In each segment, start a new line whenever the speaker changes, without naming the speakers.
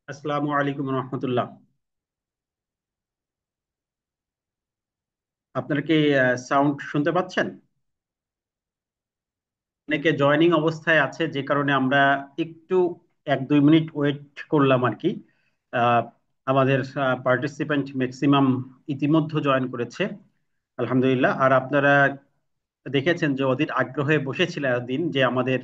আসসালামু আলাইকুম রহমতুল্লাহ। আপনারা কি সাউন্ড শুনতে পাচ্ছেন? অনেকে জয়নিং অবস্থায় আছে, যে কারণে আমরা একটু 1-2 মিনিট ওয়েট করলাম আর কি। আহ, আমাদের পার্টিসিপেন্ট ম্যাক্সিমাম ইতিমধ্যে জয়েন করেছে, আলহামদুলিল্লাহ। আর আপনারা দেখেছেন যে অধীর আগ্রহে বসেছিলেন এতদিন যে আমাদের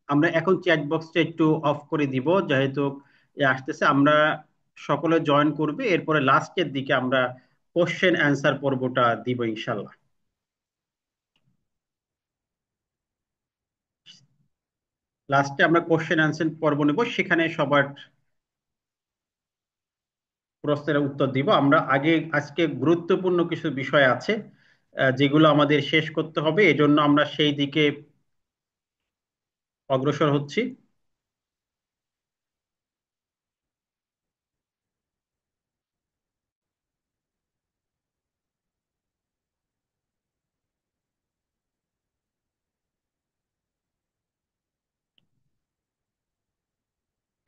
আমরা এখন চ্যাট বক্সটা একটু অফ করে দিব, যেহেতু আসতেছে। আমরা সকলে জয়েন করবে, এরপরে লাস্টের দিকে আমরা কোশ্চেন অ্যান্সার পর্বটা দিব ইনশাল্লাহ। লাস্টে আমরা কোশ্চেন অ্যান্সার পর্ব নেব, সেখানে সবার প্রশ্নের উত্তর দিব। আমরা আগে আজকে গুরুত্বপূর্ণ কিছু বিষয় আছে যেগুলো আমাদের শেষ করতে হবে, এজন্য আমরা সেই দিকে অগ্রসর হচ্ছি।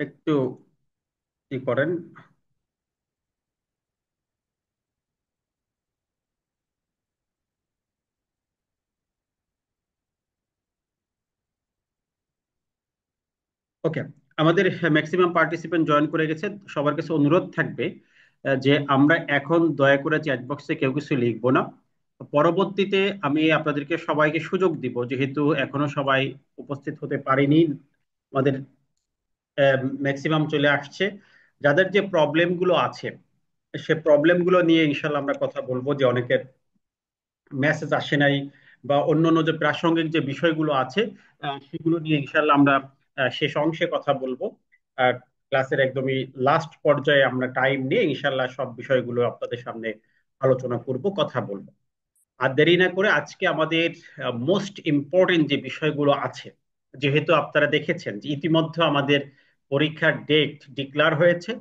একটু ই করেন। ওকে, আমাদের ম্যাক্সিমাম পার্টিসিপেন্ট জয়েন করে গেছে। সবার কাছে অনুরোধ থাকবে যে আমরা এখন দয়া করে চ্যাট বক্সে কেউ কিছু লিখবো না। পরবর্তীতে আমি আপনাদেরকে সবাইকে সুযোগ দিব, যেহেতু এখনো সবাই উপস্থিত হতে পারেনি। আমাদের ম্যাক্সিমাম চলে আসছে। যাদের যে প্রবলেম গুলো আছে, সে প্রবলেম গুলো নিয়ে ইনশাল্লাহ আমরা কথা বলবো। যে অনেকের মেসেজ আসে নাই বা অন্যান্য যে প্রাসঙ্গিক যে বিষয়গুলো আছে, সেগুলো নিয়ে ইনশাল্লাহ আমরা শেষ অংশে কথা বলবো। আর ক্লাসের একদমই লাস্ট পর্যায়ে আমরা টাইম নিয়ে ইনশাল্লাহ সব বিষয়গুলো আপনাদের সামনে আলোচনা করব, কথা বলবো। আর দেরি না করে আজকে আমাদের মোস্ট ইম্পর্টেন্ট যে বিষয়গুলো আছে, যেহেতু আপনারা দেখেছেন যে ইতিমধ্যে আমাদের পরীক্ষার ডেট ডিক্লার হয়েছে।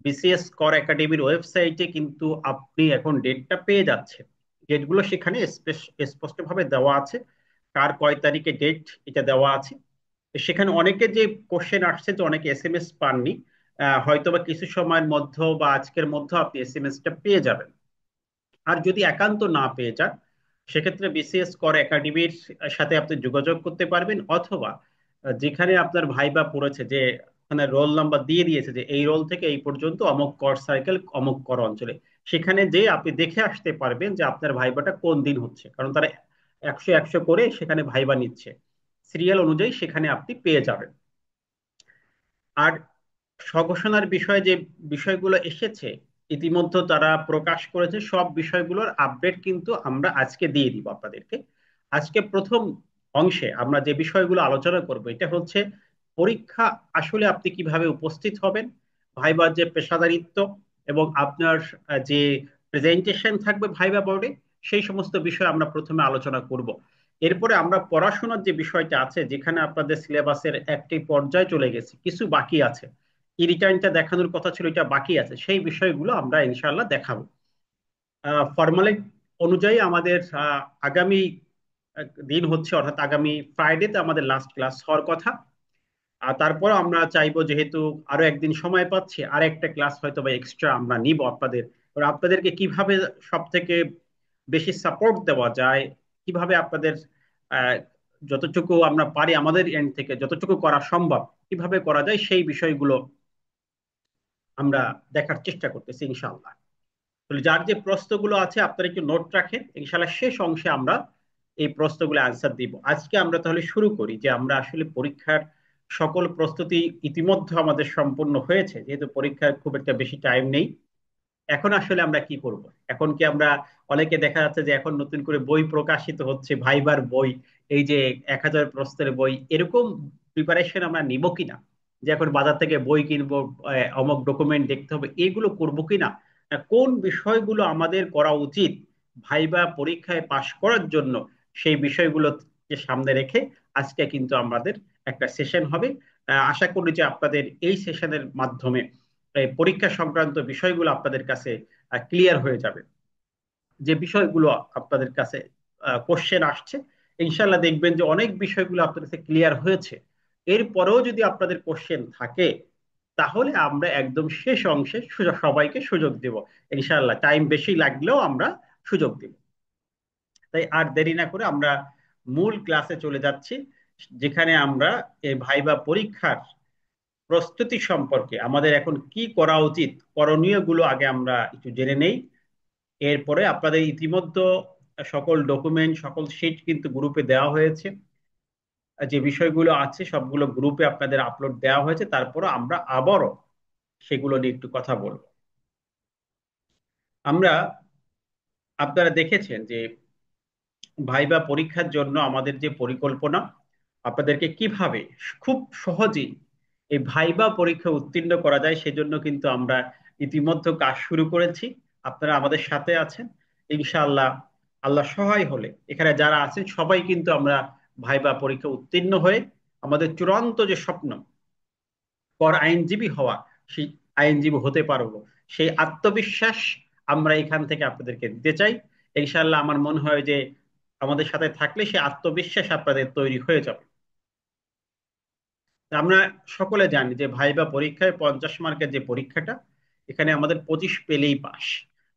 বিসিএস কর একাডেমির ওয়েবসাইটে কিন্তু আপনি এখন ডেটটা পেয়ে যাচ্ছেন। ডেটগুলো সেখানে স্পষ্টভাবে দেওয়া আছে, কার কয় তারিখে ডেট এটা দেওয়া আছে। সেখানে অনেকে যে কোশ্চেন আসছে, যে অনেকে এসএমএস পাননি, হয়তো বা কিছু সময়ের মধ্যে বা আজকের মধ্যে আপনি এসএমএসটা পেয়ে যাবেন। আর যদি একান্ত না পেয়ে যান, সেক্ষেত্রে বিসিএস কর একাডেমির সাথে আপনি যোগাযোগ করতে পারবেন, অথবা যেখানে আপনার ভাইবা পড়েছে, যে ওখানে রোল নাম্বার দিয়ে দিয়েছে যে এই রোল থেকে এই পর্যন্ত অমুক কর সার্কেল অমুক কর অঞ্চলে, সেখানে যে আপনি দেখে আসতে পারবেন যে আপনার ভাইবাটা কোন দিন হচ্ছে, কারণ তারা 100 100 করে সেখানে ভাইবা নিচ্ছে। সিরিয়াল অনুযায়ী সেখানে আপনি পেয়ে যাবেন। আর স্বঘোষণার বিষয়ে যে বিষয়গুলো এসেছে, ইতিমধ্যে তারা প্রকাশ করেছে, সব বিষয়গুলোর আপডেট কিন্তু আমরা আজকে দিয়ে দিব আপনাদেরকে। আজকে প্রথম অংশে আমরা যে বিষয়গুলো আলোচনা করব, এটা হচ্ছে পরীক্ষা আসলে আপনি কিভাবে উপস্থিত হবেন, ভাইবার যে পেশাদারিত্ব, এবং আপনার যে প্রেজেন্টেশন থাকবে ভাইবা বোর্ডে, সেই সমস্ত বিষয় আমরা প্রথমে আলোচনা করব। এরপরে আমরা পড়াশোনার যে বিষয়টা আছে, যেখানে আপনাদের সিলেবাসের একটি পর্যায়ে চলে গেছে, কিছু বাকি আছে, ই রিটার্নটা দেখানোর কথা ছিল, এটা বাকি আছে, সেই বিষয়গুলো আমরা ইনশাল্লাহ দেখাবো। ফরমালিন অনুযায়ী আমাদের আগামী দিন হচ্ছে, অর্থাৎ আগামী ফ্রাইডেতে আমাদের লাস্ট ক্লাস হওয়ার কথা। আর তারপর আমরা চাইবো, যেহেতু আরো একদিন সময় পাচ্ছি, আর একটা ক্লাস হয়তো বা এক্সট্রা আমরা নিব আপনাদের। এবার আপনাদেরকে কিভাবে সব থেকে বেশি সাপোর্ট দেওয়া যায়, কিভাবে আপনাদের আহ, যতটুকু আমরা পারি আমাদের এন্ড থেকে যতটুকু করা সম্ভব কিভাবে করা যায়, সেই বিষয়গুলো আমরা দেখার চেষ্টা করতেছি ইনশাআল্লাহ। তাহলে যার যে প্রশ্নগুলো আছে আপনারা একটু নোট রাখেন, ইনশাআল্লাহ শেষ অংশে আমরা এই প্রশ্নগুলো অ্যান্সার দিব। আজকে আমরা তাহলে শুরু করি, যে আমরা আসলে পরীক্ষার সকল প্রস্তুতি ইতিমধ্যে আমাদের সম্পূর্ণ হয়েছে, যেহেতু পরীক্ষার খুব একটা বেশি টাইম নেই। এখন আসলে আমরা কি করব? এখন কি আমরা, অনেকে দেখা যাচ্ছে যে এখন নতুন করে বই প্রকাশিত হচ্ছে, ভাইবার বই, এই যে 1000 প্রশ্নের বই, এরকম প্রিপারেশন আমরা নিব কিনা, যে এখন বাজার থেকে বই কিনবো, অমুক ডকুমেন্ট দেখতে হবে, এগুলো করব কিনা, কোন বিষয়গুলো আমাদের করা উচিত ভাইবা পরীক্ষায় পাশ করার জন্য, সেই বিষয়গুলোকে সামনে রেখে আজকে কিন্তু আমাদের একটা সেশন হবে। আশা করি যে আপনাদের এই সেশনের মাধ্যমে এই পরীক্ষা সংক্রান্ত বিষয়গুলো আপনাদের কাছে ক্লিয়ার হয়ে যাবে। যে বিষয়গুলো আপনাদের কাছে কোশ্চেন আসছে, ইনশাল্লাহ দেখবেন যে অনেক বিষয়গুলো আপনার কাছে ক্লিয়ার হয়েছে। এরপরেও যদি আপনাদের কোশ্চেন থাকে, তাহলে আমরা একদম শেষ অংশে সবাইকে সুযোগ দেব। ইনশাল্লাহ টাইম বেশি লাগলেও আমরা সুযোগ দেব। তাই আর দেরি না করে আমরা মূল ক্লাসে চলে যাচ্ছি, যেখানে আমরা এই ভাইবা পরীক্ষার প্রস্তুতি সম্পর্কে আমাদের এখন কি করা উচিত, করণীয় গুলো আগে আমরা একটু জেনে নেই। এরপরে আপনাদের ইতিমধ্যে সকল ডকুমেন্ট, সকল শিট কিন্তু গ্রুপে দেওয়া হয়েছে। যে বিষয়গুলো আছে সবগুলো গ্রুপে আপনাদের আপলোড দেওয়া হয়েছে, তারপরে আমরা আবারও সেগুলো নিয়ে একটু কথা বলবো। আমরা, আপনারা দেখেছেন যে ভাইবা পরীক্ষার জন্য আমাদের যে পরিকল্পনা, আপনাদেরকে কিভাবে খুব সহজেই এই ভাইবা পরীক্ষা উত্তীর্ণ করা যায় সেজন্য কিন্তু আমরা ইতিমধ্যে কাজ শুরু করেছি। আপনারা আমাদের সাথে আছেন। ইনশাআল্লাহ আল্লাহ সহায় হলে এখানে যারা আছেন সবাই কিন্তু আমরা ভাইবা পরীক্ষা উত্তীর্ণ হয়ে আমাদের চূড়ান্ত যে স্বপ্ন, পর আইনজীবী হওয়া, সেই আইনজীবী হতে পারবো, সেই আত্মবিশ্বাস আমরা এখান থেকে আপনাদেরকে দিতে চাই। ইনশাআল্লাহ আমার মনে হয় যে আমাদের সাথে থাকলে সেই আত্মবিশ্বাস আপনাদের তৈরি হয়ে যাবে। আমরা সকলে জানি যে ভাইবা পরীক্ষায় 50 মার্কের যে পরীক্ষাটা, এখানে আমাদের 25 পেলেই পাস।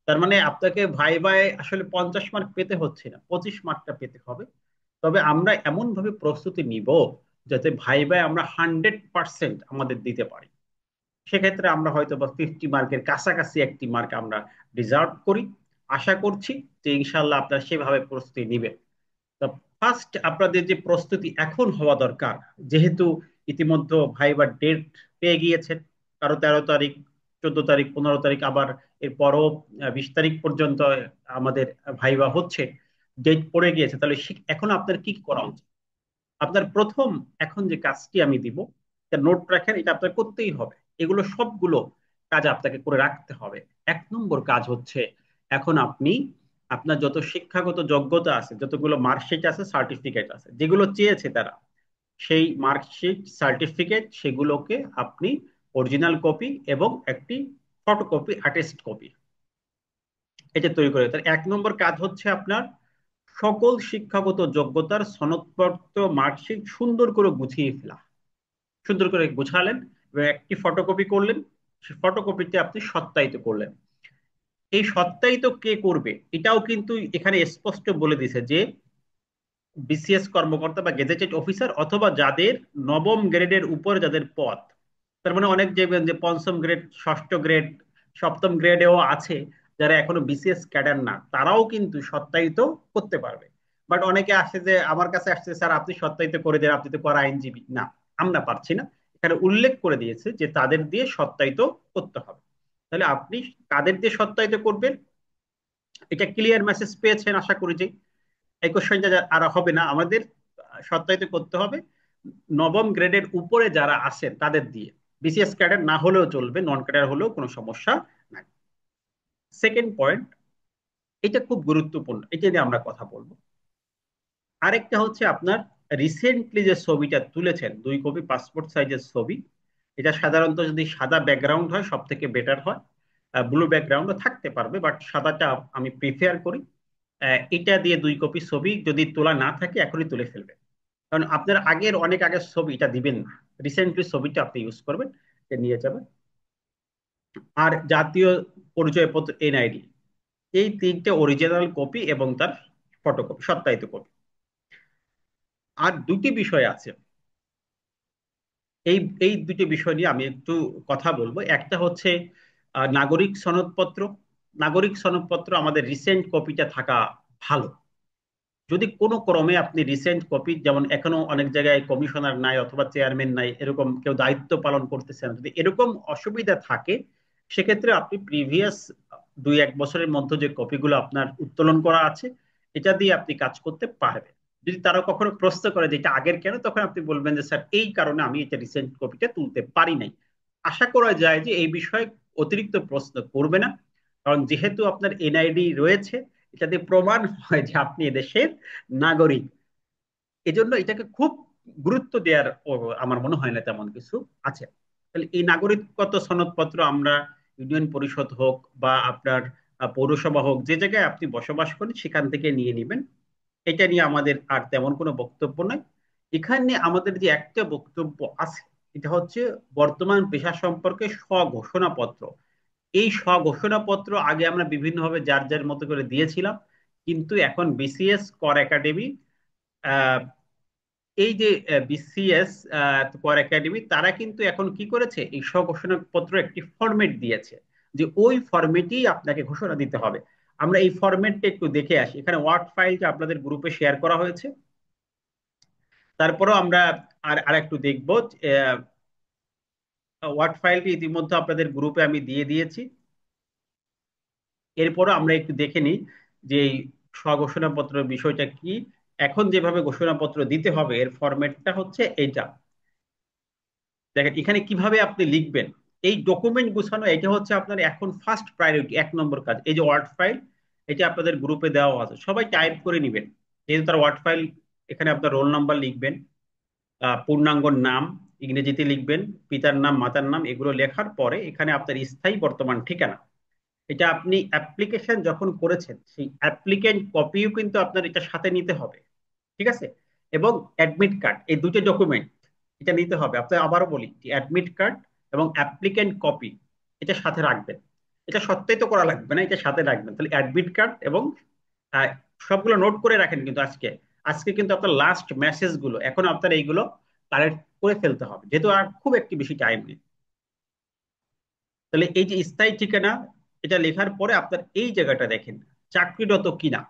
তার মানে আপনাকে ভাইবায় আসলে 50 মার্ক পেতে হচ্ছে না, 25 মার্কটা পেতে হবে। তবে আমরা এমন ভাবে প্রস্তুতি নিব যাতে ভাইবায় আমরা 100% আমাদের দিতে পারি। সেক্ষেত্রে আমরা হয়তো বা 50 মার্কের কাছাকাছি একটি মার্ক আমরা ডিজার্ভ করি। আশা করছি যে ইনশাল্লাহ আপনারা সেভাবে প্রস্তুতি নিবেন। তো ফার্স্ট আপনাদের যে প্রস্তুতি এখন হওয়া দরকার, যেহেতু ইতিমধ্যে ভাইবার ডেট পেয়ে গিয়েছেন, কারো 13 তারিখ, 14 তারিখ, 15 তারিখ, আবার এরপরও 20 তারিখ পর্যন্ত আমাদের ভাইবা হচ্ছে, ডেট পড়ে গিয়েছে। তাহলে এখন আপনার কি করা উচিত? আপনার প্রথম এখন যে কাজটি আমি দিব, নোট রাখেন, এটা আপনার করতেই হবে। এগুলো সবগুলো কাজ আপনাকে করে রাখতে হবে। 1 নম্বর কাজ হচ্ছে, এখন আপনি আপনার যত শিক্ষাগত যোগ্যতা আছে, যতগুলো মার্কশিট আছে, সার্টিফিকেট আছে, যেগুলো চেয়েছে তারা, সেই মার্কশিট, সার্টিফিকেট, সেগুলোকে আপনি অরিজিনাল কপি এবং একটি ফটোকপি, অ্যাটেস্ট কপি, এটা তৈরি করে। তার 1 নম্বর কাজ হচ্ছে আপনার সকল শিক্ষাগত যোগ্যতার সনদপত্র, মার্কশিট সুন্দর করে গুছিয়ে ফেলা। সুন্দর করে গুছালেন এবং একটি ফটোকপি করলেন, সেই ফটোকপিতে আপনি সত্যায়িত করলেন। এই সত্যায়িত কে করবে এটাও কিন্তু এখানে স্পষ্ট বলে দিছে যে বিসিএস কর্মকর্তা বা গেজেটেড অফিসার, অথবা যাদের নবম গ্রেডের উপরে যাদের পদ। তার মানে অনেক দেখবেন যে পঞ্চম গ্রেড, ষষ্ঠ গ্রেড, সপ্তম গ্রেডেও আছে যারা এখনো বিসিএস ক্যাডার না, তারাও কিন্তু সত্যায়িত করতে পারবে। বাট অনেকে আসে যে আমার কাছে আসছে, স্যার আপনি সত্যায়িত করে দেন, আপনি তো করা আইনজীবী না, আমরা পারছি না। এখানে উল্লেখ করে দিয়েছে যে তাদের দিয়ে সত্যায়িত করতে হবে। তাহলে আপনি কাদের দিয়ে সত্যায়িত করবেন, এটা ক্লিয়ার মেসেজ পেয়েছেন আশা করি। যে এই কোশ্চেনটা আর হবে না, আমাদের সত্যায়িত করতে হবে নবম গ্রেডের উপরে যারা আছেন তাদের দিয়ে। বিসিএস ক্যাডার না হলেও চলবে, নন ক্যাডার হলেও কোনো সমস্যা নাই। সেকেন্ড পয়েন্ট, এটা খুব গুরুত্বপূর্ণ, এটা নিয়ে আমরা কথা বলবো। আরেকটা হচ্ছে আপনার রিসেন্টলি যে ছবিটা তুলেছেন, 2 কপি পাসপোর্ট সাইজের ছবি, এটা সাধারণত যদি সাদা ব্যাকগ্রাউন্ড হয় সব থেকে বেটার হয়। ব্লু ব্যাকগ্রাউন্ডও থাকতে পারবে, বাট সাদাটা আমি প্রিফার করি। এটা দিয়ে 2 কপি ছবি যদি তোলা না থাকে এখনই তুলে ফেলবেন, কারণ আপনার আগের অনেক আগের ছবি এটা দিবেন না, রিসেন্টলি ছবিটা আপনি ইউজ করবেন, এটা নিয়ে যাবেন। আর জাতীয় পরিচয়পত্র, এনআইডি, এই 3টে অরিজিনাল কপি এবং তার ফটোকপি, সত্যায়িত কপি। আর দুটি বিষয় আছে, এই এই দুটি বিষয় নিয়ে আমি একটু কথা বলবো। একটা হচ্ছে নাগরিক সনদপত্র। নাগরিক সনদপত্র আমাদের রিসেন্ট কপিটা থাকা ভালো। যদি কোনো ক্রমে আপনি রিসেন্ট কপি, যেমন এখনো অনেক জায়গায় কমিশনার নাই অথবা চেয়ারম্যান নাই, এরকম কেউ দায়িত্ব পালন করতেছেন, যদি এরকম অসুবিধা থাকে, সেক্ষেত্রে আপনি প্রিভিয়াস 2-1 বছরের মধ্যে যে কপিগুলো আপনার উত্তোলন করা আছে, এটা দিয়ে আপনি কাজ করতে পারবেন। যদি তারা কখনো প্রশ্ন করে যে এটা আগের কেন, তখন আপনি বলবেন যে স্যার এই কারণে আমি এটা রিসেন্ট কপিটা তুলতে পারি নাই। আশা করা যায় যে এই বিষয়ে অতিরিক্ত প্রশ্ন করবে না, কারণ যেহেতু আপনার এনআইডি রয়েছে, এটাতে প্রমাণ হয় যে আপনি এদেশের নাগরিক। এজন্য এটাকে খুব গুরুত্ব দেওয়ার আমার মনে হয় না তেমন কিছু আছে। তাহলে এই নাগরিকত্ব সনদপত্র আমরা ইউনিয়ন পরিষদ হোক বা আপনার পৌরসভা হোক, যে জায়গায় আপনি বসবাস করেন সেখান থেকে নিয়ে নেবেন। এটা নিয়ে আমাদের আর তেমন কোনো বক্তব্য নাই। এখানে আমাদের যে একটা বক্তব্য আছে, এটা হচ্ছে বর্তমান পেশা সম্পর্কে স্বঘোষণাপত্র। এই স্বঘোষণাপত্র আগে আমরা বিভিন্নভাবে যার যার মতো করে দিয়েছিলাম, কিন্তু এখন বিসিএস কর একাডেমি, এই যে বিসিএস কর একাডেমি, তারা কিন্তু এখন কি করেছে, এই স্বঘোষণাপত্র একটি ফরম্যাট দিয়েছে, যে ওই ফরম্যাটেই আপনাকে ঘোষণা দিতে হবে। আমরা এই ফরম্যাটটা একটু দেখে আসি। এখানে ওয়ার্ড ফাইলটা আপনাদের গ্রুপে শেয়ার করা হয়েছে। তারপরেও আমরা আর একটু দেখবো। ওয়ার্ড ফাইলটি ইতিমধ্যে আপনাদের গ্রুপে আমি দিয়ে দিয়েছি। এরপরও আমরা একটু দেখে নিই যে এই স্বঘোষণাপত্রের বিষয়টা কি। এখন যেভাবে ঘোষণাপত্র দিতে হবে, এর ফরম্যাটটা হচ্ছে এইটা। দেখেন এখানে কিভাবে আপনি লিখবেন, এই ডকুমেন্ট গুছানো, এটা হচ্ছে আপনার এখন ফার্স্ট প্রায়োরিটি, 1 নম্বর কাজ। এই যে ওয়ার্ড ফাইল, এটা আপনাদের গ্রুপে দেওয়া আছে, সবাই টাইপ করে নিবেন। যেহেতু তার ওয়ার্ড ফাইল, এখানে আপনার রোল নাম্বার লিখবেন, পূর্ণাঙ্গ নাম ইংরেজিতে লিখবেন, পিতার নাম মাতার নাম, এগুলো লেখার পরে এখানে আপনার স্থায়ী বর্তমান ঠিকানা। এটা আপনি অ্যাপ্লিকেশন যখন করেছেন, সেই অ্যাপ্লিকেন্ট কপিও কিন্তু আপনার এটা সাথে নিতে হবে। ঠিক আছে? এবং অ্যাডমিট কার্ড, এই দুটো ডকুমেন্ট এটা নিতে হবে। আপনার আবারও বলি যে অ্যাডমিট কার্ড এবং অ্যাপ্লিকেন্ট কপি এটা সাথে রাখবেন। এটা সত্যায়িত করা লাগবে না, এটা সাথে রাখবেন। তাহলে অ্যাডমিট কার্ড এবং আহ, সবগুলো নোট করে রাখেন, কিন্তু আজকে আজকে কিন্তু আপনার লাস্ট মেসেজ গুলো এখন আপনার এইগুলো কালেক্ট করে ফেলতে হবে, যেহেতু আর খুব একটি বেশি টাইম নেই। তাহলে এই যে স্থায়ী ঠিকানা, এটা লেখার পরে আপনার এই জায়গাটা দেখেন, চাকরিরত কিনা,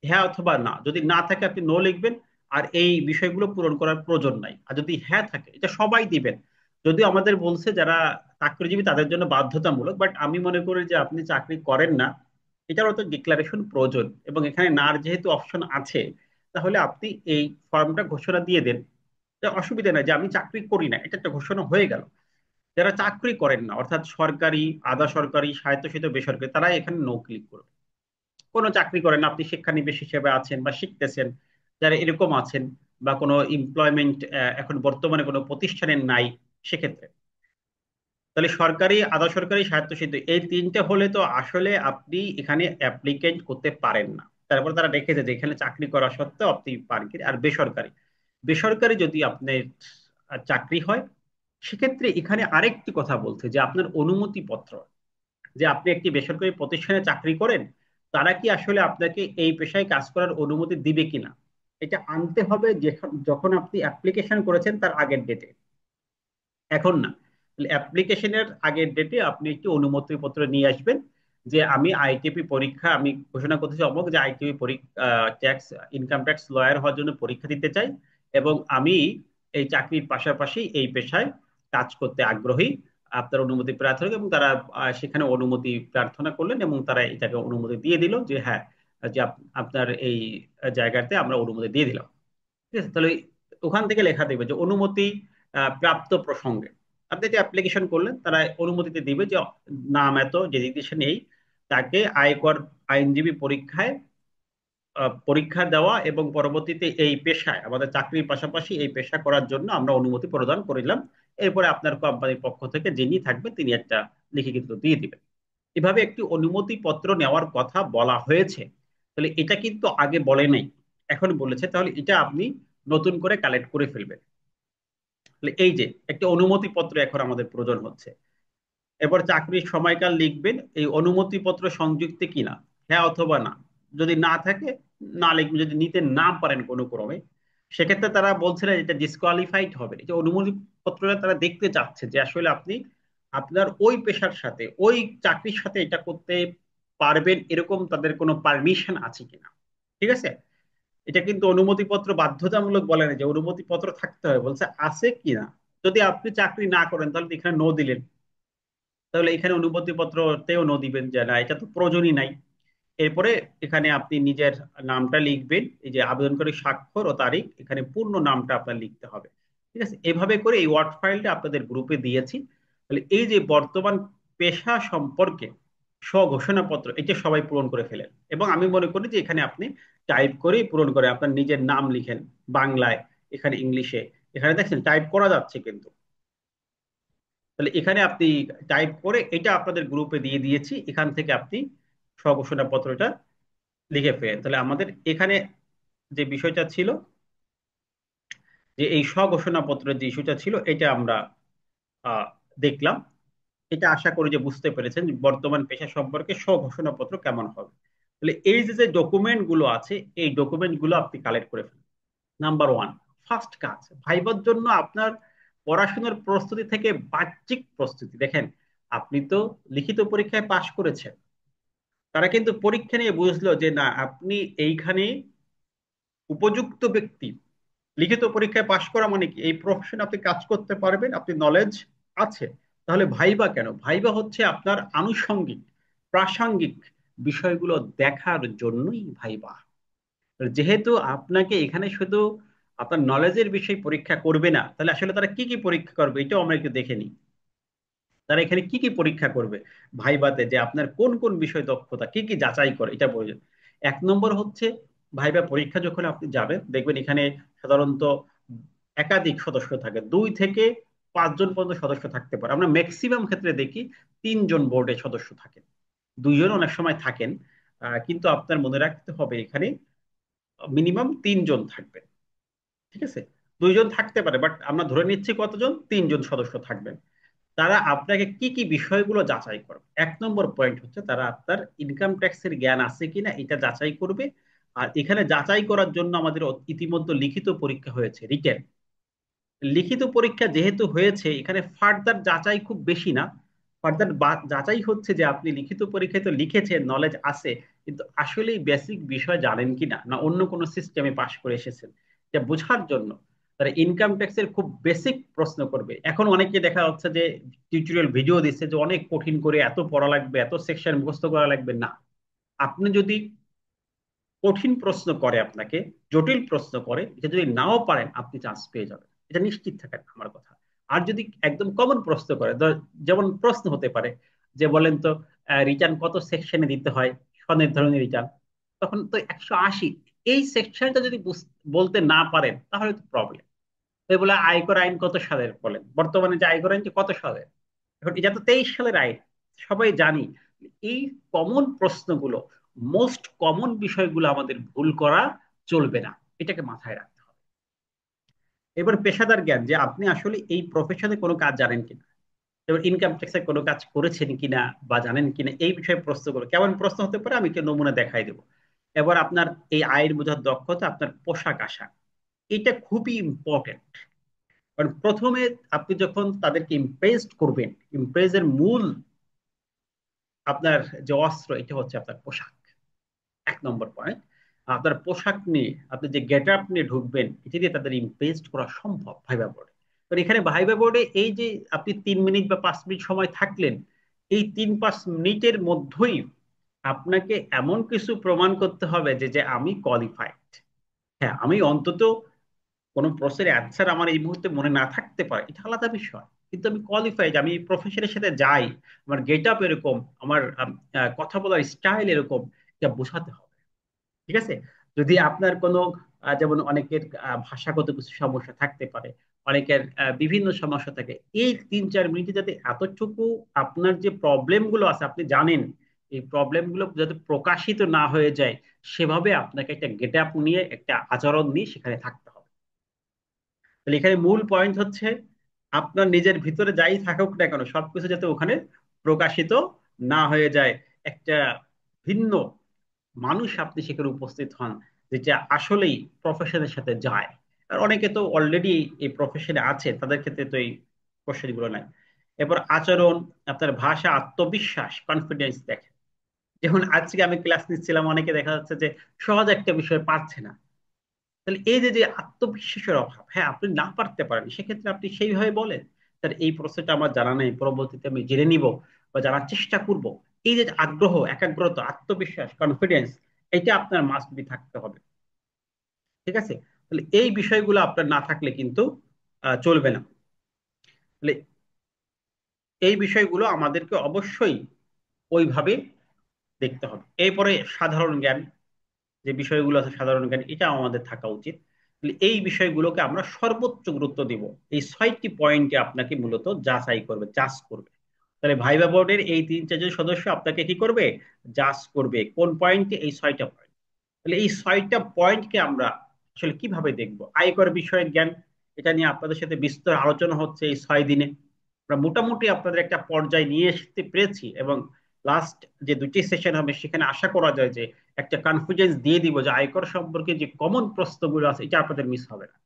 হ্যাঁ অথবা না। যদি না থাকে আপনি নো লিখবেন, আর এই বিষয়গুলো পূরণ করার প্রয়োজন নাই। আর যদি হ্যাঁ থাকে, এটা সবাই দিবেন। যদিও আমাদের বলছে যারা চাকরিজীবী তাদের জন্য বাধ্যতামূলক, বাট আমি মনে করি যে আপনি চাকরি করেন না, এটারও তো ডিক্লারেশন প্রয়োজন, এবং এখানে নার যেহেতু অপশন আছে, তাহলে আপনি এই ফর্মটা ঘোষণা দিয়ে দেন। এটা অসুবিধা নাই যে আমি চাকরি করি না, এটা একটা ঘোষণা হয়ে গেল। যারা চাকরি করেন না, অর্থাৎ সরকারি, আধা সরকারি, স্বায়ত্তশাসিত, বেসরকারি, তারা এখানে নো ক্লিক করবে। কোনো চাকরি করেন না, আপনি শিক্ষানবিশ হিসেবে আছেন বা শিখতেছেন, যারা এরকম আছেন, বা কোনো এমপ্লয়মেন্ট এখন বর্তমানে কোনো প্রতিষ্ঠানের নাই, সেক্ষেত্রে তাহলে সরকারি, আধা সরকারি, স্বায়ত্তশাসিত, এই তিনটে হলে তো আসলে আপনি এখানে অ্যাপ্লিকেন্ট করতে পারেন না। তারপর তারা রেখেছে যে এখানে চাকরি করা সত্ত্বেও আপনি পারেন কি। আর বেসরকারি, বেসরকারি যদি আপনার চাকরি হয়, সেক্ষেত্রে এখানে আরেকটি কথা বলছে যে আপনার অনুমতি পত্র, যে আপনি একটি বেসরকারি প্রতিষ্ঠানে চাকরি করেন, তারা কি আসলে আপনাকে এই পেশায় কাজ করার অনুমতি দিবে কিনা, এটা আনতে হবে যখন আপনি অ্যাপ্লিকেশন করেছেন তার আগের ডেটে, এখন না। অ্যাপ্লিকেশনের আগের ডেটে আপনি একটি অনুমতি পত্র নিয়ে আসবেন, যে আমি আইটিপি পরীক্ষা, আমি ঘোষণা করতেছি অমুক, যে আইটিপি পরীক্ষা, ট্যাক্স, ইনকাম ট্যাক্স লয়ার হওয়ার জন্য পরীক্ষা দিতে চাই, এবং আমি এই চাকরির পাশাপাশি এই পেশায় কাজ করতে আগ্রহী। আপনার অনুমতি প্রার্থনা, এবং তারা সেখানে অনুমতি প্রার্থনা করলেন, এবং তারা এটাকে অনুমতি দিয়ে দিল যে হ্যাঁ, যে আপনার এই জায়গাতে আমরা অনুমতি দিয়ে দিলাম। ঠিক আছে? তাহলে ওখান থেকে লেখা দেবে যে অনুমতি প্রাপ্ত প্রসঙ্গে, আপনি যে অ্যাপ্লিকেশন করলেন, তারা অনুমতিতে দিবে যে নাম এত, যে জিজ্ঞাসা নেই, তাকে আয়কর আইনজীবী পরীক্ষায় পরীক্ষা দেওয়া, এবং পরবর্তীতে এই পেশায়, আমাদের চাকরির পাশাপাশি এই পেশা করার জন্য আমরা অনুমতি প্রদান করিলাম। এরপরে আপনার কোম্পানির পক্ষ থেকে যিনি থাকবেন তিনি একটা লিখিত দিয়ে দিবেন। এভাবে একটি অনুমতি পত্র নেওয়ার কথা বলা হয়েছে। তাহলে এটা কিন্তু আগে বলে নাই, এখন বলেছে। তাহলে এটা আপনি নতুন করে কালেক্ট করে ফেলবেন। তাহলে এই যে একটা অনুমতি পত্র এখন আমাদের প্রয়োজন হচ্ছে। এবার চাকরির সময়কাল লিখবেন, এই অনুমতি পত্র সংযুক্ত কিনা, হ্যাঁ অথবা না। যদি না থাকে, না লিখবেন। যদি নিতে না পারেন কোনো ক্রমে, সেক্ষেত্রে তারা বলছে না এটা ডিসকোয়ালিফাইড হবে। এই যে অনুমতি পত্রটা তারা দেখতে চাচ্ছে যে আসলে আপনি আপনার ওই পেশার সাথে, ওই চাকরির সাথে এটা করতে পারবেন, এরকম তাদের কোনো পারমিশন আছে কিনা। ঠিক আছে? এটা কিন্তু অনুমতিপত্র বাধ্যতামূলক বলে না যে অনুমতিপত্র থাকতে হবে, বলছে আছে কিনা। যদি আপনি চাকরি না করেন, তাহলে তো এখানে নো দিলেন, তাহলে এখানে অনুমতিপত্রতেও নো দিবেন যে না, এটা তো প্রয়োজনই নাই। এরপরে এখানে আপনি নিজের নামটা লিখবেন, এই যে আবেদনকারী স্বাক্ষর ও তারিখ, এখানে পূর্ণ নামটা আপনার লিখতে হবে। ঠিক আছে? এভাবে করে এই ওয়ার্ড ফাইলটা আপনাদের গ্রুপে দিয়েছি। তাহলে এই যে বর্তমান পেশা সম্পর্কে স্বঘোষণাপত্র, এটা সবাই পূরণ করে ফেলেন। এবং আমি মনে করি যে এখানে আপনি টাইপ করেই পূরণ করে আপনার নিজের নাম লিখেন, বাংলায়, এখানে ইংলিশে, এখানে দেখছেন টাইপ করা যাচ্ছে কিন্তু। তাহলে এখানে আপনি টাইপ করে এটা আপনাদের গ্রুপে দিয়ে দিয়েছি, এখান থেকে আপনি স্বঘোষণা পত্রটা লিখে ফেলেন। তাহলে আমাদের এখানে যে বিষয়টা ছিল, যে এই স্বঘোষণাপত্রের যে ইস্যুটা ছিল, এটা আমরা আহ, দেখলাম। এটা আশা করি যে বুঝতে পেরেছেন যে বর্তমান পেশা সম্পর্কে স্বঘোষণাপত্র কেমন হবে। তাহলে এই যে যে ডকুমেন্ট গুলো আছে, এই ডকুমেন্ট গুলো আপনি কালেক্ট করে ফেলুন। নাম্বার ওয়ান, ফার্স্ট কাজ ভাইবার জন্য আপনার পড়াশোনার প্রস্তুতি থেকে বাহ্যিক প্রস্তুতি দেখেন। আপনি তো লিখিত পরীক্ষায় পাশ করেছেন, তারা কিন্তু পরীক্ষা নিয়ে বুঝলো যে না আপনি এইখানে উপযুক্ত ব্যক্তি। লিখিত পরীক্ষায় পাশ করা মানে কি, এই প্রফেশনে আপনি কাজ করতে পারবেন, আপনি নলেজ আছে। তাহলে ভাইবা কেন? ভাইবা হচ্ছে আপনার আনুষঙ্গিক, প্রাসঙ্গিক বিষয়গুলো দেখার জন্যই ভাইবা। যেহেতু আপনাকে এখানে শুধু আপনার নলেজের বিষয় পরীক্ষা করবে না, তাহলে আসলে তারা কি কি পরীক্ষা করবে এটাও আমরা একটু দেখে নিই। তারা এখানে কি কি পরীক্ষা করবে ভাইবাতে, যে আপনার কোন কোন বিষয় দক্ষতা কি কি যাচাই করে এটা প্রয়োজন। এক নম্বর হচ্ছে, ভাইবা পরীক্ষা যখন আপনি যাবেন দেখবেন এখানে সাধারণত একাধিক সদস্য থাকে, 2 থেকে 5 জন পর্যন্ত সদস্য থাকতে পারে। আমরা ম্যাক্সিমাম ক্ষেত্রে দেখি 3 জন বোর্ডের সদস্য থাকেন, 2 জন অনেক সময় থাকেন। কিন্তু আপনার মনে রাখতে হবে এখানে মিনিমাম 3 জন থাকবে। ঠিক আছে, 2 জন থাকতে পারে, বাট আমরা ধরে নিচ্ছি কতজন, 3 জন সদস্য থাকবেন। তারা আপনাকে কি কি বিষয়গুলো যাচাই করবে? এক নম্বর পয়েন্ট হচ্ছে তারা আপনার ইনকাম ট্যাক্সের জ্ঞান আছে কিনা এটা যাচাই করবে। আর এখানে যাচাই করার জন্য আমাদের ইতিমধ্যে লিখিত পরীক্ষা হয়েছে, রিটেন। লিখিত পরীক্ষা যেহেতু হয়েছে, এখানে ফার্দার যাচাই খুব বেশি না। ফার্দার যাচাই হচ্ছে যে আপনি লিখিত পরীক্ষায় তো লিখেছেন, নলেজ আছে, কিন্তু আসলেই বেসিক বিষয় জানেন কিনা, না অন্য কোনো সিস্টেমে পাশ করে এসেছেন, এটা বোঝার জন্য তারা ইনকাম ট্যাক্সের খুব বেসিক প্রশ্ন করবে। এখন অনেকে দেখা যাচ্ছে যে টিউটোরিয়াল ভিডিও দিচ্ছে যে অনেক কঠিন করে এত পড়া লাগবে, এত সেকশন মুখস্থ করা লাগবে না। আপনি যদি কঠিন প্রশ্ন করে আপনাকে, জটিল প্রশ্ন করে, এটা যদি নাও পারেন আপনি চান্স পেয়ে যাবেন, এটা নিশ্চিত থাকেন আমার কথা। আর যদি একদম কমন প্রশ্ন করে, যেমন প্রশ্ন হতে পারে যে বলেন তো রিটার্ন কত সেকশনে দিতে হয়, স্বনির্ধারণী রিটার্ন, তখন তো 180, এই সেকশনটা যদি বলতে না পারেন তাহলে তো প্রবলেম। তো বলে আয়কর আইন কত সালের, বলেন বর্তমানে যে আয়কর আইনটি কত সালের? এখন এটা তো 23 সালের আইন, সবাই জানি। এই কমন প্রশ্নগুলো, মোস্ট কমন বিষয়গুলো আমাদের ভুল করা চলবে না, এটাকে মাথায় রাখতে হবে। এবার পেশাদার জ্ঞান, যে আপনি আসলে এই প্রফেশনে কোনো কাজ জানেন কিনা, এবার ইনকাম ট্যাক্সে কোনো কাজ করেছেন কিনা বা জানেন কিনা, এই বিষয়ে প্রশ্নগুলো কেমন প্রশ্ন হতে পারে আমি একটু নমুনা দেখাই দেবো। এবার আপনার এই আয়ের বোঝার দক্ষতা, আপনার পোশাক আশাক, এটা খুবই ইম্পর্টেন্ট। কারণ প্রথমে আপনি যখন তাদেরকে ইমপ্রেস করবেন, ইমপ্রেসের মূল আপনার যে অস্ত্র এটা হচ্ছে আপনার পোশাক। 1 নম্বর পয়েন্ট, আপনার পোশাক নিয়ে আপনি যে গেট আপ নিয়ে ঢুকবেন, এটা দিয়ে তাদের ইমপ্রেস করা সম্ভব ভাইবা বোর্ডে। তো এখানে ভাইবা বোর্ডে এই যে আপনি 3 মিনিট বা 5 মিনিট সময় থাকলেন, এই 3-5 মিনিটের মধ্যেই আপনাকে এমন কিছু প্রমাণ করতে হবে যে যে আমি কোয়ালিফাইড। হ্যাঁ, আমি অন্তত কোনো প্রশ্নের অ্যান্সার আমার এই মুহূর্তে মনে না থাকতে পারে, এটা আলাদা বিষয়, কিন্তু আমি কোয়ালিফাইড, আমি এই প্রফেশনের সাথে যাই, আমার গেট আপ এরকম, আমার কথা বলার স্টাইল এরকম, এটা বোঝাতে হবে। ঠিক আছে, যদি আপনার কোনো যেমন অনেকের ভাষাগত কিছু সমস্যা থাকতে পারে, অনেকের বিভিন্ন সমস্যা থাকে, এই 3-4 মিনিটে যাতে এতটুকু আপনার যে প্রবলেম গুলো আছে আপনি জানেন, এই প্রবলেম গুলো যাতে প্রকাশিত না হয়ে যায়, সেভাবে আপনাকে একটা গেট আপ নিয়ে, একটা আচরণ নিয়ে সেখানে থাকতে হবে। তাহলে এখানে মূল পয়েন্ট হচ্ছে আপনার নিজের ভিতরে যাই থাকুক না কেন সবকিছু যাতে ওখানে প্রকাশিত না হয়ে যায়, একটা ভিন্ন মানুষ আপনি সেখানে উপস্থিত হন, যেটা আসলেই প্রফেশনের সাথে যায়। আর অনেকে তো অলরেডি এই প্রফেশনে আছে, তাদের ক্ষেত্রে তো এই কোশ্চেনগুলো নাই। এরপর আচরণ, আপনার ভাষা, আত্মবিশ্বাস, কনফিডেন্স দেখেন। যেমন আজকে আমি ক্লাস নিচ্ছিলাম, অনেকে দেখা যাচ্ছে যে সহজ একটা বিষয় পারছে না। তাহলে এই যে যে আত্মবিশ্বাসের অভাব, হ্যাঁ আপনি না পারতে পারেন, সেক্ষেত্রে আপনি সেইভাবে বলেন স্যার এই প্রশ্নটা আমার জানা নেই, পরবর্তীতে আমি জেনে নিব বা জানার চেষ্টা করব। এই যে আগ্রহ, একাগ্রতা, আত্মবিশ্বাস, কনফিডেন্স, এটা আপনার মাস্ট বি থাকতে হবে। ঠিক আছে, তাহলে এই বিষয়গুলো আপনার না থাকলে কিন্তু চলবে না। তাহলে এই বিষয়গুলো আমাদেরকে অবশ্যই ওইভাবে দেখতে হবে। এরপরে সাধারণ জ্ঞান, যে বিষয়গুলো আছে সাধারণ জ্ঞান, এটা আমাদের থাকা উচিত। তাহলে এই বিষয়গুলোকে আমরা সর্বোচ্চ গুরুত্ব দিব। এই 6টি পয়েন্টে আপনাকে মূলত যাচাই করবে, জাজ করবে। তাহলে ভাইবা বোর্ডের এই 3-4 জন সদস্য আপনাকে কি করবে, জাজ করবে কোন পয়েন্টে, এই 6টা পয়েন্ট। তাহলে এই 6টা পয়েন্টকে আমরা আসলে কিভাবে দেখব? আয়কর বিষয়ের জ্ঞান, এটা নিয়ে আপনাদের সাথে বিস্তর আলোচনা হচ্ছে এই 6 দিনে। আমরা মোটামুটি আপনাদের একটা পর্যায়ে নিয়ে আসতে পেরেছি, এবং লাস্ট যে দুটি সেশন হবে সেখানে আশা করা যায় যে একটা কনফিডেন্স দিয়ে দিব যে আয়কর সম্পর্কে যে কমন প্রশ্নগুলো আছে এটা আপনাদের মিস হবে না।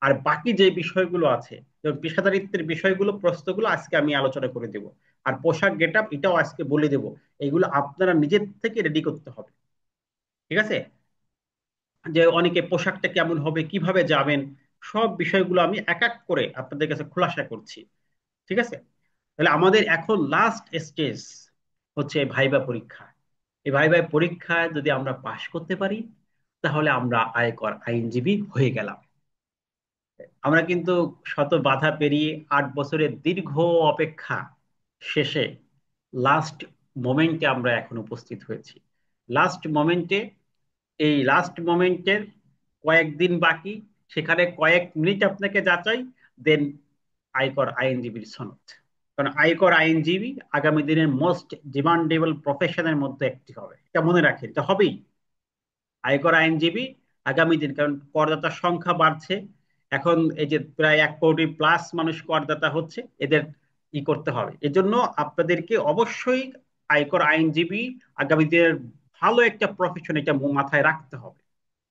আর বাকি যে বিষয়গুলো আছে, যেমন পেশাদারিত্বের বিষয়গুলো, প্রশ্নগুলো আজকে আমি আলোচনা করে দেব। আর পোশাক গেট আপ এটাও আজকে বলে দেব। এগুলো আপনারা নিজের থেকে রেডি করতে হবে। ঠিক আছে? যে অনেকে পোশাকটা কেমন হবে, কিভাবে যাবেন, সব বিষয়গুলো আমি এক এক করে আপনাদের কাছে খোলাসা করছি। ঠিক আছে? তাহলে আমাদের এখন লাস্ট স্টেজ হচ্ছে ভাইবা পরীক্ষা। এই ভাইবা পরীক্ষায় যদি আমরা পাশ করতে পারি, তাহলে আমরা আয়কর আইনজীবী হয়ে গেলাম। আমরা কিন্তু শত বাধা পেরিয়ে 8 বছরের দীর্ঘ অপেক্ষা শেষে লাস্ট মোমেন্টে আমরা এখন উপস্থিত হয়েছি। লাস্ট মোমেন্টে, এই লাস্ট মোমেন্টের কয়েকদিন বাকি, সেখানে কয়েক মিনিট আপনাকে যাচাই, দেন আয়কর আইনজীবীর সনদ। কারণ আয়কর আইনজীবী আগামী দিনের মোস্ট ডিমান্ডেবল প্রফেশনের মধ্যে একটি হবে, এটা মনে রাখেন, এটা হবেই। আয়কর আইনজীবী আগামী দিন, কারণ করদাতার সংখ্যা বাড়ছে। এখন এই যে প্রায় 1 কোটি প্লাস মানুষ করদাতা হচ্ছে, এদের করতে হবে। এজন্য আপনাদেরকে অবশ্যই আয়কর আইনজীবী আগামী দিনের ভালো একটা প্রফেশন, এটা মাথায় রাখতে হবে।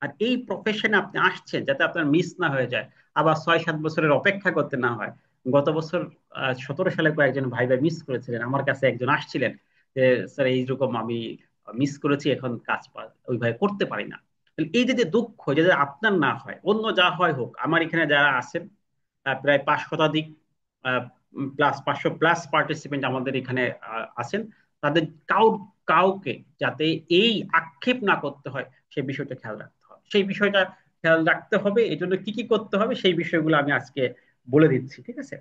আর এই প্রফেশনে আপনি আসছেন যাতে আপনার মিস না হয়ে যায়, আবার 6-7 বছরের অপেক্ষা করতে না হয়। গত বছর 17 সালে কয়েকজন ভাই ভাই মিস করেছিলেন, আমার কাছে একজন আসছিলেন যে স্যার এইরকম আমি মিস করেছি, এখন ওইভাবে করতে পারি না। তাহলে এই যে যে দুঃখ, যদি আপনার না হয়, অন্য যা হয় হোক, আমার এখানে যারা আছেন প্রায় 5 শতাধিক প্লাস 500+ পার্টিসিপেন্ট আমাদের এখানে আছেন, তাদের কাউকে যাতে এই আক্ষেপ না করতে হয়, সেই বিষয়টা খেয়াল রাখতে হবে। সেই বিষয়টা খেয়াল রাখতে হবে, এই জন্য কি কি করতে হবে সেই বিষয়গুলো আমি আজকে বলে দিচ্ছি। ঠিক আছে?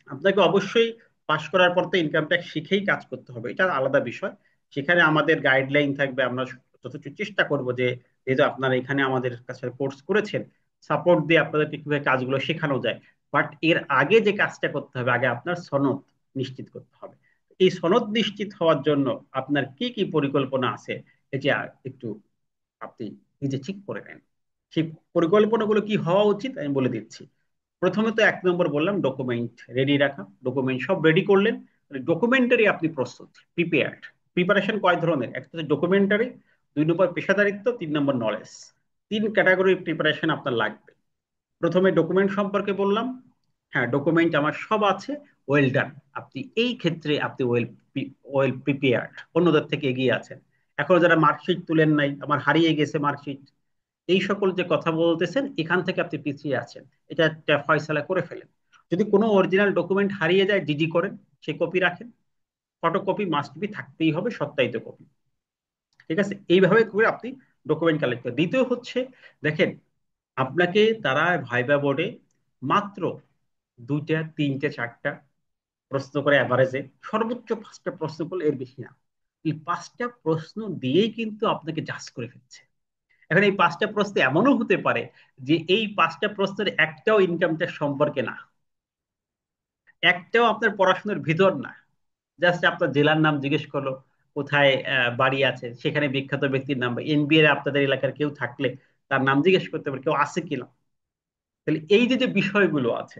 আপনাকে অবশ্যই পাশ করার পর তো ইনকাম ট্যাক্স শিখেই কাজ করতে হবে, এটা আলাদা বিষয়। সেখানে আমাদের গাইডলাইন থাকবে, আমরা যথেষ্ট চেষ্টা করব যে যেহেতু আপনারা এখানে আমাদের কাছে কোর্স করেছেন, সাপোর্ট দিয়ে আপনাদেরকে কিভাবে কাজগুলো শেখানো যায়। বাট এর আগে যে কাজটা করতে হবে, আগে আপনার সনদ নিশ্চিত করতে হবে। এই সনদ নিশ্চিত হওয়ার জন্য আপনার কি কি পরিকল্পনা আছে, এটা একটু আপনি নিজে ঠিক করে নেন। সেই পরিকল্পনাগুলো কি হওয়া উচিত আমি বলে দিচ্ছি। প্রথমে তো 1 নম্বর বললাম, ডকুমেন্ট রেডি রাখা। ডকুমেন্ট সব রেডি করলেন, ডকুমেন্টারি আপনি প্রস্তুত, প্রিপেয়ার্ড। প্রিপারেশন কয় ধরনের? একটা হচ্ছে ডকুমেন্টারি, 2 নম্বর পেশাদারিত্ব, 3 নম্বর নলেজ। 3 ক্যাটাগরির প্রিপারেশন আপনার লাগবে। প্রথমে ডকুমেন্ট সম্পর্কে বললাম। হ্যাঁ, ডকুমেন্ট আমার সব আছে, ওয়েল ডান। আপনি এই ক্ষেত্রে আপনি ওয়েল প্রিপেয়ার্ড, অন্যদের থেকে এগিয়ে আছেন। এখন যারা মার্কশিট তুলেন নাই, আমার হারিয়ে গেছে মার্কশিট, এই সকল যে কথা বলতেছেন, এখান থেকে আপনি পিছিয়ে আছেন। এটা একটা ফয়সালা করে ফেলেন। যদি কোনো অরিজিনাল ডকুমেন্ট হারিয়ে যায়, ডিজি করেন, সে কপি রাখেন। ফটোকপি মাস্ট বি থাকতেই হবে, সত্যায়িত কপি। ঠিক আছে? এইভাবে করে আপনি ডকুমেন্ট কালেক্ট করেন। দ্বিতীয় হচ্ছে, দেখেন, আপনাকে তারা ভাইবা বোর্ডে মাত্র 2টা 3টে 4টা প্রশ্ন করে অ্যাভারেজে, সর্বোচ্চ 5টা প্রশ্ন করলে, এর বেশি না। এই 5টা প্রশ্ন দিয়েই কিন্তু আপনাকে জাজ করে ফেলছে। এখন এই 5টা প্রশ্ন এমনও হতে পারে যে এই 5টা প্রশ্নের একটাও ইনকাম ট্যাক্স সম্পর্কে না, একটাও আপনার পড়াশোনার ভিতর না। জাস্ট আপনার জেলার নাম জিজ্ঞেস করলো, কোথায় বাড়ি আছে, সেখানে বিখ্যাত ব্যক্তির নাম, বা এনবিআর আপনাদের এলাকার কেউ থাকলে তার নাম জিজ্ঞেস করতে পারে, কেউ আছে কিনা। তাহলে এই যে যে বিষয়গুলো আছে,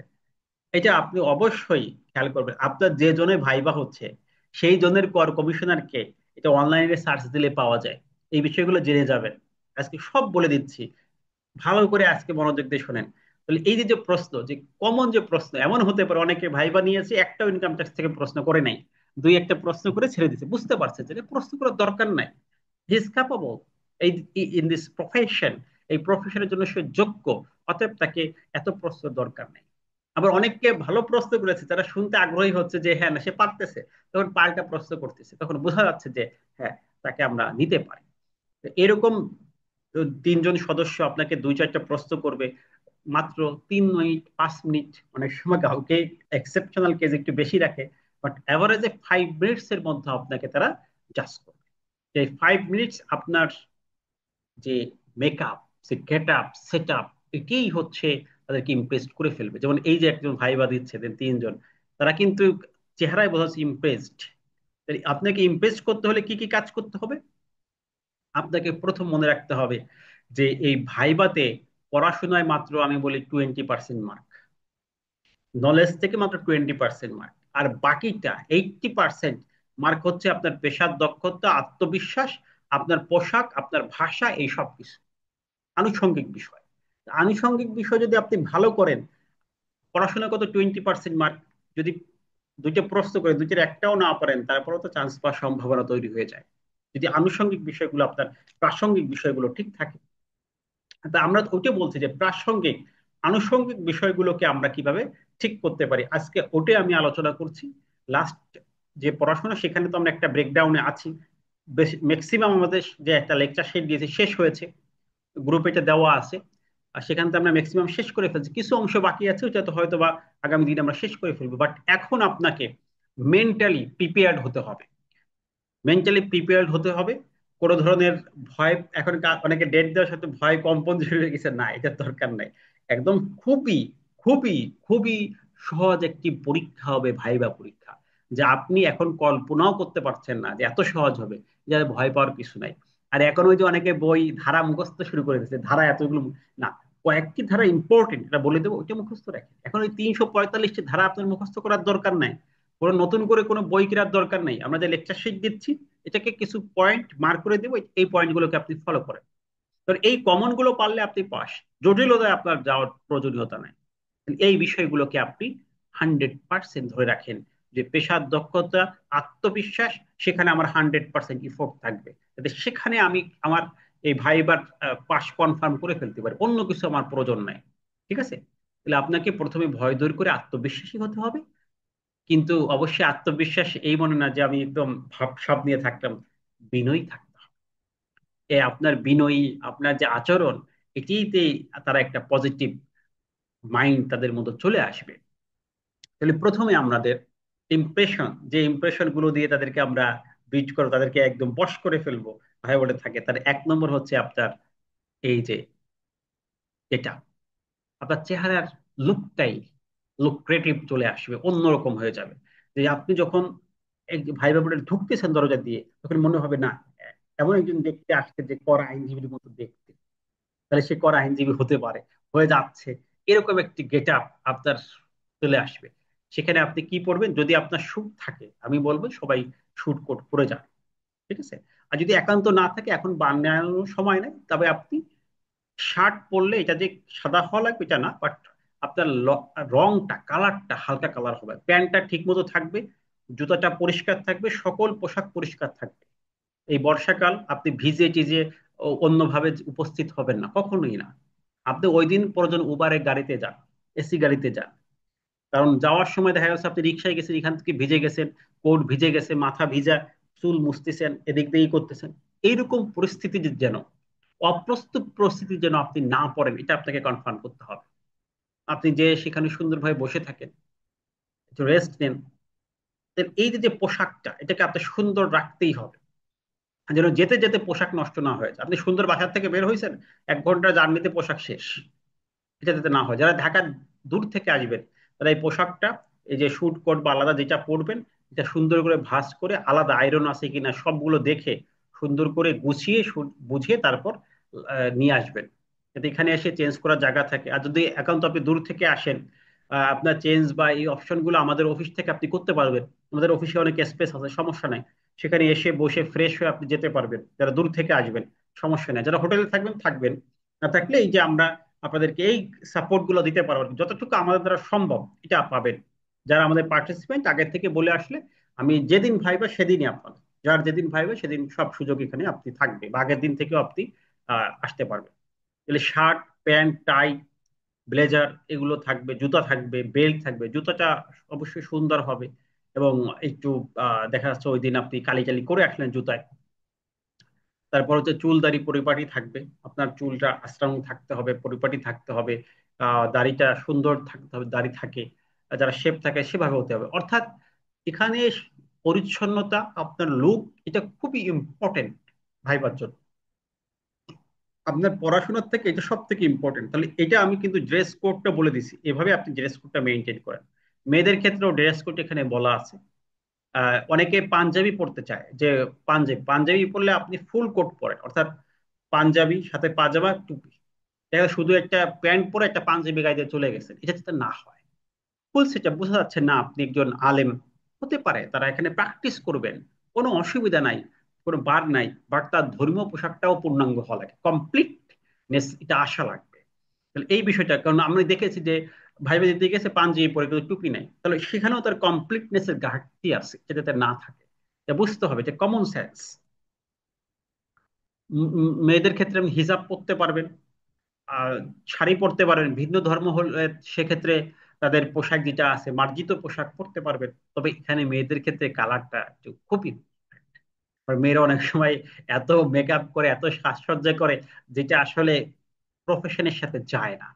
এটা আপনি অবশ্যই খেয়াল করবেন। আপনার যে জনে ভাইবা হচ্ছে, সেই জনের কর কমিশনারকে, এটা অনলাইনে সার্চ দিলে পাওয়া যায়। এই বিষয়গুলো জেনে যাবেন, আজকে সব বলে দিচ্ছি। ভালো করে আজকে মনোযোগ দিয়ে শোনেন। তাহলে এই যে যে প্রশ্ন, যে কমন যে প্রশ্ন, এমন হতে পারে অনেকে ভাইবা নিয়েছে, একটাও ইনকাম ট্যাক্স থেকে প্রশ্ন করে নাই, 2-1টা প্রশ্ন করে ছেড়ে দিচ্ছে, বুঝতে পারছে যে প্রশ্ন করার দরকার নাই। হি ইজ ক্যাপাবল, এই ইন দিস প্রফেশন, এই প্রফেশনের জন্য সে যোগ্য, অতএব তাকে এত প্রশ্ন দরকার নেই। আবার অনেককে ভালো প্রশ্ন করেছে, তারা শুনতে আগ্রহী হচ্ছে যে হ্যাঁ না সে পারতেছে, তখন পাল্টা প্রশ্ন করতেছে, তখন বোঝা যাচ্ছে যে হ্যাঁ, তাকে আমরা নিতে পারি। এরকম 3জন সদস্য আপনাকে 2-4টা প্রশ্ন করবে, মাত্র 3 মিনিট 5 মিনিট, অনেক সময় কাউকে এক্সেপশনাল কেস একটু বেশি রাখে, বাট অ্যাভারেজে 5 মিনিটস এর মধ্যে আপনাকে তারা জাজ করবে। এই 5 মিনিটস আপনার যে মেকআপ, সে গেট আপ, সেট আপ, এটাই হচ্ছে তাদেরকে ইমপ্রেস করে ফেলবে। যেমন এই যে একজন ভাইবা দিচ্ছে, 3জন, তারা কিন্তু চেহারায় বোঝা যাচ্ছে ইমপ্রেসড। আপনাকে ইমপ্রেস করতে হলে কি কি কাজ করতে হবে? আপনাকে প্রথম মনে রাখতে হবে যে এই ভাইবাতে পড়াশোনায় মাত্র আমি বলি 20% মার্ক, নলেজ থেকে মাত্র 20% মার্ক, আর বাকিটা 80% মার্ক হচ্ছে আপনার পেশার দক্ষতা, আত্মবিশ্বাস, আপনার পোশাক, আপনার ভাষা, এই সব কিছু আনুষঙ্গিক বিষয়। আনুষঙ্গিক বিষয় যদি আপনি ভালো করেন, পড়াশোনা কত 20% মার্ক, যদি দুইটা প্রশ্ন করে দুইটার একটাও না পারেন তারপরেও তো চান্স পাওয়ার সম্ভাবনা তৈরি হয়ে যায়, যদি আনুষঙ্গিক বিষয়গুলো আপনার প্রাসঙ্গিক বিষয়গুলো ঠিক থাকে। তা আমরা ওটা বলছি যে প্রাসঙ্গিক আনুষঙ্গিক বিষয়গুলোকে আমরা কিভাবে ঠিক করতে পারি, আজকে ওটাই আমি আলোচনা করছি। লাস্ট যে পড়াশোনা সেখানে তো আমরা একটা ব্রেকডাউনে আছি, ম্যাক্সিমাম আমাদের যে একটা লেকচার শিট দিয়েছে শেষ হয়েছে, গ্রুপে এটা দেওয়া আছে, আর সেখান থেকে আমরা ম্যাক্সিমাম শেষ করে ফেলছি, কিছু অংশ বাকি আছে ওটা তো হয়তো বা আগামী দিনে আমরা শেষ করে ফেলবো। বাট এখন আপনাকে মেন্টালি প্রিপেয়ার্ড হতে হবে, মেন্টালি প্রিপেয়ার্ড হতে হবে। কোনো ধরনের ভয়, এখন অনেকে ডেট দেওয়ার সাথে ভয় কম্পন শুরু হয়ে গেছে, না এটার দরকার নাই। একদম খুবই খুবই খুবই সহজ একটি পরীক্ষা হবে ভাইবা পরীক্ষা, যে আপনি এখন কল্পনাও করতে পারছেন না যে এত সহজ হবে, যে ভয় পাওয়ার কিছু নাই। আর এখন ওই যে অনেকে বই ধারা মুখস্থ শুরু করে দিচ্ছে, ধারা এতগুলো না, কয়েকটি ধারা ইম্পর্টেন্ট এটা বলে দেবো, ওইটা মুখস্থ রাখেন। এখন ওই 345টি ধারা আপনার মুখস্থ করার দরকার নাই, কোনো নতুন করে কোনো বই কেনার দরকার নেই, আমরা যে লেকচার শিট দিচ্ছি এটাকে কিছু পয়েন্ট মার্ক করে দেবো, এই পয়েন্ট গুলোকে আপনি ফলো করেন। তো এই কমন গুলো পারলে আপনি পাস, জটিলতায় আপনার যাওয়ার প্রয়োজনীয়তা নাই। এই বিষয়গুলোকে আপনি 100% ধরে রাখেন, যে পেশার দক্ষতা, আত্মবিশ্বাস, সেখানে আমার 100% ইফোর্ট থাকবে, যাতে সেখানে আমি আমার এই ভাইবার পাস কনফার্ম করে ফেলতে পারি, অন্য কিছু আমার প্রয়োজন নাই। ঠিক আছে? তাহলে আপনাকে প্রথমে ভয় দূর করে আত্মবিশ্বাসী হতে হবে, কিন্তু অবশ্যই আত্মবিশ্বাস এই মনে না যে আমি একদম ভাব সাব নিয়ে থাকতাম, বিনয়ী থাকতে হবে। আপনার বিনয়ী, আপনার যে আচরণ, এটিতে তারা একটা পজিটিভ মাইন্ড তাদের মধ্যে চলে আসবে। তাহলে প্রথমে আমাদের ইমপ্রেশন, যে ইমপ্রেশন গুলো দিয়ে তাদেরকে আমরা বিট করবো, তাদেরকে একদম বশ করে ফেলবো ভাই বলে থাকে, তার এক নম্বর হচ্ছে আপনার এই যে এটা, আপনার চেহারার লুকটাই লুক্রেটিভ চলে আসবে, অন্যরকম হয়ে যাবে। যে আপনি যখন ভাই ব্যাপারে ঢুকতেছেন দরজা দিয়ে, তখন মনে হবে না এমন একজন দেখতে আসছে যে কড়া আইনজীবীর মতো দেখতে, তাহলে সে কড়া আইনজীবী হতে পারে, হয়ে যাচ্ছে, এরকম একটি গেট আপ আপনার চলে আসবে। সেখানে আপনি কি পরবেন, যদি আপনার স্যুট থাকে আমি বলবো সবাই স্যুট কোট পরে যান। ঠিক আছে? আর যদি একান্ত না থাকে, এখন বানানোর সময় নাই, তবে আপনি শার্ট পরলে এটা যে সাদা হওয়া লাগবে এটা না, বাট আপনার রংটা, কালারটা হালকা কালার হবে, প্যান্টটা ঠিক মতো থাকবে, জুতাটা পরিষ্কার থাকবে, সকল পোশাক পরিষ্কার থাকবে। এই বর্ষাকাল আপনি ভিজে টিজে অন্যভাবে উপস্থিত হবেন না, কখনোই না। আপনি ওই দিন প্রয়োজন উবারে গাড়িতে যান, এসি গাড়িতে যান, কারণ যাওয়ার সময় দেখা যাচ্ছে আপনি রিক্সায় গেছেন, এখান থেকে ভিজে গেছেন, কোট ভিজে গেছে, মাথা ভিজা, চুল মুছতেছেন, এদিক দিয়েই করতেছেন, এইরকম পরিস্থিতি যেন, অপ্রস্তুত পরিস্থিতি যেন আপনি না পড়েন, এটা আপনাকে কনফার্ম করতে হবে। আপনি যে সেখানে সুন্দরভাবে বসে থাকেন, একটু রেস্ট নেন, then এই যে যে পোশাকটা, এটাকে আপনার সুন্দর রাখতেই হবে, যেন যেতে যেতে পোশাক নষ্ট না হয়ে যায়। আপনি সুন্দর বাসার থেকে বের হয়েছেন, 1 ঘন্টা জার্নিতে পোশাক শেষ, এটা যাতে না হয়। যারা ঢাকার দূর থেকে আসবেন, তারা এই পোশাকটা, এই যে স্যুট কোট বা আলাদা যেটা পরবেন, এটা সুন্দর করে ভাঁজ করে আলাদা আয়রন আছে কিনা সবগুলো দেখে সুন্দর করে গুছিয়ে বুঝিয়ে তারপর নিয়ে আসবেন, যাতে এখানে এসে চেঞ্জ করার জায়গা থাকে। আর যদি একান্ত আপনি দূর থেকে আসেন, আপনার চেঞ্জ বা এই অপশনগুলো আমাদের অফিস থেকে আপনি করতে পারবেন, আমাদের অফিসে অনেক স্পেস আছে, সমস্যা নাই, সেখানে এসে বসে ফ্রেশ হয়ে আপনি যেতে পারবেন, যারা দূর থেকে আসবেন সমস্যা নেই, যারা হোটেলে থাকবেন থাকবেন, না থাকলে এই যে আমরা আপনাদেরকে এই সাপোর্ট গুলো দিতে পারবো, যতটুকু আমাদের দ্বারা সম্ভব এটা পাবেন। যারা আমাদের পার্টিসিপেন্ট আগের থেকে বলে আসলে, আমি যেদিন ভাইবা সেদিনই আপনার, যার যেদিন ভাইবা সেদিন সব সুযোগ এখানে আপনি থাকবে, বা আগের দিন থেকেও আপনি আসতে পারবেন। তাহলে শার্ট, প্যান্ট, টাই, ব্লেজার এগুলো থাকবে, জুতা থাকবে, বেল্ট থাকবে, জুতাটা অবশ্যই সুন্দর হবে, এবং একটু দেখা যাচ্ছে ওই দিন আপনি কালি টালি করে আসলেন জুতায়। তারপর হচ্ছে চুল দাড়ি পরিপাটি থাকবে, আপনার চুলটা আঁচড়ানো থাকতে হবে, পরিপাটি থাকতে হবে, দাড়িটা সুন্দর থাকতে হবে, দাড়ি থাকে, যারা শেপ থাকে সেভাবে হতে হবে। অর্থাৎ এখানে পরিচ্ছন্নতা, আপনার লুক, এটা খুবই ইম্পর্টেন্ট ভাইবার জন্য। আপনার পড়াশোনার থেকে এটা সব থেকে ইম্পর্টেন্ট। তাহলে এটা আমি কিন্তু ড্রেস কোডটা বলে দিছি, এভাবে আপনি ড্রেস কোডটা মেনটেন করেন। মেয়েদের ক্ষেত্রেও ড্রেস কোড এখানে বলা আছে, অনেকে পাঞ্জাবি পড়তে চায়, যে পাঞ্জাবি পাঞ্জাবি পরলে আপনি ফুল কোট পরেন, অর্থাৎ পাঞ্জাবি সাথে পাজামা টুপি, দেখা যায় শুধু একটা প্যান্ট পরে একটা পাঞ্জাবি গায়ে দিয়ে চলে গেছেন, এটা যাতে না হয়। ফুল সেটা বোঝা যাচ্ছে না আপনি একজন আলেম। হতে পারে তারা এখানে প্র্যাকটিস করবেন, কোনো অসুবিধা নাই, কোনো বার নাই, বাট তার ধর্মীয় পোশাকটাও পূর্ণাঙ্গ হওয়া লাগে, কমপ্লিটনেস এটা আসা লাগবে। তাহলে এই বিষয়টা, কারণ আমি দেখেছি যে ভাইবে দিতে গেছে পাঞ্জাবি পরে কিন্তু টুপি নাই, তাহলে সেখানেও তার কমপ্লিটনেসের ঘাটতি আছে, যেটা তার না থাকে। এটা বুঝতে হবে যে কমন সেন্স। মেয়েদের ক্ষেত্রে আপনি হিজাব পরতে পারবেন, আহ, শাড়ি পরতে পারবেন, ভিন্ন ধর্ম হলে সেক্ষেত্রে তাদের পোশাক যেটা আছে মার্জিত পোশাক পরতে পারবেন। তবে এখানে মেয়েদের ক্ষেত্রে কালারটা একটু খুবই, আর মেয়েরা অনেক সময় এত মেকআপ করে, এত সাজসজ্জা করে, যেটা আসলে প্রফেশনের সাথে যায় না।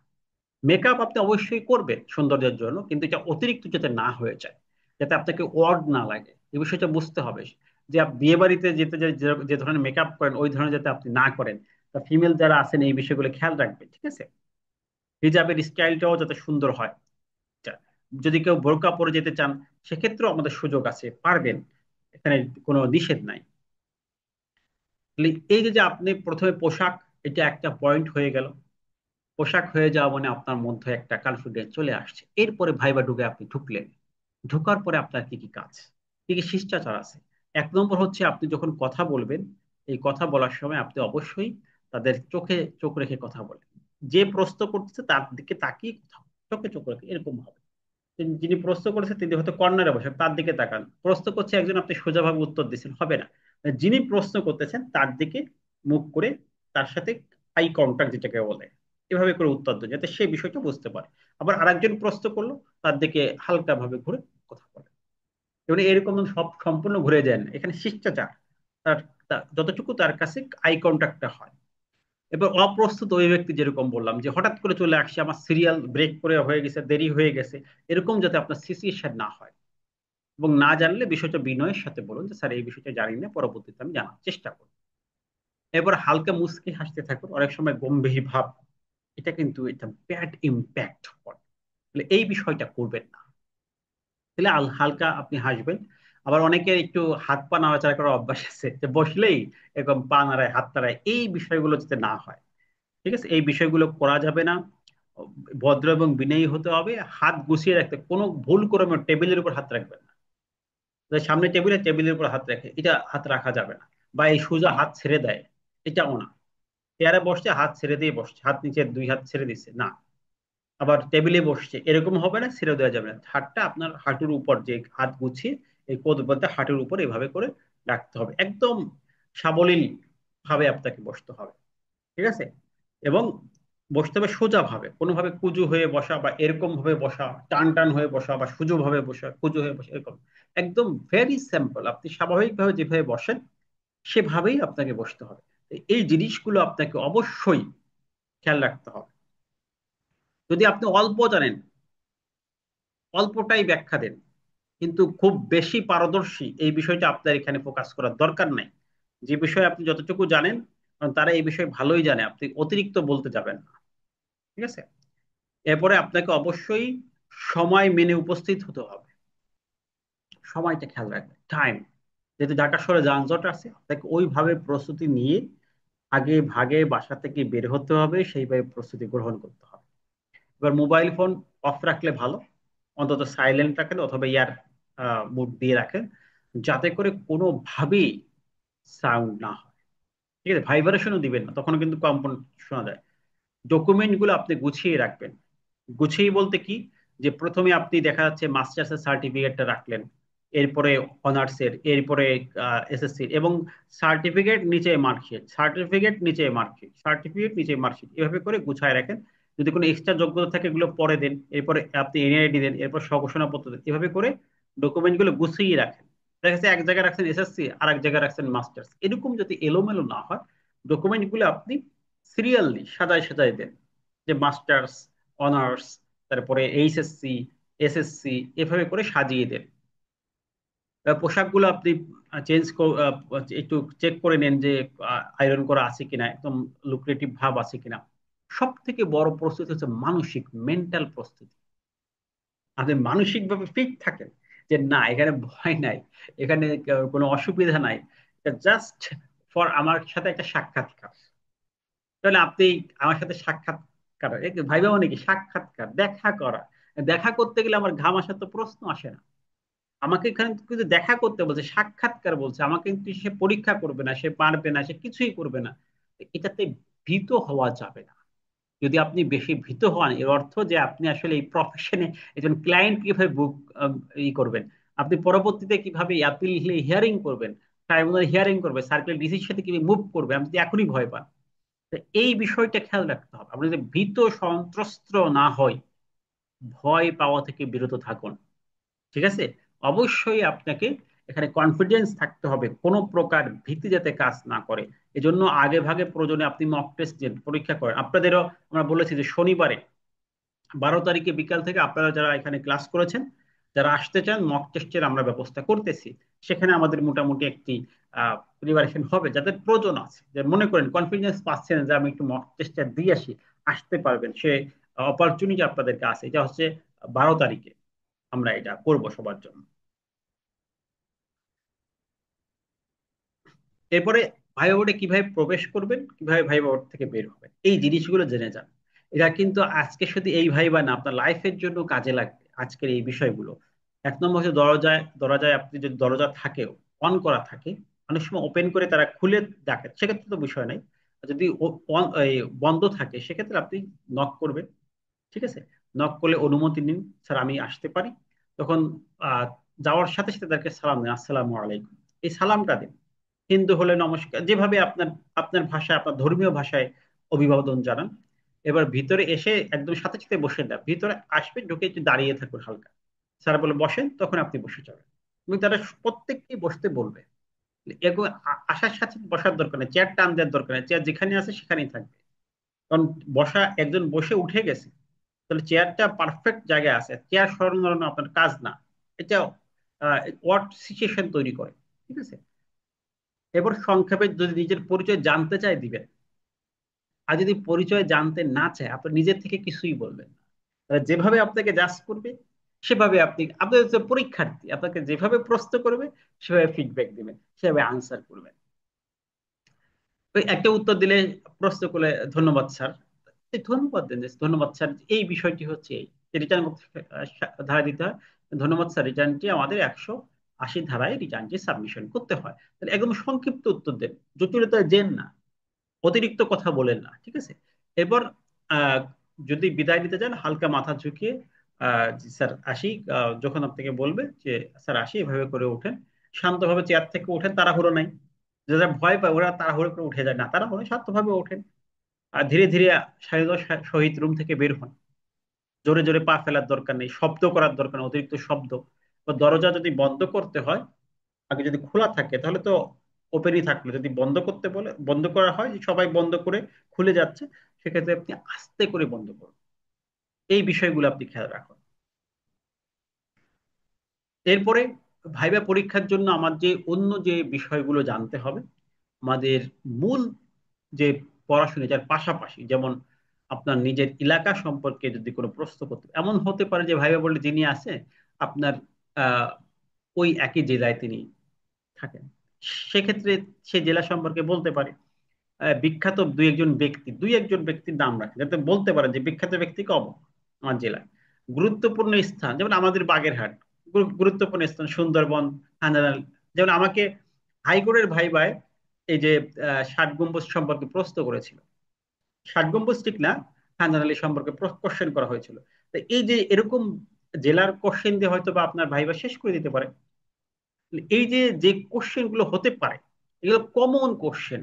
মেকআপ আপনি অবশ্যই করবেন সৌন্দর্যের জন্য, কিন্তু এটা অতিরিক্ত যাতে না হয়ে যায়, যাতে আপনাকে ওয়ার্ড না লাগে, এই বিষয়টা বুঝতে হবে। যে আপনি বিয়ে বাড়িতে যেতে যে যে যে ধরনের মেকআপ করেন ওই ধরনের যাতে আপনি না করেন। তা ফিমেল যারা আছেন এই বিষয়গুলো খেয়াল রাখবেন, ঠিক আছে? হিজাবের স্টাইলটাও যাতে সুন্দর হয়। তা যদি কেউ বোরকা পরে যেতে চান, সেক্ষেত্রেও আমাদের সুযোগ আছে, পারবেন, এখানে কোনো নিষেধ নাই। তাহলে এই যে যে আপনি প্রথমে পোশাক, এটা একটা পয়েন্ট হয়ে গেল। পোশাক হয়ে যাওয়া মানে আপনার মধ্যে একটা কনফিডেন্স চলে আসছে, এরপরে ভাইবা ঢুকে আপনি ঢুকলেন। ঢোকার পরে আপনার কি কি কাজ, কি কি শিষ্টাচার আছে? এক নম্বর হচ্ছে আপনি যখন কথা বলবেন, এই কথা বলার সময় আপনি অবশ্যই তাদের চোখে চোখ রেখে কথা বলেন। যে প্রশ্ন করতেছে তার দিকে তাকিয়ে কথা বলেন, চোখে চোখ রেখে, এরকম হবে। যিনি প্রশ্ন করেছে তিনি হয়তো কর্নারে বসে, তার দিকে তাকান। প্রশ্ন করছে একজন, আপনি সোজাভাবে উত্তর দিচ্ছেন, হবে না। যিনি প্রশ্ন করতেছেন তার দিকে মুখ করে তার সাথে আই কন্টাক্ট যেটাকে বলে, এভাবে করে উত্তর দেন যাতে সে বিষয়টা বুঝতে পারে। আবার আরেকজন প্রশ্ন করলো, তার দিকে হালকা ভাবে ঘুরে কথা বলে। এবং এরকম সব সম্পূর্ণ ঘুরে যায় না, এখানে শিষ্টাচার। তার যতটুকু তার কাছে আই কন্টাক্টটা হয়। এবার অপ্রস্তুত ওই ব্যক্তি, যেরকম বললাম যে হঠাৎ করে চলে আসছে, আমার সিরিয়াল ব্রেক করে হয়ে গেছে, দেরি হয়ে গেছে, এরকম যাতে আপনার সিচুয়েশন না হয়। এবং না জানলে বিষয়টা বিনয়ের সাথে বলুন যে স্যার এই বিষয়টা জানি না, পরবর্তীতে আমি জানার চেষ্টা করব। এরপর হালকা মুচকি হাসতে থাকুন, অনেক সময় গম্ভীর ভাব, এটা কিন্তু এটা ব্যাড ইম্প্যাক্ট পড়ে। তাহলে এই বিষয়টা করবেন না। তাহলে হালকা আপনি হাসবেন। আবার অনেকের একটু হাত পা নাড়াচাড়া করার অভ্যাস আছে, যে বসলেই এরকম পা নাড়ায়, হাত নাড়ায়, এই বিষয়গুলো যাতে না হয়। ঠিক আছে, এই বিষয়গুলো করা যাবে না। ভদ্র এবং বিনয়ী হতে হবে, হাত গুছিয়ে রাখতে, কোনো ভুল করে টেবিলের উপর হাত রাখবেন না। যে সামনে টেবিলে, টেবিলের উপর হাত রাখে, এটা হাত রাখা যাবে না। বা এই সোজা হাত ছেড়ে দেয়, এটাও না। চেয়ারে বসছে, হাত ছেড়ে দিয়ে বসছে, হাত নিচে দুই হাত ছেড়ে দিচ্ছে না। আবার টেবিলে বসছে, এরকম হবে না, ছেড়ে দেওয়া যাবে না। হাতটা আপনার হাঁটুর উপর, যে হাত গুছিয়ে এই কোদ বলতে হাঁটুর উপর এভাবে করে রাখতে হবে, একদম সাবলীল ভাবে আপনাকে বসতে হবে। ঠিক আছে? এবং বসতে হবে সোজা ভাবে, কোনোভাবে কুজু হয়ে বসা বা এরকম ভাবে বসা, টান টান হয়ে বসা বা সুজু ভাবে বসা, কুজু হয়ে বসা, এরকম একদম ভেরি সিম্পল, আপনি স্বাভাবিকভাবে যেভাবে বসেন সেভাবেই আপনাকে বসতে হবে। এই জিনিসগুলো আপনাকে অবশ্যই খেয়াল রাখতে হবে। যদি আপনি অল্প জানেন, অল্পটাই ব্যাখ্যা দেন, কিন্তু খুব বেশি পারদর্শী এই বিষয়টা আপনার এখানে ফোকাস করার দরকার নাই। যে বিষয়ে আপনি যতটুকু জানেন, কারণ তারা এই বিষয়ে ভালোই জানে, আপনি অতিরিক্ত বলতে যাবেন না। ঠিক আছে? এরপরে আপনাকে অবশ্যই সময় মেনে উপস্থিত হতে হবে। সময়টা খেয়াল রাখবেন, টাইম। যেহেতু ঢাকা শহরে যানজট আছে, আপনাকে ওইভাবে প্রস্তুতি নিয়ে আগে ভাগে বাসা থেকে বের হতে হবে, সেইভাবে প্রস্তুতি গ্রহণ করতে হবে। এবার মোবাইল ফোন অফ রাখলে ভালো, অন্তত সাইলেন্ট রাখেন অথবা ইয়ার মুড দিয়ে রাখেন, যাতে করে কোনোভাবেই সাউন্ড না হয়। ঠিক আছে, ভাইব্রেশনও দিবেন না, তখন কিন্তু কম্পন শোনা যায়। ডকুমেন্ট গুলো আপনি গুছিয়ে রাখবেন। গুছিয়ে বলতে কি, যে প্রথমে আপনি দেখা যাচ্ছে মাস্টার্সের সার্টিফিকেটটা রাখলেন, এরপরে অনার্সের, এরপরে এসএসসির, এবং সার্টিফিকেট নিচে মার্কশিট, সার্টিফিকেট নিচে মার্কশিট, সার্টিফিকেট নিচে মার্কশিট, এভাবে করে গুছায় রাখেন। যদি কোনো এক্সট্রা যোগ্যতা থাকে এগুলো পরে দেন, এরপরে আপনি এনআইডি দেন, এরপর স্বঘোষণাপত্র দেন, এভাবে করে ডকুমেন্ট গুলো গুছিয়ে রাখেন। দেখা যাচ্ছে এক জায়গায় রাখছেন এসএসসি, আর এক জায়গায় রাখছেন মাস্টার্স, এরকম যদি এলোমেলো না হয়, ডকুমেন্ট গুলো আপনি সিরিয়ালি সাজায় সাজায় দেন, যে মাস্টার্স, অনার্স, তারপরে এইচএসসি, এসএসসি, এভাবে করে সাজিয়ে দেন। পোশাকগুলো আপনি চেঞ্জ একটু চেক করে নেন যে আয়রন করা আছে কিনা, একদম লুক্রেটিভ ভাব আছে কিনা। সব থেকে বড় প্রস্তুতি হচ্ছে মানসিক, মেন্টাল প্রস্তুতি। আপনি মানসিক ভাবে ফিট থাকেন, যে না এখানে ভয় নাই, এখানে কোনো অসুবিধা নাই, জাস্ট ফর আমার সাথে একটা সাক্ষাৎকার। তাহলে আপনি আমার সাথে সাক্ষাৎকার, ভাইবা মানে কি সাক্ষাৎকার, দেখা করা। দেখা করতে গেলে আমার ঘাম আসার তো প্রশ্ন আসে না। আমাকে এখানে কিন্তু দেখা করতে বলছে, সাক্ষাৎকার বলছে, আমাকে কিন্তু সে পরীক্ষা করবে না, সে পারবে না, সে কিছুই করবে না। এটাতে ভীত হওয়া যাবে না। যদি আপনি বেশি ভীত হন, এর অর্থ যে আপনি আসলে এই প্রফেশনে একজন ক্লায়েন্ট কিভাবে বুক করবেন, আপনি পরবর্তীতে কিভাবে আপিল হিয়ারিং করবেন, ট্রাইব্যুনাল হিয়ারিং করবে, সার্কেল ডিসির সাথে কিভাবে মুভ করবে, আপনি যদি এখনই ভয় পান। তো এই বিষয়টা খেয়াল রাখতে হবে। আপনি যদি ভীত সন্ত্রস্ত না হয়, ভয় পাওয়া থেকে বিরত থাকুন। ঠিক আছে? অবশ্যই আপনাকে এখানে কনফিডেন্স থাকতে হবে, কোনো প্রকার ভীতি যাতে কাজ না করে। এজন্য আগে ভাগে প্রয়োজনে আপনি মক টেস্ট দিন, পরীক্ষা করেন। আপনাদেরও আমরা বলেছি যে শনিবারে 12 তারিখে বিকাল থেকে আপনারা যারা এখানে ক্লাস করেছেন, যারা আসতে চান, মক টেস্টের আমরা ব্যবস্থা করতেছি। সেখানে আমাদের মোটামুটি একটি প্রিপারেশন হবে। যাদের প্রয়োজন আছে, যে মনে করেন কনফিডেন্স পাচ্ছেন যে আমি একটু মক টেস্টটা দিয়ে আসি, আসতে পারবেন, সে অপরচুনিটি আপনাদেরকে আছে। এটা হচ্ছে 12 তারিখে আমরা এটা করব সবার জন্য। এরপরে ভাইবা বোর্ডে কিভাবে প্রবেশ করবেন, কিভাবে ভাইবা বোর্ড থেকে বের হবেন, এই জিনিসগুলো জেনে যান। এটা কিন্তু আজকে শুধু এই ভাইবা না, আপনার লাইফের জন্য কাজে লাগবে আজকের এই বিষয়গুলো। 1 নম্বর হচ্ছে দরজায় দরজায় আপনি যদি দরজা থাকে, অন করা থাকে, অনেক সময় ওপেন করে তারা খুলে ডাকে, সেক্ষেত্রে তো বিষয় নাই। আর যদি এই বন্ধ থাকে, সেক্ষেত্রে আপনি নক করবেন। ঠিক আছে? নক করলে অনুমতি নিন, স্যার আমি আসতে পারি। তখন আহ যাওয়ার সাথে সাথে তাদেরকে সালাম দিন, আসসালামু আলাইকুম। এই সালামটা দিন। হিন্দু হলে নমস্কার, যেভাবে আপনার আপনার ভাষায়, আপনার ধর্মীয় ভাষায় অভিবাদন জানান। এবার ভিতরে এসে একদম সাথে সাথে বসে না, ভিতরে আসবে, ঢুকে একটু দাঁড়িয়ে থাকুন হালকা। স্যার বলে বসেন, তখন আপনি বসে যাবেন। এবং তারা প্রত্যেককেই বসতে বলবে। এরকম আসার সাথে বসার দরকার নেই, চেয়ার টান দেওয়ার দরকার নেই, চেয়ার যেখানে আছে সেখানেই থাকবে। কারণ বসা, একজন বসে উঠে গেছে, তাহলে চেয়ারটা পারফেক্ট জায়গায় আছে, চেয়ার সরানো আপনার কাজ না। এটা ওয়ার্ড সিচুয়েশন তৈরি করে। ঠিক আছে? এবার সংক্ষেপে যদি নিজের পরিচয় জানতে চায় দিবেন। আর যদি পরিচয় জানতে না চায়, আপনি নিজের থেকে কিছুই বলবেন না। তাহলে যেভাবে আপনাকে জাজ করবে, সেভাবে আপনি, আপনার যে পরীক্ষার্থী আপনাকে যেভাবে প্রশ্ন করবে, সেভাবে ফিডব্যাক দিবেন, সেভাবে আনসার করবেন। ওই একটা উত্তর দিলে, প্রশ্ন করলে ধন্যবাদ স্যার, এই ধন্যবাদ দেন যে ধন্যবাদ স্যার, এই বিষয়টি হচ্ছে এই রিটার্ন ধারা দিতে হয়। ধন্যবাদ স্যার, রিটার্নটি আমাদের 180 ধারায় রিটার্নটি সাবমিশন করতে হয়। তাহলে একদম সংক্ষিপ্ত উত্তর দেন, জটিলতায় যেন না, অতিরিক্ত কথা বলেন না। ঠিক আছে? এরপর আহ, যদি বিদায় নিতে চান, হালকা মাথা ঝুঁকিয়ে জি স্যার আসি, যখন আপনাকে বলবে যে স্যার আসি, এভাবে করে ওঠেন। শান্তভাবে চেয়ার থেকে ওঠেন, তাড়াহুড়ো নাই। যারা ভয় পায় ওরা তাড়াহুড়ো করে উঠে যায় না, তারা মনে শান্তভাবে ওঠেন। আর ধীরে ধীরে সারির সহিত রুম থেকে বের হন। জোরে জোরে পা ফেলার দরকার নেই, শব্দ করার দরকার নেই, অতিরিক্ত শব্দ। বা দরজা যদি বন্ধ করতে হয়, আগে যদি খোলা থাকে তাহলে তো ওপেনই থাকলো, যদি বন্ধ করতে বলে, বন্ধ করা হয় যে সবাই বন্ধ করে খুলে যাচ্ছে, সেক্ষেত্রে আপনি আস্তে করে বন্ধ করুন। এই বিষয়গুলো আপনি খেয়াল রাখুন। এরপরে ভাইবা পরীক্ষার জন্য আমার যে অন্য যে বিষয়গুলো জানতে হবে, আমাদের মূল যে পড়াশোনা, যার পাশাপাশি, যেমন আপনার নিজের এলাকা সম্পর্কে যদি কোনো প্রশ্ন করতে, এমন হতে পারে যে ভাইবা বলে যিনি আছে আপনার আহ ওই একই জেলায় তিনি থাকেন, সেক্ষেত্রে সে জেলা সম্পর্কে বলতে পারে। বিখ্যাত দুই একজন ব্যক্তির নাম রাখেন, যাতে বলতে পারেন যে বিখ্যাত ব্যক্তিকে আমার জেলায়। গুরুত্বপূর্ণ স্থান যেমন আমাদের বাগেরহাট, গুরুত্বপূর্ণ স্থান সুন্দরবন, খানারাল। যেমন আমাকে হাইকোর্টের ভাইভায় এই যে 60 গম্বুজ সম্পর্কে প্রশ্ন করেছিল। 60 গম্বুজ ঠিক না, খানারালি সম্পর্কে কোশ্চেন করা হয়েছিল। তো এই যে এরকম জেলার কোশ্চেন দিয়ে হয়তো বা আপনার ভাইবা শেষ করে দিতে পারে। এই যে যে কোশ্চেন গুলো হতে পারে, এগুলো কমন কোশ্চেন।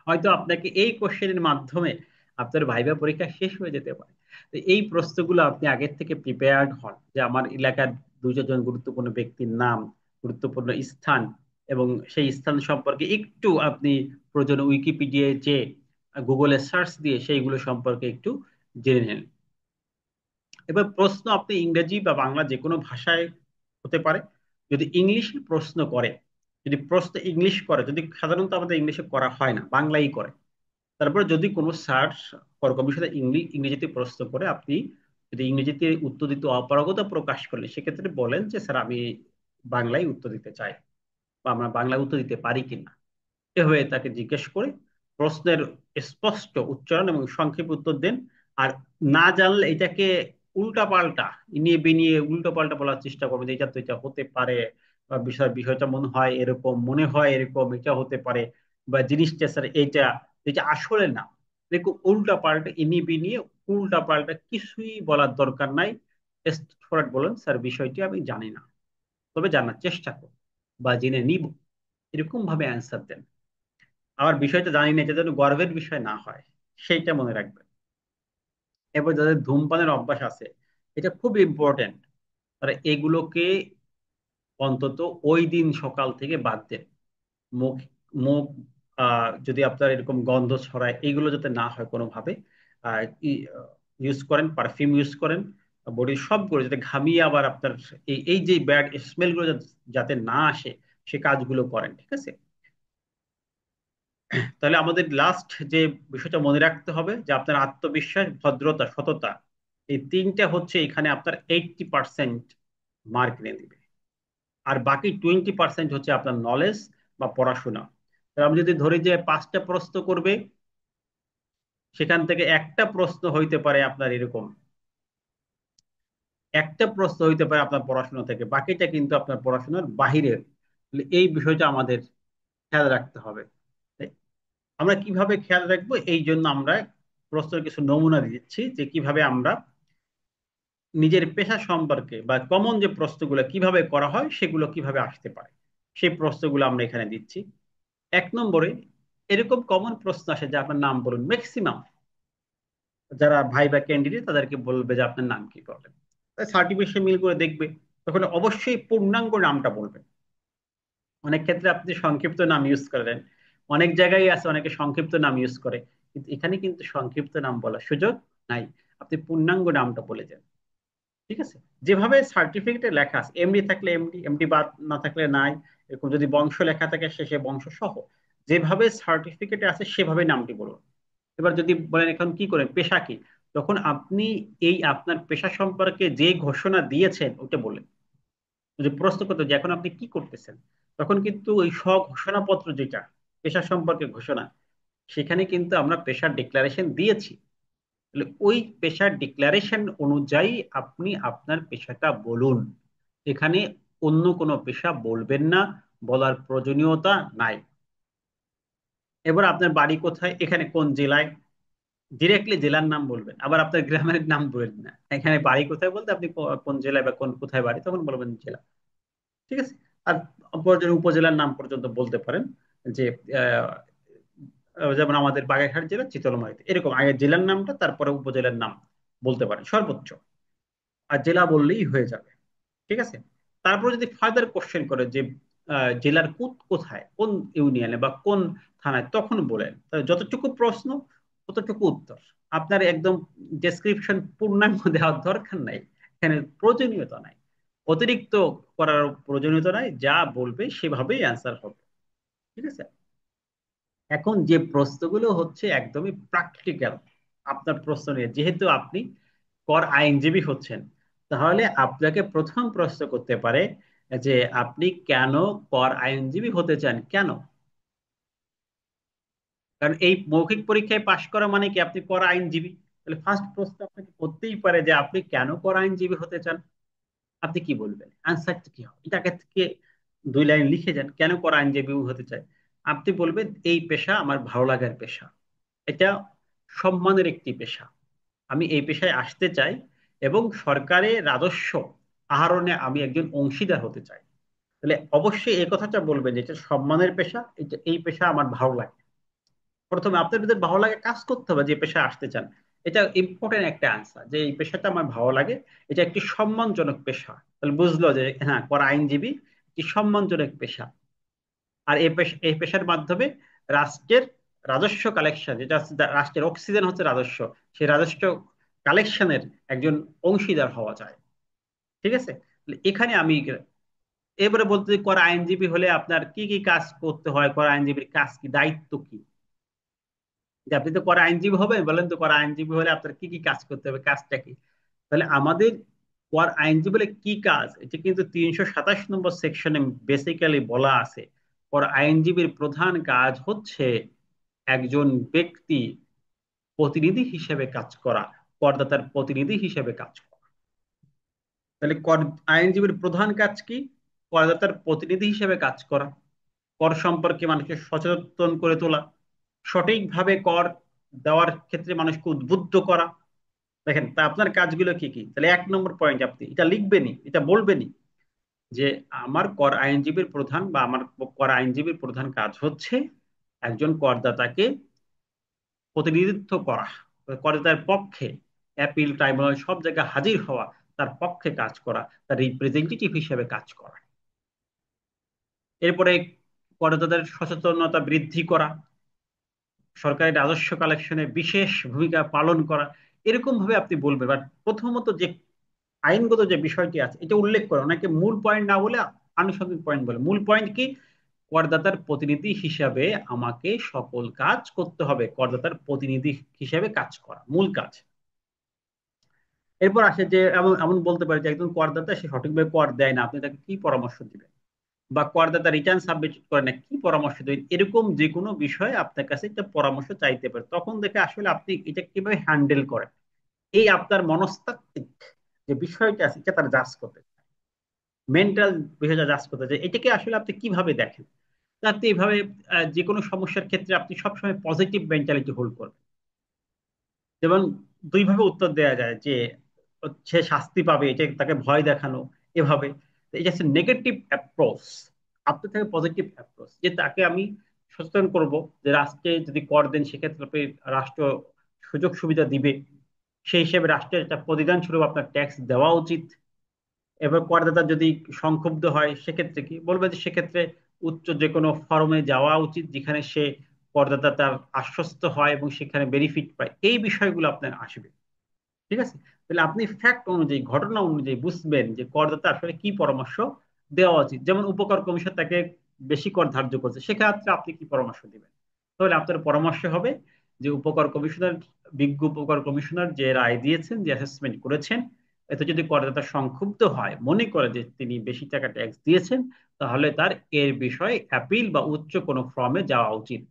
হয়তো আপনাকে এই কোশ্চেনের মাধ্যমে আপনার ভাইবা পরীক্ষা শেষ হয়ে যেতে পারে। তো এই প্রশ্নগুলো আপনি আগের থেকে প্রিপেয়ার্ড হন, যে আমার এলাকার 2 জন গুরুত্বপূর্ণ ব্যক্তির নাম, গুরুত্বপূর্ণ স্থান, এবং সেই স্থান সম্পর্কে একটু আপনি প্রয়োজনে উইকিপিডিয়ায় যে গুগলে সার্চ দিয়ে সেইগুলো সম্পর্কে একটু জেনে নেন। এবার প্রশ্ন আপনি ইংরেজি বা বাংলা যে কোনো ভাষায় হতে পারে। যদি ইংলিশে প্রশ্ন করে, যদি প্রশ্ন ইংলিশ করে, যদি সাধারণত আমাদের ইংলিশে করা হয় না, বাংলাই করে। তারপরে যদি কোনো স্যার কর্কশের ইংরেজিতে প্রশ্ন করে, আপনি যদি ইংরেজিতে উত্তর দিতে অপারগতা প্রকাশ করলে সেক্ষেত্রে বলেন যে স্যার আমি বাংলায় উত্তর দিতে চাই, বা আমরা বাংলায় উত্তর দিতে পারি কিনা। এভাবে তাকে জিজ্ঞেস করে প্রশ্নের স্পষ্ট উচ্চারণ এবং সংক্ষেপে উত্তর দেন। আর না জানলে এটাকে উল্টা পাল্টা ইনিয়ে বিনিয়ে উল্টো পাল্টা বলার চেষ্টা করবেন যে এটা তো এটা হতে পারে, বা বিষয়টা মনে হয় এরকম, মনে হয় এরকম, এটা হতে পারে, বা জিনিসটা স্যার এইটা, যেটা আসলে না। দেখুন উল্টা পাল্টা ইনিয়ে বিনিয়ে উল্টা পাল্টা কিছুই বলার দরকার নাই। ফরওয়ার্ড বলেন স্যার বিষয়টি আমি জানি না, তবে জানার চেষ্টা করব বা জেনে নিব, এরকম ভাবে অ্যান্সার দেন। আবার বিষয়টা জানি না, এটা যেন গর্বের বিষয় না হয়, সেইটা মনে রাখবেন। এবার যাদের ধূমপানের অভ্যাস আছে, এটা খুব ইম্পর্টেন্ট, তারা এগুলোকে অন্তত ওই দিন সকাল থেকে বাদ দেন। মুখ মুখ যদি আপনার এরকম গন্ধ ছড়ায়, এইগুলো যাতে না হয় কোনোভাবে, ইউজ করেন, পারফিউম ইউজ করেন, বডির সবগুলো যাতে ঘামিয়ে আবার আপনার এই যে ব্যাড স্মেল গুলো যাতে না আসে, সে কাজগুলো করেন, ঠিক আছে? তাহলে আমাদের লাস্ট যে বিষয়টা মনে রাখতে হবে যে আপনার আত্মবিশ্বাস, ভদ্রতা, সততা, এই তিনটা হচ্ছে এখানে আপনার 80% মার্ক এনে দিবে। আর বাকি 20% হচ্ছে আপনার নলেজ বা পড়াশোনা। তাহলে আমি যদি ধরি যে 5টা প্রশ্ন করবে, সেখান থেকে একটা প্রশ্ন হইতে পারে আপনার এরকম, একটা প্রশ্ন হইতে পারে আপনার পড়াশোনা থেকে, বাকিটা কিন্তু আপনার পড়াশোনার বাহিরে। তাহলে এই বিষয়টা আমাদের খেয়াল রাখতে হবে। আমরা কিভাবে খেয়াল রাখবো, এই জন্য আমরা প্রশ্নের কিছু নমুনা দিচ্ছি যে কিভাবে আমরা নিজের পেশা সম্পর্কে বা কমন যে প্রশ্নগুলো কিভাবে করা হয় সেগুলো কিভাবে আসতে পারে, সেই প্রশ্নগুলো আমরা এখানে দিচ্ছি। 1 নম্বরে এরকম কমন প্রশ্ন আসে যে আপনার নাম বলুন। ম্যাক্সিমাম যারা ভাই বা ক্যান্ডিডেট তাদেরকে বলবে যে আপনার নাম কি করবেন, সার্টিফিকেশন মিল করে দেখবে, তখন অবশ্যই পূর্ণাঙ্গ নামটা বলবেন। অনেক ক্ষেত্রে আপনি সংক্ষিপ্ত নাম ইউজ করেন, অনেক জায়গায় আছে অনেকে সংক্ষিপ্ত নাম ইউজ করে, কিন্তু এখানে কিন্তু সংক্ষিপ্ত নাম বলার সুযোগ নাই। আপনি পূর্ণাঙ্গ নামটা বলে যান, ঠিক আছে? যেভাবে সার্টিফিকেটে লেখা আছে, এমডি থাকলে এমডি, এমডি বাদ না থাকলে নাই, এরকম যদি বংশ লেখা থাকে শেষে বংশ সহ, যেভাবে সার্টিফিকেটে আছে সেভাবে নামটি বলুন। এবার যদি বলেন এখন কি করেন, পেশা কি, তখন আপনি এই আপনার পেশা সম্পর্কে যে ঘোষণা দিয়েছেন ওটা বলেন। যদি প্রশ্ন করতে যে এখন আপনি কি করতেছেন, তখন কিন্তু ওই স্বঘোষণাপত্র যেটা পেশা সম্পর্কে ঘোষণা, সেখানে কিন্তু আমরা পেশার ডিক্লারেশন দিয়েছি। তাহলে ওই পেশার ডিক্লারেশন অনুযায়ী আপনি আপনার পেশাটা বলুন। এখানে অন্য কোনো পেশা বলবেন না, বলার প্রয়োজনীয়তা নাই। এবার আপনার বাড়ি কোথায়, এখানে কোন জেলায়, ডিরেক্টলি জেলার নাম বলবেন। আবার আপনার গ্রামের নাম বলবেন না, এখানে বাড়ি কোথায় বলতে আপনি কোন জেলায় বা কোন কোথায় বাড়ি, তখন বলবেন জেলা, ঠিক আছে? আর প্রয়োজনে উপজেলার নাম পর্যন্ত বলতে পারেন, যে আহ, যেমন আমাদের বাগেরহাট জেলা চিতলমারীতে, এরকম আগে জেলার নামটা তারপরে উপজেলার নাম বলতে পারেন সর্বোচ্চ, আর জেলা বললেই হয়ে যাবে, ঠিক আছে? তারপর যদি ফার্দার কোশ্চেন করে যে জেলার কোথায়, কোন ইউনিয়নে বা কোন থানায়, তখন বলেন। তাহলে যতটুকু প্রশ্ন ততটুকু উত্তর। আপনার একদম ডেসক্রিপশন পূর্ণাঙ্গ দেওয়ার দরকার নাই, এখানে প্রয়োজনীয়তা নাই, অতিরিক্ত করার প্রয়োজনীয়তা নাই, যা বলবে সেভাবেই অ্যান্সার হবে, ঠিক আছে? এখন যে প্রশ্নগুলো হচ্ছে একদমই প্র্যাকটিক্যাল, আপনার প্রশ্ন নিয়ে, যেহেতু আপনি কর আইনজীবী হচ্ছেন, তাহলে আপনাকে প্রথম প্রশ্ন করতে পারে যে আপনি কেন কর আইনজীবী হতে চান, কেন? কারণ এই মৌখিক পরীক্ষায় পাশ করা মানে কি আপনি কর আইনজীবী। তাহলে ফার্স্ট প্রশ্ন আপনাকে করতেই পারে যে আপনি কেন কর আইনজীবী হতে চান। আপনি কি বলবেন, অ্যান্সারটা কি হবে, এটাকে থেকে 2 লাইন লিখে যান, কেন কর আইনজীবী হতে চাই। আপনি বলবেন এই পেশা আমার ভালো লাগার পেশা, এটা সম্মানের একটি পেশা, আমি এই পেশায় আসতে চাই, এবং সরকারের রাজস্ব আহরণে আমি একজন অংশীদার হতে চাই। তাহলে অবশ্যই এই কথাটা বলবেন যে এটা সম্মানের পেশা, এটা এই পেশা আমার ভালো লাগে। প্রথমে আপনার ভিতরে ভালো লাগে কাজ করতে হবে যে পেশায় আসতে চান, এটা ইম্পর্টেন্ট একটা আনসার, যে এই পেশাটা আমার ভালো লাগে, এটা একটি সম্মানজনক পেশা। তাহলে বুঝলো যে হ্যাঁ, করা আইনজীবী একটি সম্মানজনক পেশা। আর এই পেশার মাধ্যমে রাষ্ট্রের রাজস্ব কালেকশন, যেটা হচ্ছে রাষ্ট্রের অক্সিজেন হচ্ছে রাজস্ব, সেই রাজস্ব কালেকশনের একজন অংশীদার হওয়া যায়, ঠিক আছে? তাহলে এখানে আমি এবারে বলতে চাই, করা আইনজীবী হলে আপনার কি কি কাজ করতে হয়, করা আইনজীবীর কাজ কি, দায়িত্ব কি। যে আপনি তো করা আইনজীবী হবেন, বলেন তো করা আইনজীবী হলে আপনার কি কি কাজ করতে হবে, কাজটা কি? তাহলে আমাদের কর আইনজীবী বলে কি কাজ, এটা কিন্তু 327 নম্বর সেকশনে বেসিক্যালি বলা আছে। কর আইনজীবীর প্রধান কাজ হচ্ছে একজন ব্যক্তি প্রতিনিধি হিসেবে কাজ করা, করদাতার প্রতিনিধি হিসেবে কাজ করা। তাহলে কর আইনজীবীর প্রধান কাজ কি? করদাতার প্রতিনিধি হিসেবে কাজ করা, কর সম্পর্কে মানুষকে সচেতন করে তোলা, সঠিকভাবে কর দেওয়ার ক্ষেত্রে মানুষকে উদ্বুদ্ধ করা। দেখেন তা আপনার কাজগুলো কি কি, তাহলে 1 নম্বর পয়েন্ট আপনি এটা লিখবেনই, এটা বলবেনই যে আমার কর আইনজীবীর প্রধান বা আমার কর আইনজীবীর প্রধান কাজ হচ্ছে একজন করদাতাকে প্রতিনিধিত্ব করা, করদাতার পক্ষে অ্যাপিল ট্রাইব্যুনাল সব জায়গায় হাজির হওয়া, তার পক্ষে কাজ করা, তার রিপ্রেজেন্টেটিভ হিসেবে কাজ করা। এরপরে করদাতাদের সচেতনতা বৃদ্ধি করা, সরকারি রাজস্ব কালেকশনে বিশেষ ভূমিকা পালন করা। এরকম ভাবে আপনি বলবেন। বাট প্রথমত যে আইনগত যে বিষয়টি আছে এটা উল্লেখ করে, অনেকে মূল পয়েন্ট না বলে আনুষঙ্গিক পয়েন্ট বলে। মূল পয়েন্ট কি? করদাতার প্রতিনিধি হিসাবে আমাকে সকল কাজ করতে হবে, করদাতার প্রতিনিধি হিসেবে কাজ করা মূল কাজ। এরপর আসে যে এমন এমন বলতে পারে যে একজন করদাতা সে সঠিকভাবে কর দেয় না, আপনি তাকে কি পরামর্শ দিবেন? বা করদাতা রিটার্ন সাবমিট করে না, কি পরামর্শ দেবেন? এরকম যে কোনো বিষয়ে আপনার কাছে একটা পরামর্শ চাইতে পারে, তখন দেখে আসলে আপনি এটা কিভাবে হ্যান্ডেল করেন, এই আপনার মনস্তাত্ত্বিক যে বিষয়টা আছে এটা তার জাজ করতে, মেন্টাল বিষয়টা জাজ করতে, যে এটাকে আসলে আপনি কিভাবে দেখেন। তা আপনি এইভাবে যে কোনো সমস্যার ক্ষেত্রে আপনি সবসময় পজিটিভ মেন্টালিটি হোল্ড করবেন। যেমন দুই ভাবে উত্তর দেওয়া যায় যে সে শাস্তি পাবে এটা তাকে ভয় দেখানো, এভাবে। তো এটা হচ্ছে নেগেটিভ অ্যাপ্রোচ। আপনার থেকে পজিটিভ অ্যাপ্রোচ যে তাকে আমি সচেতন করব যে রাষ্ট্রে যদি কর দেন সেক্ষেত্রে আপনি রাষ্ট্র সুযোগ সুবিধা দিবে, সেই হিসেবে রাষ্ট্রের একটা প্রতিদান স্বরূপ আপনার ট্যাক্স দেওয়া উচিত। এবার করদাতা যদি সংক্ষুব্ধ হয় সেক্ষেত্রে কি বলবে, যে সেক্ষেত্রে উচ্চ যে কোনো ফরমে যাওয়া উচিত যেখানে সে করদাতা তার আশ্বস্ত হয় এবং সেখানে বেনিফিট পায়, এই বিষয়গুলো আপনার আসবে। ঠিক আছে? তাহলে আপনি ফ্যাক্ট অনুযায়ী, ঘটনা অনুযায়ী বুঝবেন যে করদাতা আসলে কি পরামর্শ দেওয়া উচিত। যেমন উপকর কমিশন তাকে বেশি কর ধার্য করছে, সেক্ষেত্রে আপনি কি পরামর্শ দিবেন? তাহলে আপনার পরামর্শ হবে যে উপকর কমিশনার, বিজ্ঞ উপকর কমিশনার যে রায় দিয়েছেন, যে অ্যাসেসমেন্ট করেছেন, এতে যদি করদাতা সংক্ষুব্ধ হয়, মনে করে যে তিনি বেশি টাকা ট্যাক্স দিয়েছেন, তাহলে তার এর বিষয়ে অ্যাপিল বা উচ্চ কোনো ফর্মে যাওয়া উচিত।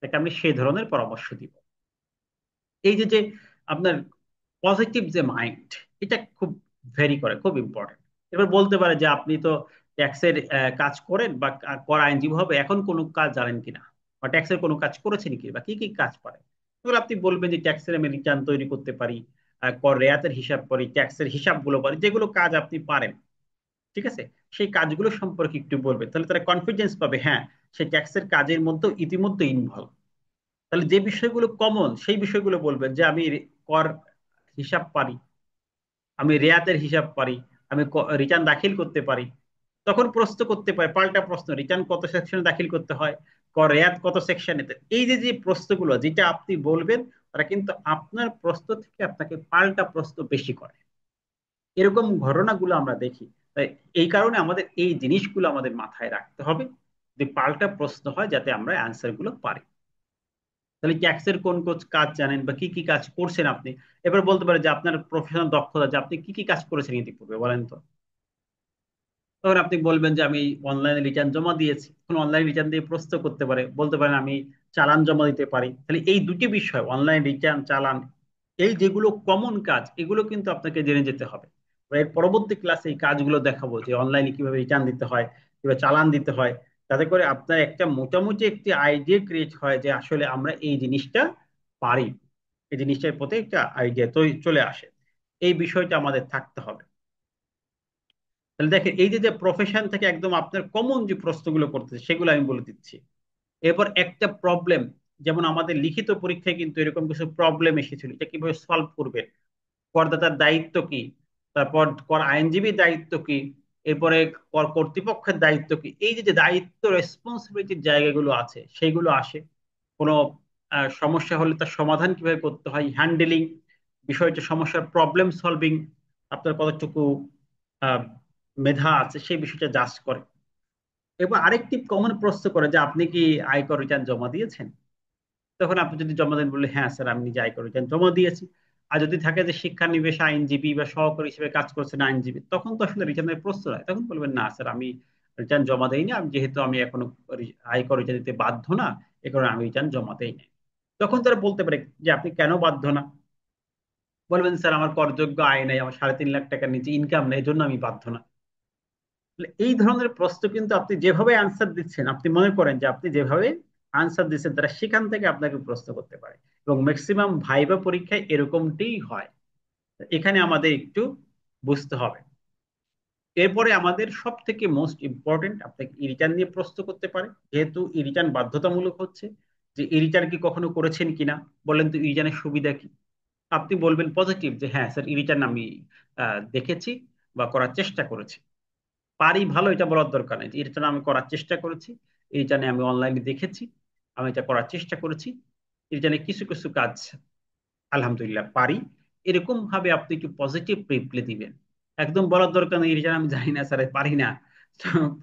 তাকে আমি সেই ধরনের পরামর্শ দিব। এই যে যে আপনার পজিটিভ যে মাইন্ড, এটা খুব ভেরি করে, খুব ইম্পর্টেন্ট। এবার বলতে পারে যে আপনি তো ট্যাক্সের কাজ করেন বা কর আইনজীবী হবে, এখন কোনো কাজ জানেন কিনা, বা ট্যাক্সের কোনো কাজ করেছেন কি, বা কি কি কাজ পারেন। এবার আপনি বলবেন যে ট্যাক্সের আমি রিটার্ন তৈরি করতে পারি, কর রেয়াতের হিসাব করি, ট্যাক্সের হিসাবগুলো পারি, যেগুলো কাজ আপনি পারেন। ঠিক আছে? সেই কাজগুলো সম্পর্কে একটু বলবেন, তাহলে তারা কনফিডেন্স পাবে, হ্যাঁ সেই ট্যাক্সের কাজের মধ্যে ইতিমধ্যে ইনভলভ। তাহলে যে বিষয়গুলো কমন সেই বিষয়গুলো বলবেন, যে আমি কর হিসাব পারি, আমি রেয়াতের হিসাব পারি, আমি রিটার্ন দাখিল করতে পারি। তখন প্রশ্ন করতে পারে পাল্টা প্রশ্ন, রিটার্ন কত সেকশনে দাখিল করতে হয়, কর রেয়াত কত সেকশনে। এই যে যে প্রশ্নগুলো যেটা আপনি বলবেন, তারা কিন্তু আপনার প্রশ্ন থেকে আপনাকে পাল্টা প্রশ্ন বেশি করে। এরকম ঘটনাগুলো আমরা দেখি। তাই এই কারণে আমাদের এই জিনিসগুলো আমাদের মাথায় রাখতে হবে, যে পাল্টা প্রশ্ন হয় যাতে আমরা অ্যান্সার গুলো পারি। তাহলে ট্যাক্সের কোন কোন কাজ জানেন বা কি কি কাজ করছেন আপনি। এবার বলতে পারে যে আপনার প্রফেশনাল দক্ষতা, যে আপনি কি কি কাজ করেছেন ইতিপূর্বে বলেন তো। তখন আপনি বলবেন যে আমি অনলাইনে রিটার্ন জমা দিয়েছি, এখন অনলাইন রিটার্ন দিয়ে প্রশ্ন করতে পারে, বলতে পারেন আমি চালান জমা দিতে পারি। তাহলে এই দুটি বিষয় অনলাইন রিটার্ন, চালান, এই যেগুলো কমন কাজ, এগুলো কিন্তু আপনাকে জেনে যেতে হবে। এর পরবর্তী ক্লাসে এই কাজগুলো দেখাবো, যে অনলাইনে কিভাবে রিটার্ন দিতে হয়, কিভাবে চালান দিতে হয়, যাতে করে আপনার একটা মোটামুটি একটি আইডিয়া ক্রিয়েট হয় যে আসলে আমরা এই জিনিসটা পারি, এই জিনিসটার প্রতি একটা আইডিয়া তো চলে আসে। এই বিষয়টা আমাদের থাকতে হবে। তাহলে দেখেন এই যে যে প্রফেশন থেকে একদম আপনার কমন যে প্রশ্নগুলো করতেছে সেগুলো আমি বলে দিচ্ছি। এরপর একটা প্রবলেম, যেমন আমাদের লিখিত পরীক্ষায় কিন্তু এরকম কিছু প্রবলেম এসেছিল, এটা কিভাবে সলভ করবে, করদাতার দায়িত্ব কি, তারপর কর আইনজীবীর দায়িত্ব কি, এরপরে কর কর্তৃপক্ষের দায়িত্ব কি, এই যে যে দায়িত্ব রেসপন্সিবিলিটির জায়গাগুলো আছে সেইগুলো আসে। কোনো সমস্যা হলে তার সমাধান কিভাবে করতে হয়, হ্যান্ডেলিং বিষয়টা, সমস্যার প্রবলেম সলভিং, আপনার কতটুকু আহ, মেধা আছে সেই বিষয়টা জাজ করে। এবার আরেকটি কমন প্রশ্ন করে যে আপনি কি আয়কর রিটার্ন জমা দিয়েছেন। তখন আপনি যদি জমা দেন, বললে হ্যাঁ স্যার আমি নিজে আয়কর রিটার্ন জমা দিয়েছি, আর যদি থাকে যে শিক্ষানবিশ আইনজীবী বা সহকারী হিসেবে কাজ করছেন আইনজীবী, তখন তো আসলে রিটার্নের প্রশ্ন হয়, তখন বলবেন না স্যার আমি রিটার্ন জমা দেইনি, আমি যেহেতু আমি এখনো আয়কর রিটার্ন দিতে বাধ্য না, এ কারণে আমি রিটার্ন জমা দেইনি। তখন তারা বলতে পারে যে আপনি কেন বাধ্য না, বলবেন স্যার আমার করযোগ্য আয় নেই, আমার 3.5 লাখ টাকার নিচে ইনকাম নেই, এই জন্য আমি বাধ্য না। তাহলে এই ধরনের প্রশ্ন কিন্তু আপনি যেভাবে আনসার দিচ্ছেন, আপনি মনে করেন যে আপনি যেভাবে আনসার দিচ্ছেন তারা সেখান থেকে আপনাকে প্রশ্ন করতে পারে, এবং ম্যাক্সিমাম ভাইবা পরীক্ষায় এরকমটাই হয়। এখানে আমাদের একটু বুঝতে হবে। এরপরে আমাদের সব থেকে মোস্ট ইম্পর্টেন্ট, আপনাকে ই রিটার্ন নিয়ে প্রশ্ন করতে পারে, যেহেতু ই রিটার্ন বাধ্যতামূলক হচ্ছে, যে ই রিটার্ন কি কখনো করেছেন কিনা, বলেন তো ই রিটার্নের সুবিধা কি। আপনি বলবেন পজিটিভ, যে হ্যাঁ স্যার ই রিটার্ন আমি দেখেছি বা করার চেষ্টা করেছি। পারি ভালো এটা বলার দরকার নেই, ই রিটার্ন আমি করার চেষ্টা করেছি, ই রিটার্নে আমি অনলাইনে দেখেছি, আমি এটা করার চেষ্টা করেছি, ই রিটার্নে কিছু কিছু কাজ আলহামদুলিল্লাহ পারি। এরকম ভাবে আপনি একটু পজিটিভ রিপ্লাই দিবেন। একদম বলার দরকার নেই রিটার্ন আমি জানি না স্যার, পারি না,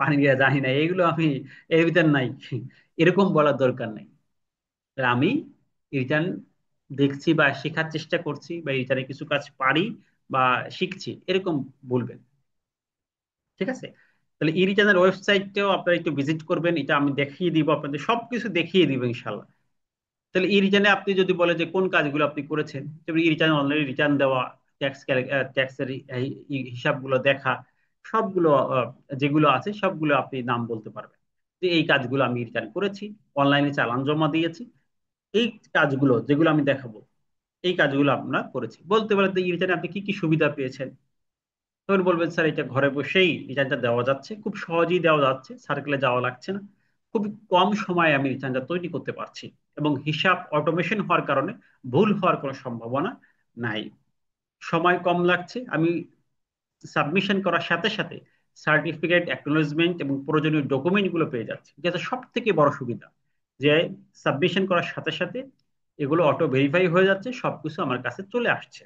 পারি না, জানি না, এগুলো আমি এর ভিতর নাই, এরকম বলার দরকার নেই। আমি রিটার্ন দেখছি বা শেখার চেষ্টা করছি, বা রিটার্নে কিছু কাজ পারি বা শিখছি, এরকম বলবেন। ঠিক আছে? তাহলে ই রিটার্নের ওয়েবসাইটটাও আপনারা একটু ভিজিট করবেন, এটা আমি দেখিয়ে দিব, আপনাদের সবকিছু দেখিয়ে দিব ইনশাল্লাহ। তাহলে ই রিটার্নে আপনি যদি বলে যে কোন কাজগুলো আপনি করেছেন, যেমন ই রিটার্ন অনলাইন রিটার্ন দেওয়া, ট্যাক্সের হিসাবগুলো দেখা, সবগুলো যেগুলো আছে সবগুলো আপনি নাম বলতে পারবেন, যে এই কাজগুলো আমি রিটার্ন করেছি, অনলাইনে চালান জমা দিয়েছি, এই কাজগুলো যেগুলো আমি দেখাবো, এই কাজগুলো আমরা করেছি। বলতে পারেন ই রিটার্নে আপনি কি কি সুবিধা পেয়েছেন, তখন বলবেন স্যার এটা ঘরে বসেই রিটার্নটা দেওয়া যাচ্ছে, খুব সহজেই দেওয়া যাচ্ছে, সার্কেলে যাওয়া লাগছে না, খুব কম সময়ে আমি রিটার্নটা তৈরি করতে পারছি, এবং হিসাব অটোমেশন হওয়ার কারণে ভুল হওয়ার কোনো সম্ভাবনা নাই, সময় কম লাগছে, আমি সাবমিশন করার সাথে সাথে সার্টিফিকেট অ্যাকনোলেজমেন্ট এবং প্রয়োজনীয় ডকুমেন্ট গুলো পেয়ে যাচ্ছে, যেটা সব থেকে বড় সুবিধা, যে সাবমিশন করার সাথে সাথে এগুলো অটো ভেরিফাই হয়ে যাচ্ছে, সবকিছু আমার কাছে চলে আসছে।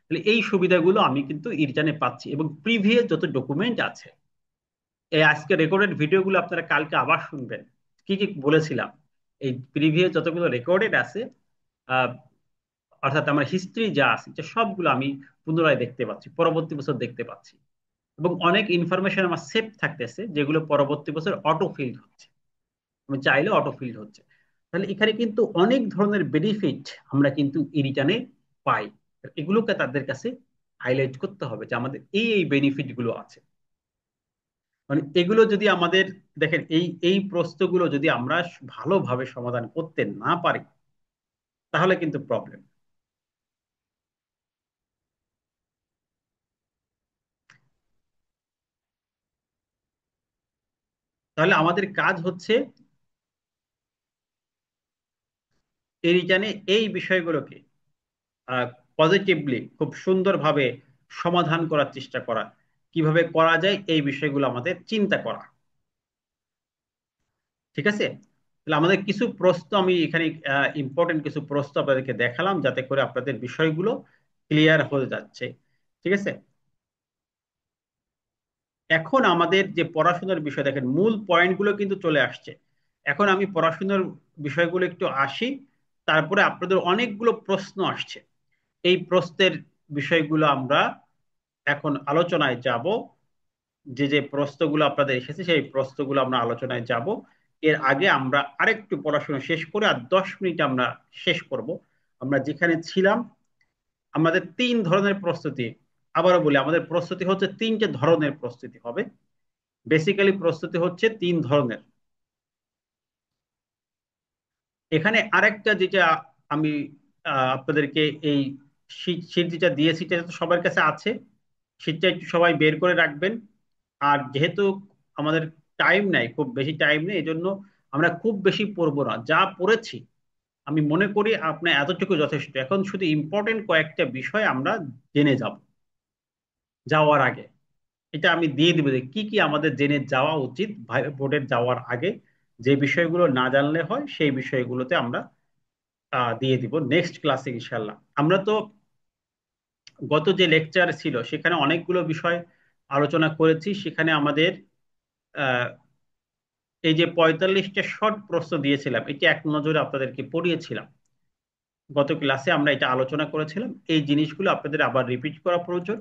তাহলে এই সুবিধাগুলো আমি কিন্তু ই রিটার্নে পাচ্ছি, এবং প্রিভিয়াস যত ডকুমেন্ট আছে, এই আজকে রেকর্ডেড ভিডিওগুলো আপনারা কালকে আবার শুনবেন, কি কি বলেছিলাম, এই প্রিভিয়াস যতগুলো রেকর্ডেড আছে, আহ, অর্থাৎ আমার হিস্ট্রি যা আছে, যে সবগুলো আমি পুনরায় দেখতে পাচ্ছি, পরবর্তী বছর দেখতে পাচ্ছি, এবং অনেক ইনফরমেশন আমার সেভ থাকতেছে, যেগুলো পরবর্তী বছর অটো ফিল্ড হচ্ছে, আমি চাইলে অটো ফিল্ড হচ্ছে। তাহলে এখানে কিন্তু অনেক ধরনের বেনিফিট আমরা কিন্তু ই রিটার্নে পাই। এগুলোকে তাদের কাছে হাইলাইট করতে হবে যে আমাদের এই এই বেনিফিট গুলো আছে। মানে এগুলো যদি আমাদের, দেখেন এই এই প্রশ্নগুলো যদি আমরা ভালোভাবে সমাধান করতে না পারি, তাহলে কিন্তু প্রবলেম। তাহলে আমাদের কাজ হচ্ছে এই রিটার্নে এই বিষয়গুলোকে পজিটিভলি খুব সুন্দরভাবে সমাধান করার চেষ্টা করা, কিভাবে করা যায় এই বিষয়গুলো আমাদের চিন্তা করা। ঠিক আছে? তাহলে আমাদের কিছু প্রশ্ন আমি এখানে ইম্পর্টেন্ট কিছু প্রশ্ন আপনাদেরকে দেখালাম, যাতে করে আপনাদের বিষয়গুলো ক্লিয়ার হয়ে যাচ্ছে। ঠিক আছে? এখন আমাদের যে পড়াশোনার বিষয়, দেখেন মূল পয়েন্টগুলো কিন্তু চলে আসছে। এখন আমি পড়াশোনার বিষয়গুলো একটু আসি, তারপরে আপনাদের অনেকগুলো প্রশ্ন আসছে, এই প্রশ্নের বিষয়গুলো আমরা এখন আলোচনায় যাব। যে যে প্রশ্নগুলো আপনাদের এসেছে সেই প্রশ্নগুলো আমরা আলোচনায় যাব। এর আগে আমরা আরেকটু পড়াশোনা শেষ করে আর 10 মিনিট আমরা শেষ করব। আমরা যেখানে ছিলাম, আমাদের 3 ধরনের প্রস্তুতি, আবারও বলি আমাদের প্রস্তুতি হচ্ছে 3টে ধরনের প্রস্তুতি হবে। বেসিক্যালি প্রস্তুতি হচ্ছে 3 ধরনের। এখানে আরেকটা যেটা আমি আপনাদেরকে এই শীট যেটা দিয়েছি সেটা তো সবার কাছে আছে, শীটটা একটু সবাই বের করে রাখবেন। আর যেহেতু আমাদের টাইম নাই, খুব বেশি টাইম নেই, এই জন্য আমরা খুব বেশি পড়বো না, যা পড়েছি আমি মনে করি আপনার এতটুকু যথেষ্ট। এখন শুধু ইম্পর্টেন্ট কয়েকটা বিষয় আমরা জেনে যাব যাওয়ার আগে। এটা আমি দিয়ে দিব যে কি কি আমাদের জেনে যাওয়া উচিত বোর্ডের যাওয়ার আগে, যে বিষয়গুলো না জানলে হয় সেই বিষয়গুলোতে আমরা দিয়ে দিব নেক্সট ক্লাসে ইনশাল্লাহ। আমরা তো গত যে লেকচার ছিল সেখানে অনেকগুলো বিষয় আলোচনা করেছি, সেখানে আমাদের আহ, এই যে 45টা শর্ট প্রশ্ন দিয়েছিলাম, এটি এক নজরে আপনাদেরকে পড়িয়েছিলাম। গত ক্লাসে আমরা এটা আলোচনা করেছিলাম, এই জিনিসগুলো আপনাদের আবার রিপিট করা প্রয়োজন।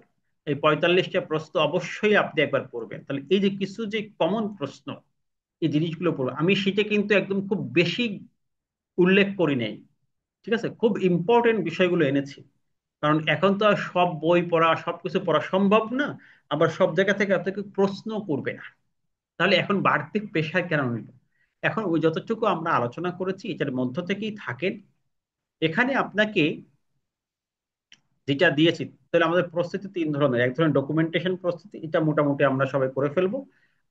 এই 45টা প্রশ্ন অবশ্যই আপনি একবার পড়বেন, তাহলে এই যে কিছু যে কমন প্রশ্ন, এই জিনিসগুলো পড়বেন। আমি সেটা কিন্তু একদম খুব বেশি উল্লেখ করি নাই, ঠিক আছে, খুব ইম্পর্টেন্ট বিষয়গুলো এনেছি। কারণ এখন তো আর সব বই পড়া সবকিছু পড়া সম্ভব না, আবার সব জায়গা থেকে আপনাকে প্রশ্ন করবে না। তাহলে এখন বাড়তি প্রেশার কেন নিল? এখন ওই যতটুকু আমরা আলোচনা করেছি এটার মধ্য থেকেই থাকেন। এখানে আপনাকে যেটা দিয়েছি, তাহলে আমাদের প্রস্তুতি তিন ধরনের: এক ধরনের ডকুমেন্টেশন প্রস্তুতি, এটা মোটামুটি আমরা সবাই করে ফেলবো।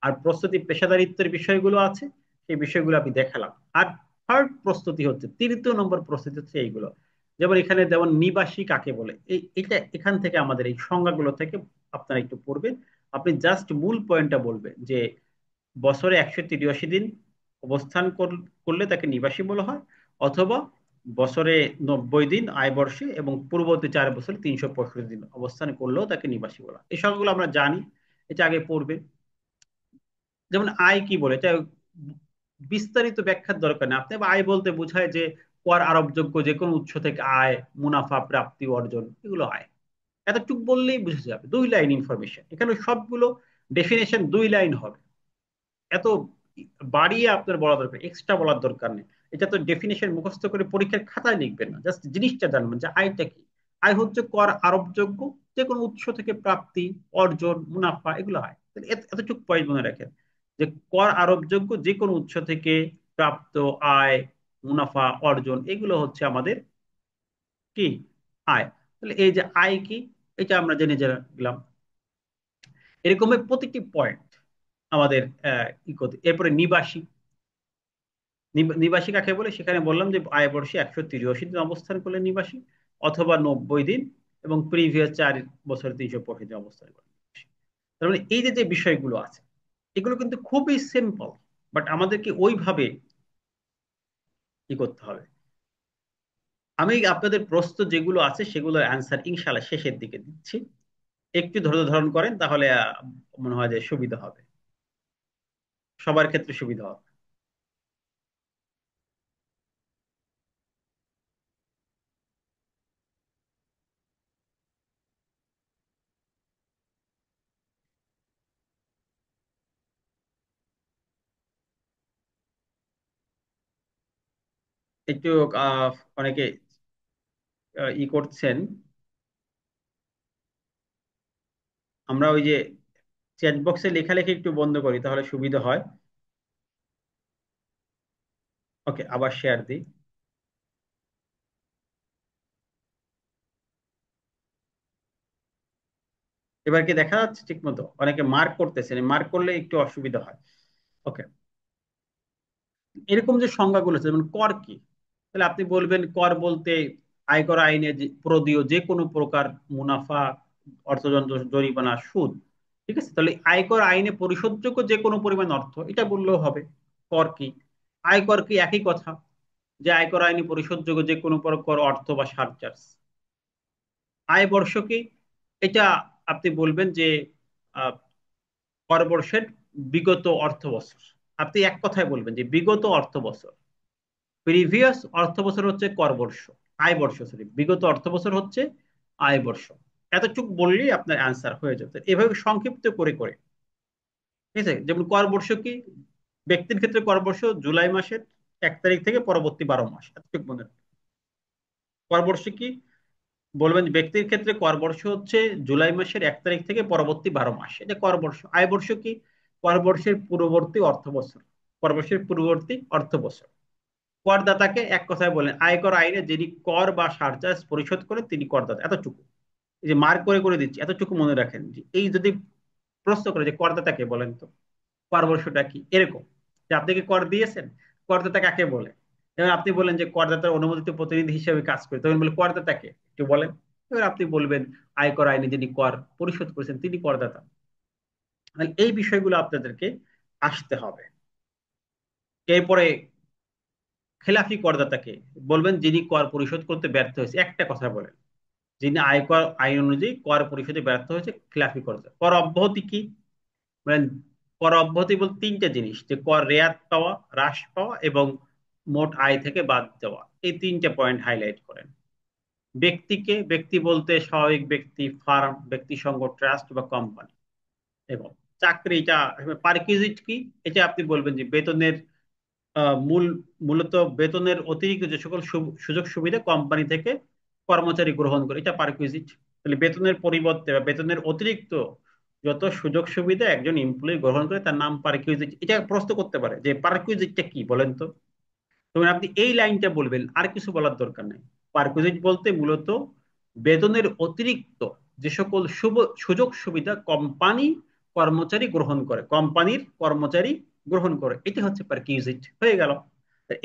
আর প্রস্তুতি পেশাদারিত্বের বিষয়গুলো আছে, সেই বিষয়গুলো আমি দেখালাম। আর থার্ড প্রস্তুতি হচ্ছে, তৃতীয় নম্বর প্রস্তুতি হচ্ছে এইগুলো। যেমন এখানে যেমন নিবাসী কাকে বলে, এটা এখান থেকে আমাদের এই সংজ্ঞাগুলো থেকে আপনারা একটু পড়বেন। আপনি জাস্ট মূল পয়েন্টটা বলবেন যে বছরে 183 দিন অবস্থান করলে তাকে নিবাসী বলা হয়, অথবা বছরে 90 দিন আয় বর্ষে এবং পূর্ববর্তী 4 বছরে 365 দিন অবস্থান করলেও তাকে নিবাসী বলা হয়। এই সবগুলো আমরা জানি, এটা আগে পড়বে। যেমন আয় কি বলে, এটা বিস্তারিত ব্যাখ্যার দরকার নেই। আপনি আয় বলতে বোঝায় যে কর আরোপযোগ্য যে কোনো উৎস থেকে আয়, মুনাফা, প্রাপ্তি, অর্জন, এগুলো আয়। এতটুকু বললেই বুঝে যাবে, 2 লাইন ইনফরমেশন। এখানে সবগুলো ডেফিনেশন 2 লাইন হবে। এত বাড়িয়ে আপনার বলা দরকার, এক্সট্রা বলার দরকার নেই। এটা তো ডেফিনেশন মুখস্থ করে পরীক্ষার খাতায় লিখবেন না, জাস্ট জিনিসটা জানবেন যে আয়টা কি। আয় হচ্ছে কর আরোপযোগ্য যে কোনো উৎস থেকে প্রাপ্তি, অর্জন, মুনাফা, এগুলো আয়। তাহলে এতটুকু পয়েন্ট মনে রাখেন যে কর আরোপযোগ্য যে কোনো উৎস থেকে প্রাপ্ত আয়, মুনাফা, অর্জন, এগুলো হচ্ছে আমাদের কি আয়। তাহলে এই যে আয় কি, এটা আমরা জেনে গেলাম। এরকমের প্রতিটি পয়েন্ট আমাদের ই করতে। এরপরে নিবাসী, নিবাসী কাকে বলে সেখানে বললাম যে আয় বর্ষে 183 দিন অবস্থান করলে নিবাসী, অথবা 90 দিন এবং প্রিভিয়াস 4 বছরে 365 দিন অবস্থান করলে নিবাসী। তার মানে এই যে যে বিষয়গুলো আছে, এগুলো কিন্তু খুবই সিম্পল, বাট আমাদেরকে ওইভাবে কি করতে হবে। আমি আপনাদের প্রশ্ন যেগুলো আছে সেগুলোর অ্যান্সার ইনশাল্লাহ শেষের দিকে দিচ্ছি। একটু ধৈর্য ধারণ করেন, তাহলে মনে হয় যে সুবিধা হবে, সবার ক্ষেত্রে সুবিধা হবে। একটু অনেকে ই করছেন, আমরা ওই যে চ্যাট বক্সে লেখালেখি একটু বন্ধ করি তাহলে সুবিধা হয়। ওকে, আবার শেয়ার দিই। এবার কি দেখা যাচ্ছে ঠিক মতো? অনেকে মার্ক করতেছেন, মার্ক করলে একটু অসুবিধা হয়। ওকে, এরকম যে সংজ্ঞাগুলো আছে, যেমন কর কি, তাহলে আপনি বলবেন কর বলতে আয়কর আইনে যে প্রদীয় যে কোনো প্রকার মুনাফা, অর্থদণ্ড, জরিমানা, সুদ। ঠিক আছে, তাহলে আয়কর আইনে পরিশোধযোগ্য যে কোনো পরিমাণ অর্থ, এটা বললেও হবে কর কি। আয়কর কি একই কথা, যে আয়কর আইনে পরিশোধযোগ্য যে কোনো প্রকার অর্থ বা সারচার্জ। আয় বর্ষ কি, এটা আপনি বলবেন যে আহ, কর বর্ষের বিগত অর্থ বছর। আপনি এক কথায় বলবেন যে বিগত অর্থ বছর, প্রিভিয়াস অর্থ বছর হচ্ছে কর বর্ষ, আয় বর্ষ, সরি, বিগত অর্থ বছর হচ্ছে আয় বর্ষ। এতটুকু বললেই আপনার অ্যান্সার হয়ে যাবে। এভাবে সংক্ষিপ্ত করে করে, ঠিক আছে। যেমন কর বর্ষ কি, ব্যক্তির ক্ষেত্রে কর বর্ষ জুলাই মাসের 1 তারিখ থেকে পরবর্তী 12 মাস, এতটুকু মনে রাখবেন। কর বর্ষ কি, বলবেন যে ব্যক্তির ক্ষেত্রে কর বর্ষ হচ্ছে জুলাই মাসের 1 তারিখ থেকে পরবর্তী 12 মাস, এটা কর বর্ষ। আয় বর্ষ কি, কর বর্ষের পূর্ববর্তী অর্থ বছর, কর বর্ষের পূর্ববর্তী অর্থ বছর। করদাতাকে এক কথায় বলেন আয়কর আইনে যিনি কর বা সারচার্জ পরিশোধ করেন তিনি করদাতা, এতটুকু। এই যে মার্ক করে করে দিচ্ছি, এতটুকু মনে রাখেন যে এই যদি প্রশ্ন করে যে করদাতাকে বলেন তো কর বর্ষটা কি, এরকম যে আপনি কি কর দিয়েছেন, করদাতা কাকে বলে। এবার আপনি বলেন যে করদাতার অনুমোদিত প্রতিনিধি হিসেবে কাজ করে, তখন বলে করদাতাকে একটু বলেন। এবার আপনি বলবেন আয়কর আইনে যিনি কর পরিশোধ করেছেন তিনি করদাতা। তাহলে এই বিষয়গুলো আপনাদেরকে আসতে হবে। এরপরে খেলাফি করদাতাকে বলবেন যিনি কর পরিশোধ করতে ব্যর্থ হয়েছে, একটা কথা বলেন, যিনি আয়কর আইন অনুযায়ী কর পরিশোধে ব্যর্থ হয়েছে, খেলাফি করদাতা। কর অব্যাহতি কি, মানে কর অব্যাহতি বলতে তিনটা জিনিস, যে কর রেয়াত পাওয়া, হ্রাস পাওয়া এবং মোট আয় থেকে বাদ দেওয়া। এই তিনটে পয়েন্ট হাইলাইট করেন। ব্যক্তিকে, ব্যক্তি বলতে স্বাভাবিক ব্যক্তি, ফার্ম, ব্যক্তি সংঘ, ট্রাস্ট বা কোম্পানি। এবং চাকরিটা, পারকিউজিট কি? এটা আপনি বলবেন যে বেতনের মূল, মূলত বেতনের অতিরিক্ত যে সকল সুযোগ সুবিধা কোম্পানি থেকে কর্মচারী গ্রহণ করে, এটা পারকুইজিট। তাহলে বেতনের পরিবর্তে বা বেতনের অতিরিক্ত যত সুযোগ সুবিধা একজন এমপ্লয়ি গ্রহণ করে তার নাম পারকুইজিট। এটা প্রশ্ন করতে পারে যে পারকুইজিটটা কি বলেন তো। তখন আপনি এই লাইনটা বলবেন, আর কিছু বলার দরকার নেই। পারকুইজিট বলতে মূলত বেতনের অতিরিক্ত যে সকল সুযোগ সুবিধা কোম্পানি কর্মচারী গ্রহণ করে, কোম্পানির কর্মচারী গ্রহণ করে, এটি হচ্ছে পারকিউজিট, হয়ে গেল।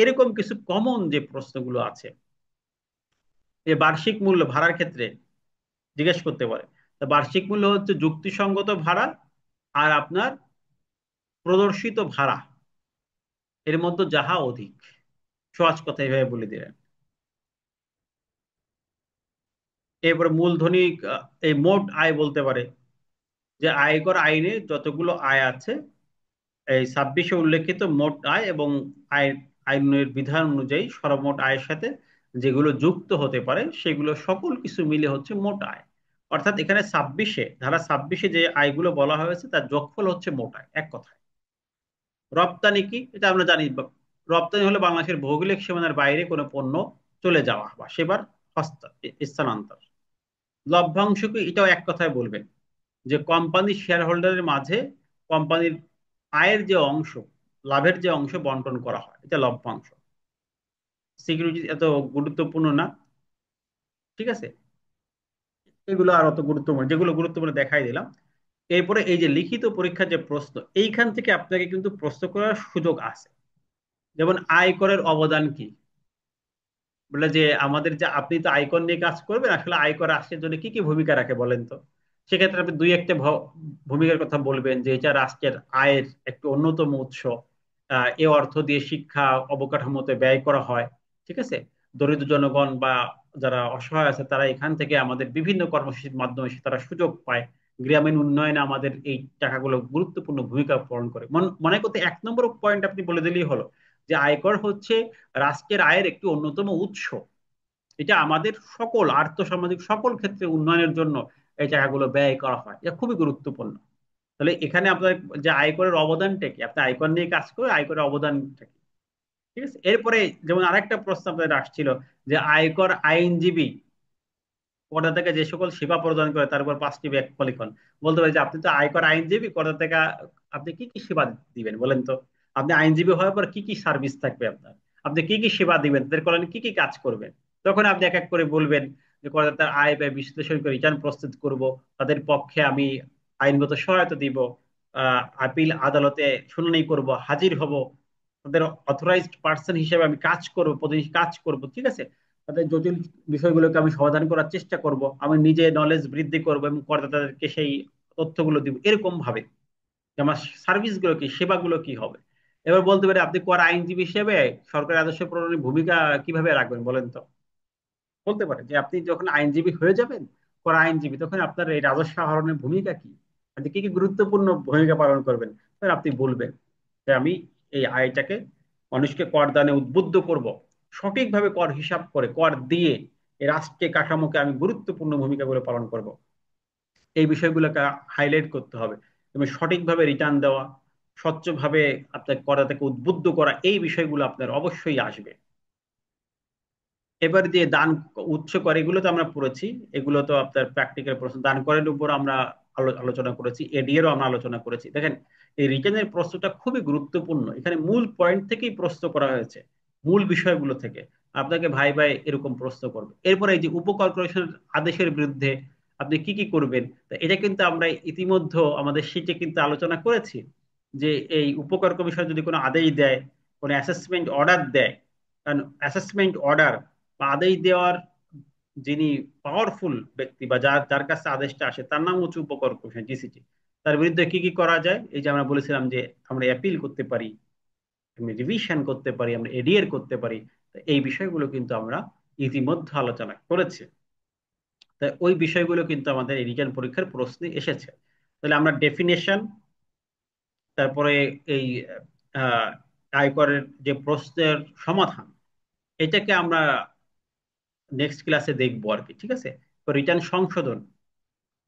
এরকম কিছু কমন যে প্রশ্নগুলো আছে, যে বার্ষিক মূল্য ভাড়ার ক্ষেত্রে জিজ্ঞেস করতে পারে। তো বার্ষিক মূল্য হচ্ছে যুক্তিসঙ্গত ভাড়া আর আপনার প্রদর্শিত ভাড়া এর মধ্যে যাহা অধিক। সহজ কথা এভাবে বলে দিলেন। এরপরে মূলধনী, এই মোট আয় বলতে পারে যে আয়কর আইনে যতগুলো আয় আছে, এই 26-এ উল্লেখিত মোট আয় এবং আয়, আইনের বিধান অনুযায়ী সর্বমোট আয়ের সাথে যেগুলো যুক্ত হতে পারে সেগুলো সকল কিছু মিলে হচ্ছে মোট আয়। অর্থাৎ এখানে 26-এ, ধারা 26-এ যে আয়গুলো বলা হয়েছে তার যোগফল হচ্ছে মোট আয়, এক কথায়। রপ্তানি কি? এটা আমরা জানি। রপ্তানি হলো বাংলাদেশের ভৌগোলিক সীমানার বাইরে কোনো পণ্য চলে যাওয়া বা সেবার স্থানান্তর। লভ্যাংশ কি? এটাও এক কথায় বলবেন যে কোম্পানির শেয়ার হোল্ডারের মাঝে কোম্পানির আয়ের যে অংশ, লাভের যে অংশ বন্টন করা হয়, এটা লভ্যাংশ। সিকিউরিটি এত গুরুত্বপূর্ণ না, ঠিক আছে। এগুলো আর অত গুরুত্বপূর্ণ, যেগুলো গুরুত্বপূর্ণ দেখাই দিলাম। এরপরে এই যে লিখিত পরীক্ষার যে প্রশ্ন, এইখান থেকে আপনাকে কিন্তু প্রশ্ন করার সুযোগ আছে। যেমন আয়করের অবদান কি, বলে যে আমাদের যে, আপনি তো আয়কর নিয়ে কাজ করবেন, আসলে আয়কর রাষ্ট্রের জন্য কি কি ভূমিকা রাখে বলেন তো। সেক্ষেত্রে আপনি দুই একটা ভূমিকার কথা বলবেন, যে এটা রাষ্ট্রের আয়ের একটি অন্যতম উৎস। এ অর্থ দিয়ে শিক্ষা অবকাঠামোতে ব্যয় করা হয়, ঠিক আছে। দরিদ্র জনগণ বা যারা অসহায় আছে তারা এখান থেকে আমাদের বিভিন্ন কর্মসূচির মাধ্যমে তারা সুযোগ পায়। গ্রামীণ উন্নয়নে আমাদের এই টাকাগুলো গুরুত্বপূর্ণ ভূমিকা পালন করে। মনে করতে 1 নম্বর পয়েন্ট আপনি বলে দিলেই হলো যে আয়কর হচ্ছে রাষ্ট্রের আয়ের একটি অন্যতম উৎস। এটা আমাদের সকল আর্থসামাজিক সকল ক্ষেত্রে উন্নয়নের জন্য এই টাকাগুলো ব্যয় করা হয়, এটা খুবই গুরুত্বপূর্ণ। তাহলে এখানে আপনার যে আয়করের অবদানটা কি, আপনি আয়কর নিয়ে কাজ করে আয়করের অবদানটা কি, ঠিক আছে। এরপরে যেমন আরেকটা প্রশ্ন আপনাদের আসছিল যে আয়কর আইনজীবী করদাতাকে যে সকল সেবা প্রদান করে তার উপর 5টি ব্যাখ্যা লিখন। বলতে পারি যে আপনি তো আয়কর আইনজীবী, করদাতাকে আপনি কি কি সেবা দিবেন বলেন তো। আপনি আইনজীবী হওয়ার পর কি কি সার্ভিস থাকবে আপনার, আপনি কি কি সেবা দিবেন, তাদের কল্যাণে কি কি কাজ করবেন। তখন আপনি এক এক করে বলবেন যে করদাতার আয় ব্যয় বিশ্লেষণ করে রিটার্ন প্রস্তুত করব, তাদের পক্ষে আমি আইনগত সহায়তা দিব, আপিল আদালতে শুনানি করব, হাজির হব, তাদের অথরাইজড পার্সন হিসেবে আমি কাজ করব, প্রতিদিন কাজ করব, ঠিক আছে। তাদের জটিল বিষয়গুলোকে আমি সমাধান করার চেষ্টা করব, আমি নিজে নলেজ বৃদ্ধি করব এবং করদাতাদেরকে সেই তথ্যগুলো দিব, এরকম ভাবে যে আমার সার্ভিস গুলো কি, সেবাগুলো কি হবে। এবার বলতে পারে আপনি কর আইনজীবী হিসেবে সরকারি আদর্শ প্রণয়নের ভূমিকা কিভাবে রাখবেন বলেন তো। বলতে পারে যে আপনি যখন আইনজীবী হয়ে যাবেন, কর আইনজীবী, তখন আপনার এই রাজস্ব আহরণের ভূমিকা কি, আপনি কি কি গুরুত্বপূর্ণ ভূমিকা পালন করবেন। তখন আপনি বলবেন যে আমি এই আয়টাকে মানুষকে কর দানে উদ্বুদ্ধ করব, সঠিকভাবে কর হিসাব করে কর দিয়ে এই রাষ্ট্রীয় কাঠামোকে আমি গুরুত্বপূর্ণ ভূমিকাগুলো পালন করব। এই বিষয়গুলোকে হাইলাইট করতে হবে এবং সঠিকভাবে রিটার্ন দেওয়া, স্বচ্ছভাবে আপনার করদাতাকে উদ্বুদ্ধ করা, এই বিষয়গুলো আপনার অবশ্যই আসবে। এবার দিয়ে দান উৎস করে, এগুলো তো আমরা পড়েছি। এগুলো তো আপনার প্র্যাকটিক্যাল প্রশ্ন। দান করের উপর আমরা আলোচনা করেছি, এডিএরও আমরা আলোচনা করেছি। দেখেন এই রিটেনের প্রশ্নটা খুবই গুরুত্বপূর্ণ, এখানে মূল পয়েন্ট থেকেই প্রশ্ন করা হয়েছে, মূল বিষয়গুলো থেকে আপনাকে ভাই ভাই এরকম প্রশ্ন করবে। এরপরে এই যে উপকর্পোরেশন আদেশের বিরুদ্ধে আপনি কি কি করবেন, তা এটা কিন্তু আমরা ইতিমধ্যে আমাদের শীটে কিন্তু আলোচনা করেছি। যে এই উপকর কমিশন যদি কোনো আদেশ দেয়, কোনো অ্যাসেসমেন্ট অর্ডার দেয়, কারণ অ্যাসেসমেন্ট অর্ডার বা আদেশ দেওয়ার যিনি পাওয়ারফুল ব্যক্তি বা যার যার কাছে আদেশটা আসে তার নাম হচ্ছে উপকর কমিশন, জিসিটি। তার বিরুদ্ধে কি কি করা যায়, এই যে আমরা বলেছিলাম যে আমরা অ্যাপিল করতে পারি, আমরা রিভিশন করতে পারি, আমরা এডিএর করতে পারি। তো এই বিষয়গুলো কিন্তু আমরা ইতিমধ্যে আলোচনা করেছি। তাই ওই বিষয়গুলো কিন্তু আমাদের এই রিটেন পরীক্ষার প্রশ্নে এসেছে। তাহলে আমরা ডেফিনেশন, তারপরে এই আহ, আয়করের যে প্রশ্নের সমাধান, এটাকে আমরা নেক্সট ক্লাসে দেখবো আর কি, ঠিক আছে? তো রিটার্ন সংশোধন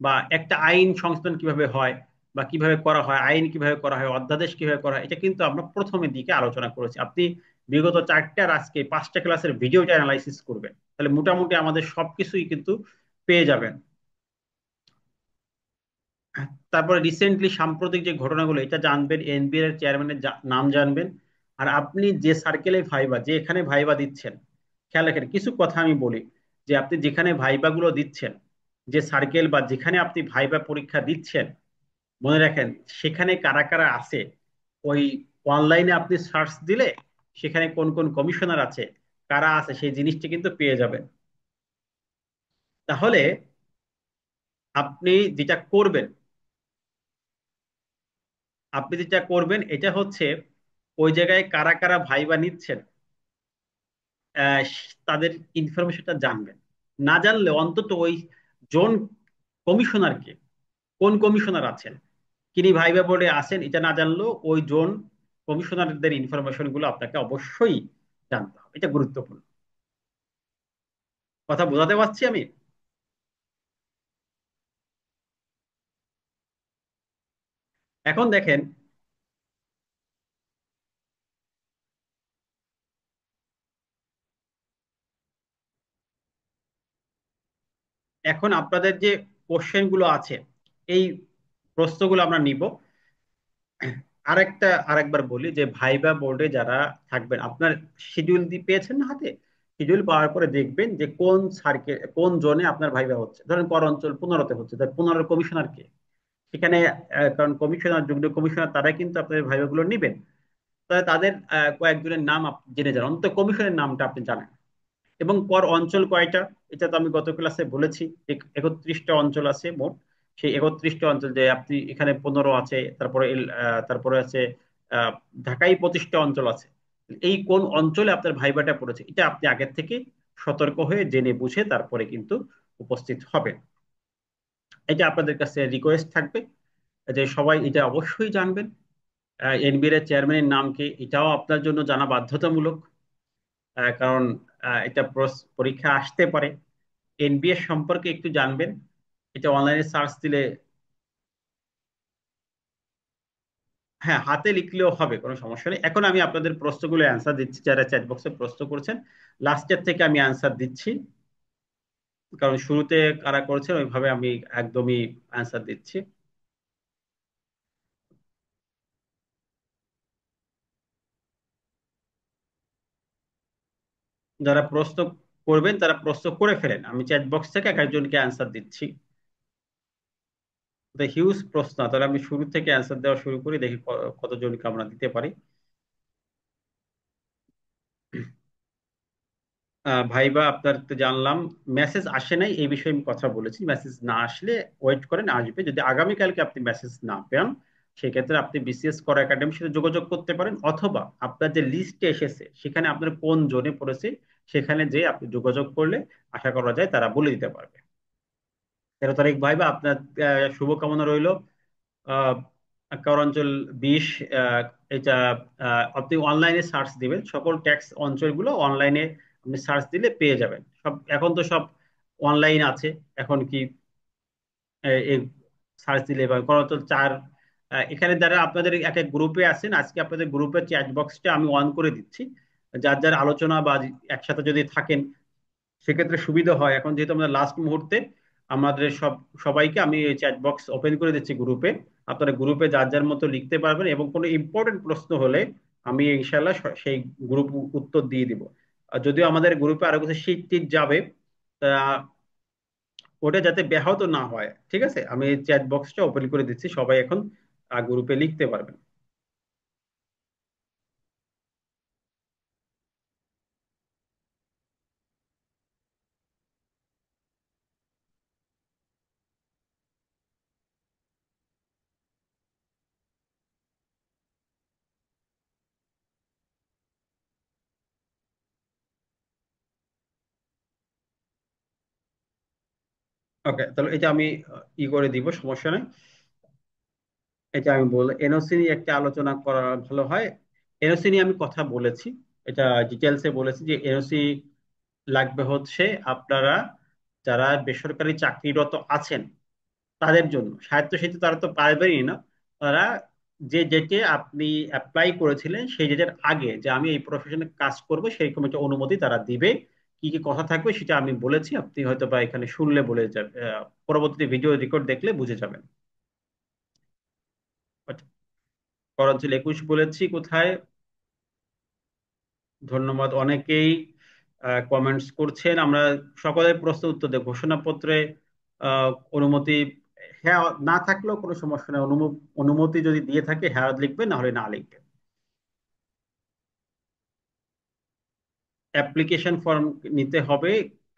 বা একটা আইন সংশোধন কিভাবে হয় বা কিভাবে করা হয়, আইন কিভাবে করা হয়, অধ্যাদেশ কিভাবে করা হয়, এটা কিন্তু আমরা প্রথমের দিকে আলোচনা করেছি। আপনি বিগত 4টার আজকে 5টা ক্লাসের ভিডিওটা অ্যানালাইসিস করবেন, তাহলে মোটামুটি আমাদের সবকিছুই কিন্তু পেয়ে যাবেন। তারপরে রিসেন্টলি সাম্প্রতিক যে ঘটনাগুলো এটা জানবেন, এনবিআর এর চেয়ারম্যানের নাম জানবেন। আর আপনি যে সার্কেলে ভাইবা, যে এখানে ভাইবা দিচ্ছেন, খেয়াল রাখেন কিছু কথা আমি বলি, যে আপনি যেখানে ভাইবা গুলো দিচ্ছেন, যে সার্কেল বা যেখানে আপনি ভাইবা পরীক্ষা দিচ্ছেন, মনে রাখেন সেখানে কারা কারা আছে। ওই অনলাইনে আপনি সার্চ দিলে সেখানে কোন কোন কমিশনার আছে, কারা আছে, সেই জিনিসটা কিন্তু পেয়ে যাবেন। তাহলে আপনি যেটা করবেন, এটা হচ্ছে ওই জায়গায় কারা কারা ভাইবা নিচ্ছেন, আহ, তাদের ইনফরমেশনটা জানবেন। না জানলে অন্তত ওই জোন কমিশনারকে, কোন কমিশনার আছেন, তিনি ভাইবা বোর্ডে আছেন, এটা না জানলেও ওই জোন কমিশনারদের ইনফরমেশন গুলো আপনাকে অবশ্যই জানতে হবে, এটা গুরুত্বপূর্ণ। কথা বোঝাতে পারছি আমি? এখন দেখেন, এখন আপনাদের যে কোশ্চেন গুলো আছে, এই প্রশ্নগুলো আমরা নিব। আরেকবার বলি যে ভাইবা বোর্ডে যারা থাকবেন, আপনার শিডিউল পেয়েছেন না হাতে? শিডিউল পাওয়ার পরে দেখবেন যে কোন সার্কেল, কোন জোনে আপনার ভাইবা হচ্ছে। ধরেন কর অঞ্চল 15-তে হচ্ছে, তার 15 কমিশনার কে সেখানে, কারণ কমিশনার, যুগ্ম কমিশনার তারা কিন্তু আপনাদের ভাইবা গুলো নিবেন। তাহলে তাদের কয়েকজনের নাম আপনি জেনে যান, অন্তত কমিশনের নামটা আপনি জানেন। এবং কর অঞ্চল কয়টা, এটা তো আমি গত ক্লাসে বলেছি, 31টা অঞ্চল আছে মোট। সেই 31টা অঞ্চল, যে আপনি এখানে 15 আছে, তারপরে তারপরে আছে আহ, ঢাকায় 25টা অঞ্চল আছে। এই কোন অঞ্চলে আপনার ভাইবাটা পড়েছে, এটা আপনি আগের থেকে সতর্ক হয়ে জেনে বুঝে তারপরে কিন্তু উপস্থিত হবেন। এটা আপনাদের কাছে রিকোয়েস্ট থাকবে যে সবাই এটা অবশ্যই জানবেন। এনবিআর এর চেয়ারম্যানের নাম কি, এটাও আপনার জন্য জানা বাধ্যতামূলক। কারণ এটা পরীক্ষা আসতে পারে। এনবিএস সম্পর্কে একটু জানবেন, এটা অনলাইনে সার্চ দিলে, হ্যাঁ হাতে লিখলেও হবে, কোনো সমস্যা নেই। এখন আমি আপনাদের প্রশ্নগুলো অ্যান্সার দিচ্ছি, যারা চ্যাট বক্সে প্রশ্ন করেছেন। লাস্টের থেকে আমি অ্যান্সার দিচ্ছি, কারণ শুরুতে কারা করেছেন ওইভাবে আমি একদমই অ্যান্সার দিচ্ছি। যারা প্রশ্ন করবেন তারা প্রশ্ন করে ফেলেন, আমি চ্যাট বক্স থেকে এক একজনকে অ্যান্সার দিচ্ছি। হিউজ প্রশ্ন, তাহলে আমি শুরু থেকে অ্যান্সার দেওয়া শুরু করি, দেখি কতজনকে আমরা দিতে পারি। ভাইবা আপনার তো জানলাম, মেসেজ আসে নাই এই বিষয়ে আমি কথা বলেছি। মেসেজ না আসলে ওয়েট করেন, আসবে। যদি আগামীকালকে আপনি মেসেজ না পান, সেক্ষেত্রে আপনি বিসিএস কর একাডেমির সাথে যোগাযোগ করতে পারেন, অথবা আপনার যে লিস্টে এসেছে সেখানে আপনার কোন জোনে পড়েছে সেখানে যে আপনি যোগাযোগ করলে আশা করা যায় তারা বলে দিতে পারবে। 13 তারিখ ভাইবা, আপনার শুভকামনা রইল। আহ কর অঞ্চল 20, এটা আপনি অনলাইনে সার্চ দিবেন, সকল ট্যাক্স অঞ্চলগুলো অনলাইনে আপনি সার্চ দিলে পেয়ে যাবেন সব। এখন তো সব অনলাইন আছে। এখন কি এই সার্চ দিলে বা কর অঞ্চল 4, এখানে যারা আপনাদের এক এক গ্রুপে আছেন, আজকে আপনাদের গ্রুপের চ্যাট বক্সটা আমি অন করে দিচ্ছি। যার যার আলোচনা বা একসাথে যদি থাকেন সেক্ষেত্রে সুবিধা হয়। এখন যেহেতু আমরা লাস্ট মুহূর্তে, আমাদের সবাইকে আমি চ্যাট বক্স ওপেন করে দিচ্ছি গ্রুপে। আপনারা গ্রুপে যার যার মতো লিখতে পারবেন, এবং কোনো ইম্পর্টেন্ট প্রশ্ন হলে আমি ইনশাল্লাহ সেই গ্রুপ উত্তর দিয়ে দিব। আর যদিও আমাদের গ্রুপে আরো কিছু শীট টিট যাবে, তা ওটা যাতে ব্যাহত না হয়, ঠিক আছে, আমি চ্যাট বক্সটা ওপেন করে দিচ্ছি, সবাই এখন গ্রুপে লিখতে পারবেন। ওকে, তাহলে এটা আমি ই করে দিব, সমস্যা নেই। এটা আমি বল, এনওসি নিয়ে একটা আলোচনা করা ভালো হয়। এনওসি নিয়ে আমি কথা বলেছি। এটা ডিটেলসে বলেছি যে এনওসি লাগবে হচ্ছে আপনারা যারা বেসরকারি চাকরিরত আছেন তাদের জন্য। স্বায়ত্তশাসিত তারা তো পারবেনই না। তারা যে ডেটে আপনি অ্যাপ্লাই করেছিলেন সেই ডেটের আগে যে আমি এই প্রফেশনে কাজ করব সেরকম একটা অনুমতি তারা দিবে। কি কি কথা থাকবে সেটা আমি বলেছি, আপনি হয়তো বা এখানে শুনলে বলে যাবে, পরবর্তীতে ভিডিও রেকর্ড দেখলে বুঝে যাবেন। করঞ্চল 21 বলেছি কোথায়? ধন্যবাদ, অনেকেই কমেন্টস করছেন। আমরা সকলের প্রশ্ন উত্তর দেব ঘোষণাপত্রে। আহ, অনুমতি হ্যাঁ না থাকলেও কোনো সমস্যা নেই, অনুমতি যদি দিয়ে থাকে হ্যাঁ লিখবে, না হলে না লিখবে। অ্যাপ্লিকেশন ফর্ম নিতে হবে।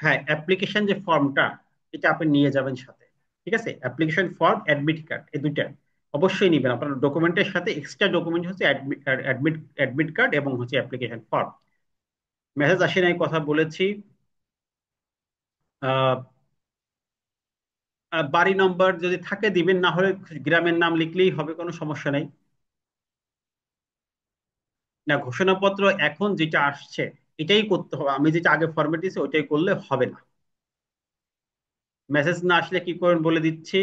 হ্যাঁ, অ্যাপ্লিকেশন যে ফর্মটা এটা আপনি নিয়ে যাবেন সাথে। ঠিক আছে, অ্যাপ্লিকেশন ফর্ম, অ্যাডমিট কার্ড, এই দুইটা অবশ্যই নিবেন। আপনার ডকুমেন্টের সাথে এক্সট্রা ডকুমেন্ট হচ্ছে অ্যাডমিট অ্যাডমিট কার্ড এবং হচ্ছে অ্যাপ্লিকেশন ফর্ম। মেসেজ আসে নাই কথা বলেছি। আহ, বাড়ি নম্বর যদি থাকে দিবেন, না হলে গ্রামের নাম লিখলেই হবে, কোনো সমস্যা নেই। না, ঘোষণাপত্র এখন যেটা আসছে এটাই করতে হবে, আমি যেটা আগে ফরম্যাট দিয়েছি ওইটাই করলে হবে না। মেসেজ না আসলে কি করবেন বলে দিচ্ছি।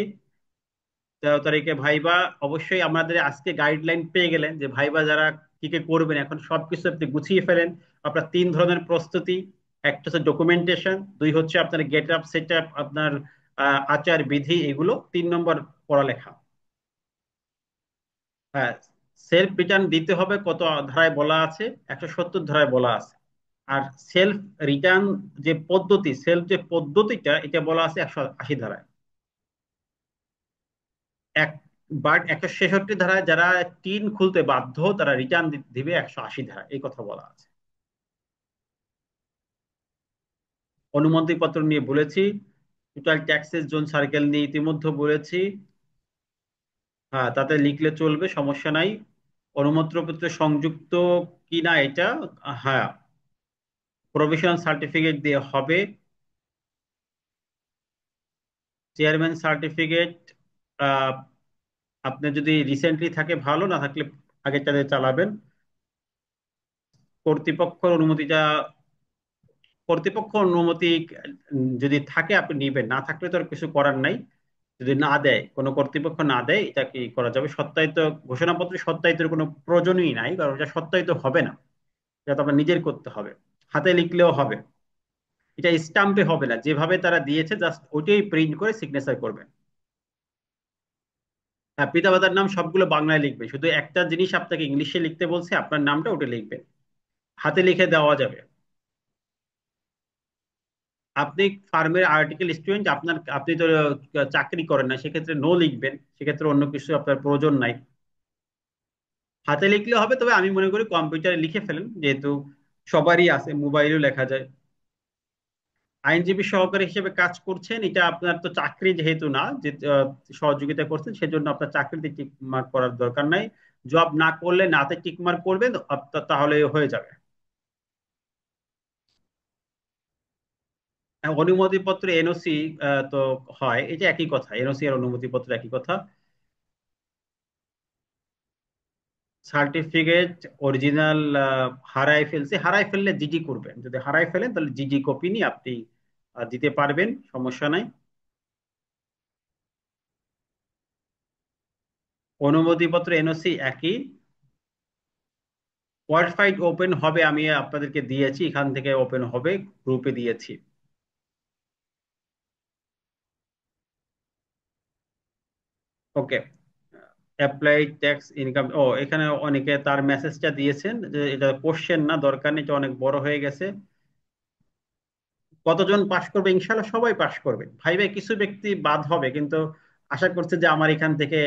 13 তারিখে ভাইবা। অবশ্যই আমাদের আজকে গাইডলাইন পেয়ে গেলেন যে ভাইবা যারা কি কি করবেন, এখন সবকিছু আপনি গুছিয়ে ফেলেন। আপনার তিন ধরনের প্রস্তুতি: একটা হচ্ছে ডকুমেন্টেশন, দুই হচ্ছে আপনার গেট আপ সেট আপ, আপনার আচার বিধি, এগুলো 3 নম্বর পড়ালেখা। হ্যাঁ, সেলফ রিটার্ন দিতে হবে কত ধারায় বলা আছে? 170 ধারায় বলা আছে। আর সেলফ রিটার্ন যে পদ্ধতি, সেলফ যে পদ্ধতিটা এটা বলা আছে 180 ধারায়। এক বাট 166 ধারায় যারা টিন খুলতে বাধ্য তারা রিটার্ন দিবে 180 ধারায়, এই কথা বলা আছে। অনুমতি পত্র নিয়ে বলেছি। টোটাল ট্যাক্সেস জোন সার্কেল নিয়ে ইতিমধ্যে বলেছি। হ্যাঁ, তাতে লিখলে চলবে, সমস্যা নাই। অনুমতিপত্র সংযুক্ত কিনা এটা, হ্যাঁ, প্রভিশন সার্টিফিকেট দিয়ে হবে। চেয়ারম্যান সার্টিফিকেট আপনার যদি রিসেন্টলি থাকে ভালো, না থাকলে আগেরটাতে চালাবেন। কর্তৃপক্ষের অনুমতিটা, কর্তৃপক্ষ অনুমতি যদি থাকে আপনি নিবেন, না থাকলে তো আর কিছু করার নাই। যদি না দেয়, কোনো কর্তৃপক্ষ না দেয়, এটা কি করা যাবে? সত্যায়িত ঘোষণাপত্রে সত্যায়িতের কোনো প্রয়োজনই নাই, কারণ এটা সত্যায়িত হবে না। এটা তো আপনার নিজের করতে হবে, হাতে লিখলেও হবে। এটা স্টাম্পে হবে না, যেভাবে তারা দিয়েছে জাস্ট ওইটাই প্রিন্ট করে সিগনেচার করবেন। হ্যাঁ, পিতামাতার নাম সবগুলো বাংলায় লিখবে, শুধু একটা জিনিস আপনাকে ইংলিশে লিখতে বলছে, আপনার নামটা ওটা লিখবেন, হাতে লিখে দেওয়া যাবে। আপনি ফার্মের আর্টিকেল স্টুডেন্ট, আপনি তো চাকরি করেন না, সেক্ষেত্রে নো লিখবেন, সেক্ষেত্রে অন্য কিছু আপনার প্রয়োজন নাই। হাতে লিখলে হবে, তবে আমি মনে করি কম্পিউটারে লিখে ফেলেন, যেহেতু সবারই আছে, মোবাইলেও লেখা যায়। আইনজীবী সহকারী হিসেবে কাজ করছেন, এটা আপনার তো চাকরি যেহেতু না, যে সহযোগিতা করছেন, সেজন্য আপনার চাকরিতে টিক মার্ক করার দরকার নাই। জব না করলে নাতে টিক মার্ক করবেন, তাহলে হয়ে যাবে। হ্যাঁ, অনুমতিপত্র এনওসি তো হয়, এটা একই কথা, এনওসি আর অনুমতিপত্র একই কথা। সার্টিফিকেট অরিজিনাল হারাই ফেলছে, হারাই ফেললে জিডি করবেন, যদি হারাই ফেলেন তাহলে জিডি কপি নিয়ে আপনি দিতে পারবেন, সমস্যা নাই। অনুমতিপত্র এনওসি একই। ওয়ার্ল্ড ওপেন হবে, আমি আপনাদেরকে দিয়েছি, এখান থেকে ওপেন হবে, গ্রুপে দিয়েছি। ওকে। অ্যাপ্লাই ট্যাক্স ইনকাম, ও এখানে অনেকে তার মেসেজটা দিয়েছেন যে এটা কোশ্চেন না, দরকার নেই, এটা অনেক বড় হয়ে গেছে। কতজন পাশ করবে? ইনশাল্লাহ সবাই পাশ করবে। ভাই ভাই কিছু ব্যক্তি বাদ হবে, কিন্তু আশা করছি যে আমার এখান থেকে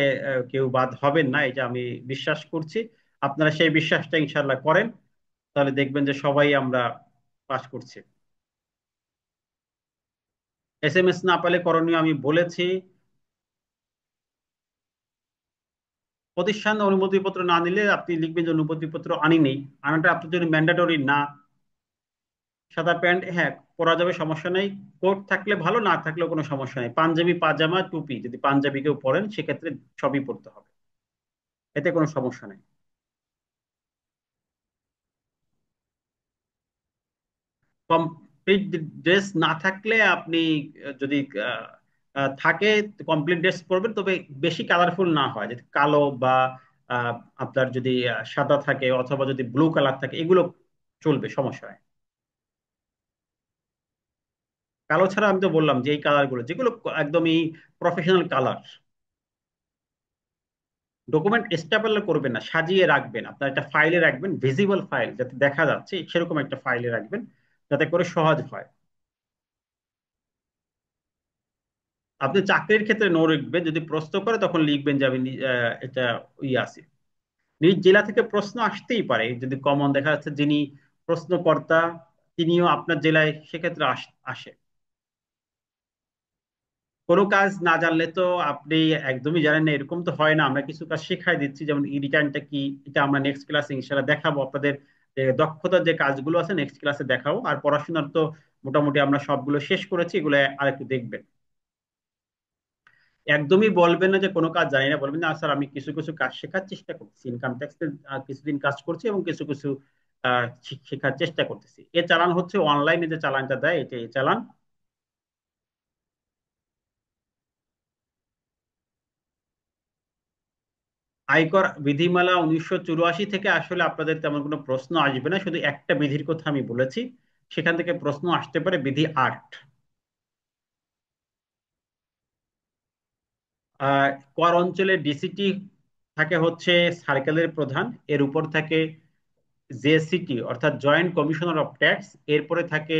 কেউ বাদ হবেন না, এটা আমি বিশ্বাস করছি। আপনারা সেই বিশ্বাসটা ইনশাল্লাহ করেন, তাহলে দেখবেন যে সবাই আমরা পাশ করছি। এসএমএস না পেলে করণীয় আমি বলেছি। প্রতিষ্ঠান অনুমতিপত্র না নিলে আপনি লিখবেন যে অনুমতিপত্র আনি নেই, আনাটা আপনার জন্য ম্যান্ডেটরি না। সাদা প্যান্ট, হ্যাঁ, পরা যাবে, সমস্যা নেই। কোট থাকলে ভালো, না থাকলেও কোনো সমস্যা নেই। পাঞ্জাবি, পাজামা, টুপি, যদি পাঞ্জাবি কেউ পরেন সেক্ষেত্রে সবই পরতে হবে, এতে কোনো সমস্যা নেই। কমপ্লিট ড্রেস না থাকলে আপনি যদি আহ, থাকে কমপ্লিট ড্রেস পরবেন, তবে বেশি কালারফুল না হয়, যদি কালো বা আহ, আপনার যদি সাদা থাকে অথবা যদি ব্লু কালার থাকে এগুলো চলবে, সমস্যা হয়। কালো ছাড়া আমি তো বললাম যে এই কালার গুলো যেগুলো একদমই প্রফেশনাল কালার। ডকুমেন্ট স্টেপল করবেন না, সাজিয়ে রাখবেন, আপনার একটা ফাইলে রাখবেন, ভিজিবল ফাইল যাতে দেখা যাচ্ছে সেরকম একটা ফাইলে রাখবেন, যাতে করে সহজ হয়। আপনি চাকরির ক্ষেত্রে নো লিখবেন, যদি প্রশ্ন করে তখন লিখবেন যে আমি এটা আছি। নিজ জেলা থেকে প্রশ্ন আসতেই পারে, যদি কমন দেখা যাচ্ছে যিনি প্রশ্নকর্তা তিনিও আপনার জেলায়, সেক্ষেত্রে আসে। কোনো কাজ না জানলে তো আপনি একদমই জানেন না এরকম তো হয় না, আমরা কিছু কাজ শেখাই দিচ্ছি, যেমন ই রিটার্নটা কি, এটা আমরা নেক্সট ক্লাসে ইনশাল্লাহ দেখাবো আপনাদের। যে দক্ষতার যে কাজগুলো আছে নেক্সট ক্লাসে দেখাবো। আর পড়াশোনার তো মোটামুটি আমরা সবগুলো শেষ করেছি, এগুলো আরেকটু দেখবেন। একদমই বলবেন না যে কোনো কাজ জানি না, বলবেন না স্যার আমি কিছু কিছু কাজ শেখার চেষ্টা করছি, ইনকাম ট্যাক্সের কিছুদিন কাজ করছি এবং কিছু কিছু শেখার চেষ্টা করতেছি। এ চালান হচ্ছে অনলাইনে যে চালানটা দেয়, এটা এ চালান। আয়কর বিধিমালা 1984 থেকে আসলে আপনাদের তেমন কোনো প্রশ্ন আসবে না, শুধু একটা বিধির কথা আমি বলেছি, সেখান থেকে প্রশ্ন আসতে পারে, বিধি 8। আহ, কর অঞ্চলে ডিসিটি থাকে হচ্ছে সার্কেলের প্রধান, এর উপর থাকে জেসিটি অর্থাৎ জয়েন্ট কমিশনার অফ ট্যাক্স, এরপরে থাকে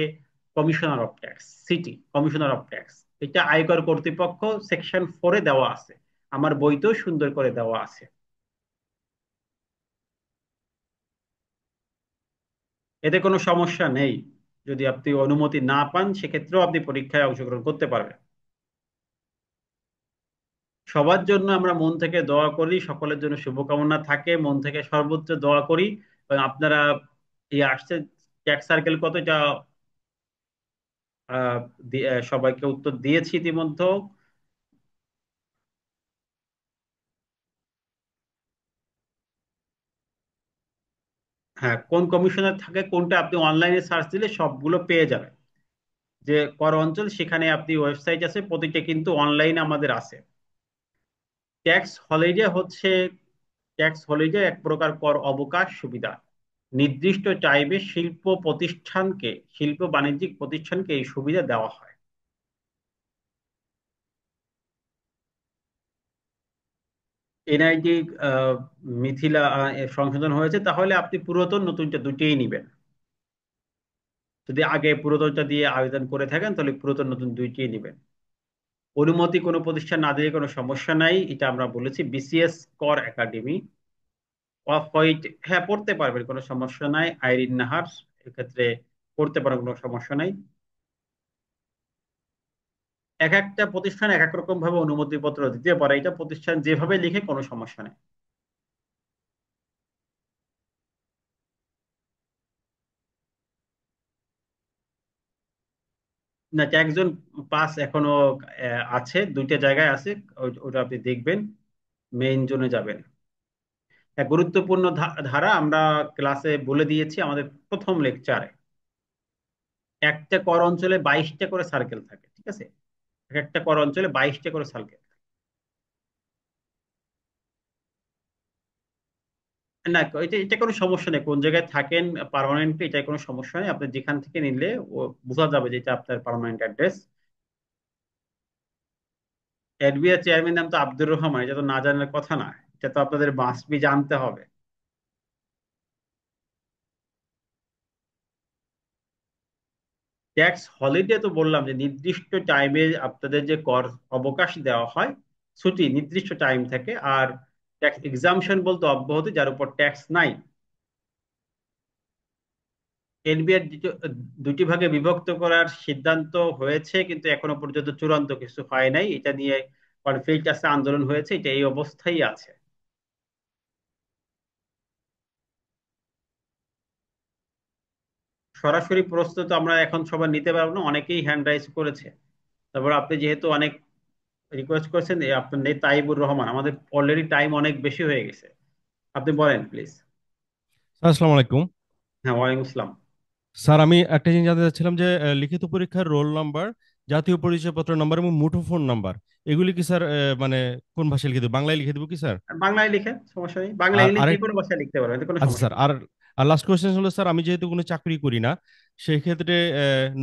commissioner of tax, city commissioner of tax. এটা আয়কর কর্তৃপক্ষ সেকশন 4-এ দেওয়া আছে, আমার বইতেও সুন্দর করে দেওয়া আছে। এতে কোনো সমস্যা নেই, যদি আপনি অনুমতি না পান সেক্ষেত্রেও আপনি পরীক্ষায় অংশগ্রহণ করতে পারবেন। সবার জন্য আমরা মন থেকে দোয়া করি, সকলের জন্য শুভকামনা থাকে, মন থেকে সর্বোচ্চ দোয়া করি। এবং আপনারা এই আসছে ট্যাক্স সার্কেল কত এটা সবাইকে উত্তর দিয়েছি ইতিমধ্যে। হ্যাঁ, কোন কমিশনার থাকে কোনটা আপনি অনলাইনে সার্চ দিলে সবগুলো পেয়ে যাবেন। যে কর অঞ্চল সেখানে আপনি ওয়েবসাইট আছে, প্রতিটা কিন্তু অনলাইনে আমাদের আছে। ট্যাক্স হলিডে হচ্ছে, ট্যাক্স হলিডে এক প্রকার কর অবকাশ সুবিধা, নির্দিষ্ট টাইমে শিল্প বাণিজ্যিক প্রতিষ্ঠানকে এই সুবিধা দেওয়া হয়। এনআইডি মিথিলা সংশোধন হয়েছে, তাহলে আপনি পুরাতন নতুনটা দুটেই নিবেন। যদি আগে পুরাতনটা দিয়ে আবেদন করে থাকেন তাহলে পুরাতন নতুন দুইটিই নিবেন। অনুমতি কোনো প্রতিষ্ঠান না দিলে কোনো সমস্যা নাই, এটা আমরা বলেছি। বিসিএস কর একাডেমি, অফ হোয়াইট, হ্যাঁ পড়তে পারবেন, কোনো সমস্যা নাই। আইরিন নাহার, এক্ষেত্রে পড়তে পারেন, কোনো সমস্যা নাই। এক একটা প্রতিষ্ঠান এক এক রকম ভাবে অনুমতি পত্র দিতে পারে, এটা প্রতিষ্ঠান যেভাবে লিখে কোনো সমস্যা নেই। না, একজন পাস এখনো আছে, দুইটা জায়গায় আছে, ওটা আপনি দেখবেন, মেইন জোনে যাবেন। এক গুরুত্বপূর্ণ ধারা আমরা ক্লাসে বলে দিয়েছি আমাদের প্রথম লেকচারে। একটা কর অঞ্চলে 22টা করে সার্কেল থাকে, ঠিক আছে? এক একটা কর অঞ্চলে 22টা করে সার্কেল। না, এটা এটা কোনো সমস্যা নেই, কোন জায়গায় থাকেন পার্মানেন্টলি, এটা কোনো সমস্যা নেই, আপনি যেখান থেকে নিলে ও বোঝা যাবে যে এটা আপনার পার্মানেন্ট অ্যাড্রেস। এডবিআই চেয়ারম্যান নাম তো আব্দুর রহমান, এটা তো না জানার কথা না, এটা তো আপনাদের মাস্ট বি জানতে হবে। ট্যাক্স হলিডে তো বললাম যে নির্দিষ্ট টাইমে আপনাদের যে কর অবকাশ দেওয়া হয়, ছুটি নির্দিষ্ট টাইম থাকে। আর ট্যাক্স এক্সামশন বলতে অব্যাহতি যার উপর ট্যাক্স নাই। এনবিআর দুটি ভাগে বিভক্ত করার সিদ্ধান্ত হয়েছে, কিন্তু এখনো পর্যন্ত চূড়ান্ত কিছু হয় নাই, এটা নিয়ে কনফ্লিক্ট আছে, আন্দোলন হয়েছে, এটা এই অবস্থায় আছে। সরাসরি প্রশ্ন তো আমরা এখন সবাই নিতে পারবো না, অনেকেই হ্যান্ড রাইজ করেছে। তারপর আপনি যেহেতু অনেক রিকোয়েস্ট করেছেন, আপনার নেই তাইবুর রহমান, আমাদের অলরেডি টাইম অনেক বেশি হয়ে গেছে, আপনি বলেন প্লিজ।
আসসালামু আলাইকুম।
হ্যাঁ, ওয়ালাইকুম আসসালাম।
স্যার আমি একটা জিনিস জানতে চাচ্ছিলাম যে লিখিত পরীক্ষার রোল নাম্বার, জাতীয় পরিচয়পত্র নাম্বার এবং মুঠোফোন নাম্বার, এগুলি কি স্যার মানে কোন ভাষায় লিখে দেবো, বাংলায় লিখে দেবো কি স্যার?
বাংলায় লিখে সমস্যা নেই, বাংলা
আর
ইংলিশ যে
আরেক
কোনো ভাষায় লিখতে পারবেন, এতে কোনো
আচ্ছা
সমস্যা
স্যার,
নেই।
আর আর লাস্ট কোয়েশ্চেন হলো স্যার, আমি যেহেতু কোনো চাকরি করি না, সেই ক্ষেত্রে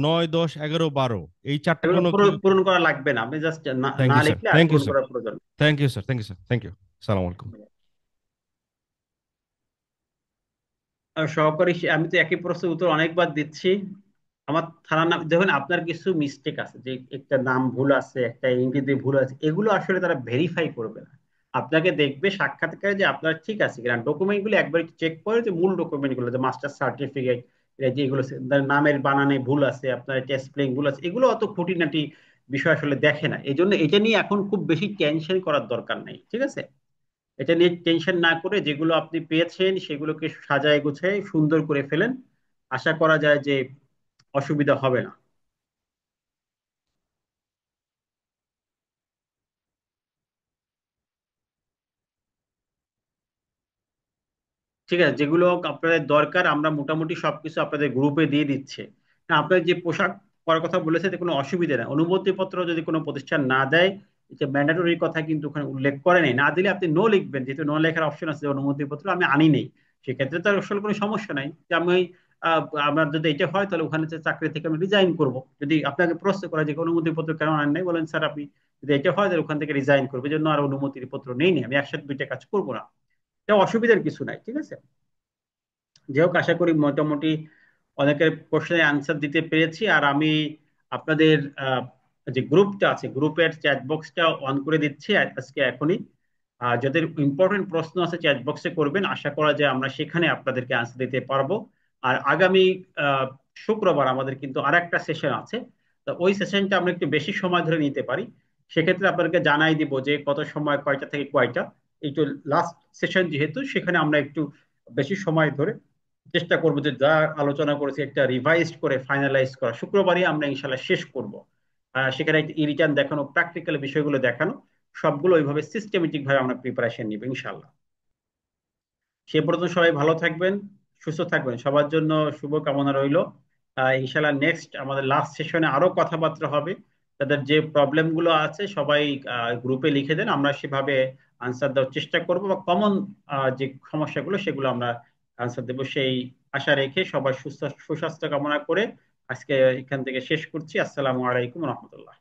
9, 10, 11, 12 এই চারটার
এগুলো
জন্য কি?
পূরণ করা লাগবে না, আপনি জাস্ট না
থ্যাংক
না
ইউ স্যার,
লিখলে আর
থ্যাংক ইউ
পূরণ
স্যার,
করার প্রয়োজন
thank you sir, thank you sir, thank you. সালাম আলাইকুম।
নেই। আর সহকারী আমি তো একই প্রশ্নের উত্তর অনেকবার দিচ্ছি। আমার থানার নাম দেখুন, আপনার কিছু মিস্টেক আছে, যে একটা নাম ভুল আছে, একটা ইংরেজি ভুল আছে, এগুলো আসলে তারা ভেরিফাই করবে না। আপনাকে দেখবে সাক্ষাৎকারে যে আপনার ঠিক আছে কিনা, ডকুমেন্ট গুলো একবার চেক করে, যে মূল ডকুমেন্ট গুলো, যে মাস্টার সার্টিফিকেট, যেগুলো নামের বানানে ভুল আছে, আপনার টেস্ট স্পেলিং ভুল আছে, এগুলো অত খুঁটিনাটি বিষয় আসলে দেখে না। এই জন্য এটা নিয়ে এখন খুব বেশি টেনশন করার দরকার নেই, ঠিক আছে? এটা নিয়ে টেনশন না করে যেগুলো আপনি পেয়েছেন সেগুলোকে সাজায় গুছায় সুন্দর করে ফেলেন। আশা করা যায় যে অসুবিধা হবে না। ঠিক আছে, যেগুলো আপনাদের দরকার আমরা মোটামুটি সবকিছু আপনাদের গ্রুপে দিয়ে দিচ্ছে। না, আপনার যে পোশাক পরার কথা বলেছে এতে কোনো অসুবিধা নেই। অনুমতিপত্র যদি কোনো প্রতিষ্ঠান না দেয়, যে ম্যান্ডেটরি কথা কিন্তু ওখানে উল্লেখ করে নেই, না দিলে আপনি নো লিখবেন, যেহেতু নো লেখার অপশন আছে যে অনুমতিপত্র আমি আনি নেই। সেক্ষেত্রে তো আর আসলে কোনো সমস্যা নাই, যে আমি আমার যদি এটা হয় তাহলে ওখানে যে চাকরি থেকে আমি রিজাইন করব। যদি আপনাকে প্রশ্ন করা যে অনুমতিপত্র কেন আনেন নাই, বলেন স্যার আপনি যদি এটা হয় তাহলে ওখান থেকে রিজাইন করবো, এই জন্য আর অনুমতির পত্র নেই নি, আমি একসাথে দুইটা কাজ করবো না। এটা অসুবিধার কিছু নাই, ঠিক আছে? যাই হোক, আশা করি মোটামুটি অনেকের প্রশ্নের আনসার দিতে পেরেছি। আর আমি আপনাদের যে গ্রুপটা আছে, গ্রুপের চ্যাট বক্সটা অন করে দিচ্ছি আজকে এখনই। যাদের ইম্পর্টেন্ট প্রশ্ন আছে চ্যাট বক্সে করবেন, আশা করা যায় আমরা সেখানে আপনাদেরকে আনসার দিতে পারবো। আর আগামী আহ, শুক্রবার আমাদের কিন্তু আর একটা সেশন আছে। তো ওই সেশনটা আমরা একটু বেশি সময় ধরে নিতে পারি। সেক্ষেত্রে আপনাদেরকে জানাই দিব যে কত সময়, কয়টা থেকে কয়টা। একটু লাস্ট সেশন যেহেতু, সেখানে আমরা একটু বেশি সময় ধরে চেষ্টা করবো যে যা আলোচনা করেছি একটা রিভাইজ করে ফাইনালাইজ করা। শুক্রবারই আমরা ইনশাল্লাহ শেষ করব। সেখানে একটা রিটার্ন দেখানো, প্র্যাকটিক্যাল বিষয়গুলো দেখানো, সবগুলো ওইভাবে সিস্টেমেটিক ভাবে আমরা প্রিপারেশন নিব ইনশাল্লাহ। সে পর্যন্ত সবাই ভালো থাকবেন, সুস্থ থাকবেন, সবার জন্য শুভ কামনা রইল। ইনশাল্লাহ নেক্সট আমাদের লাস্ট সেশনে আরো কথাবার্তা হবে। তাদের যে প্রবলেম গুলো আছে সবাই গ্রুপে লিখে দেন, আমরা সেভাবে আনসার দেওয়ার চেষ্টা করব, বা কমন যে সমস্যাগুলো সেগুলো আমরা আনসার দেবো, সেই আশা রেখে সবার সুস্থ সুস্বাস্থ্য কামনা করে আজকে এখান থেকে শেষ করছি। আসসালামু আলাইকুম রহমতুল্লাহ।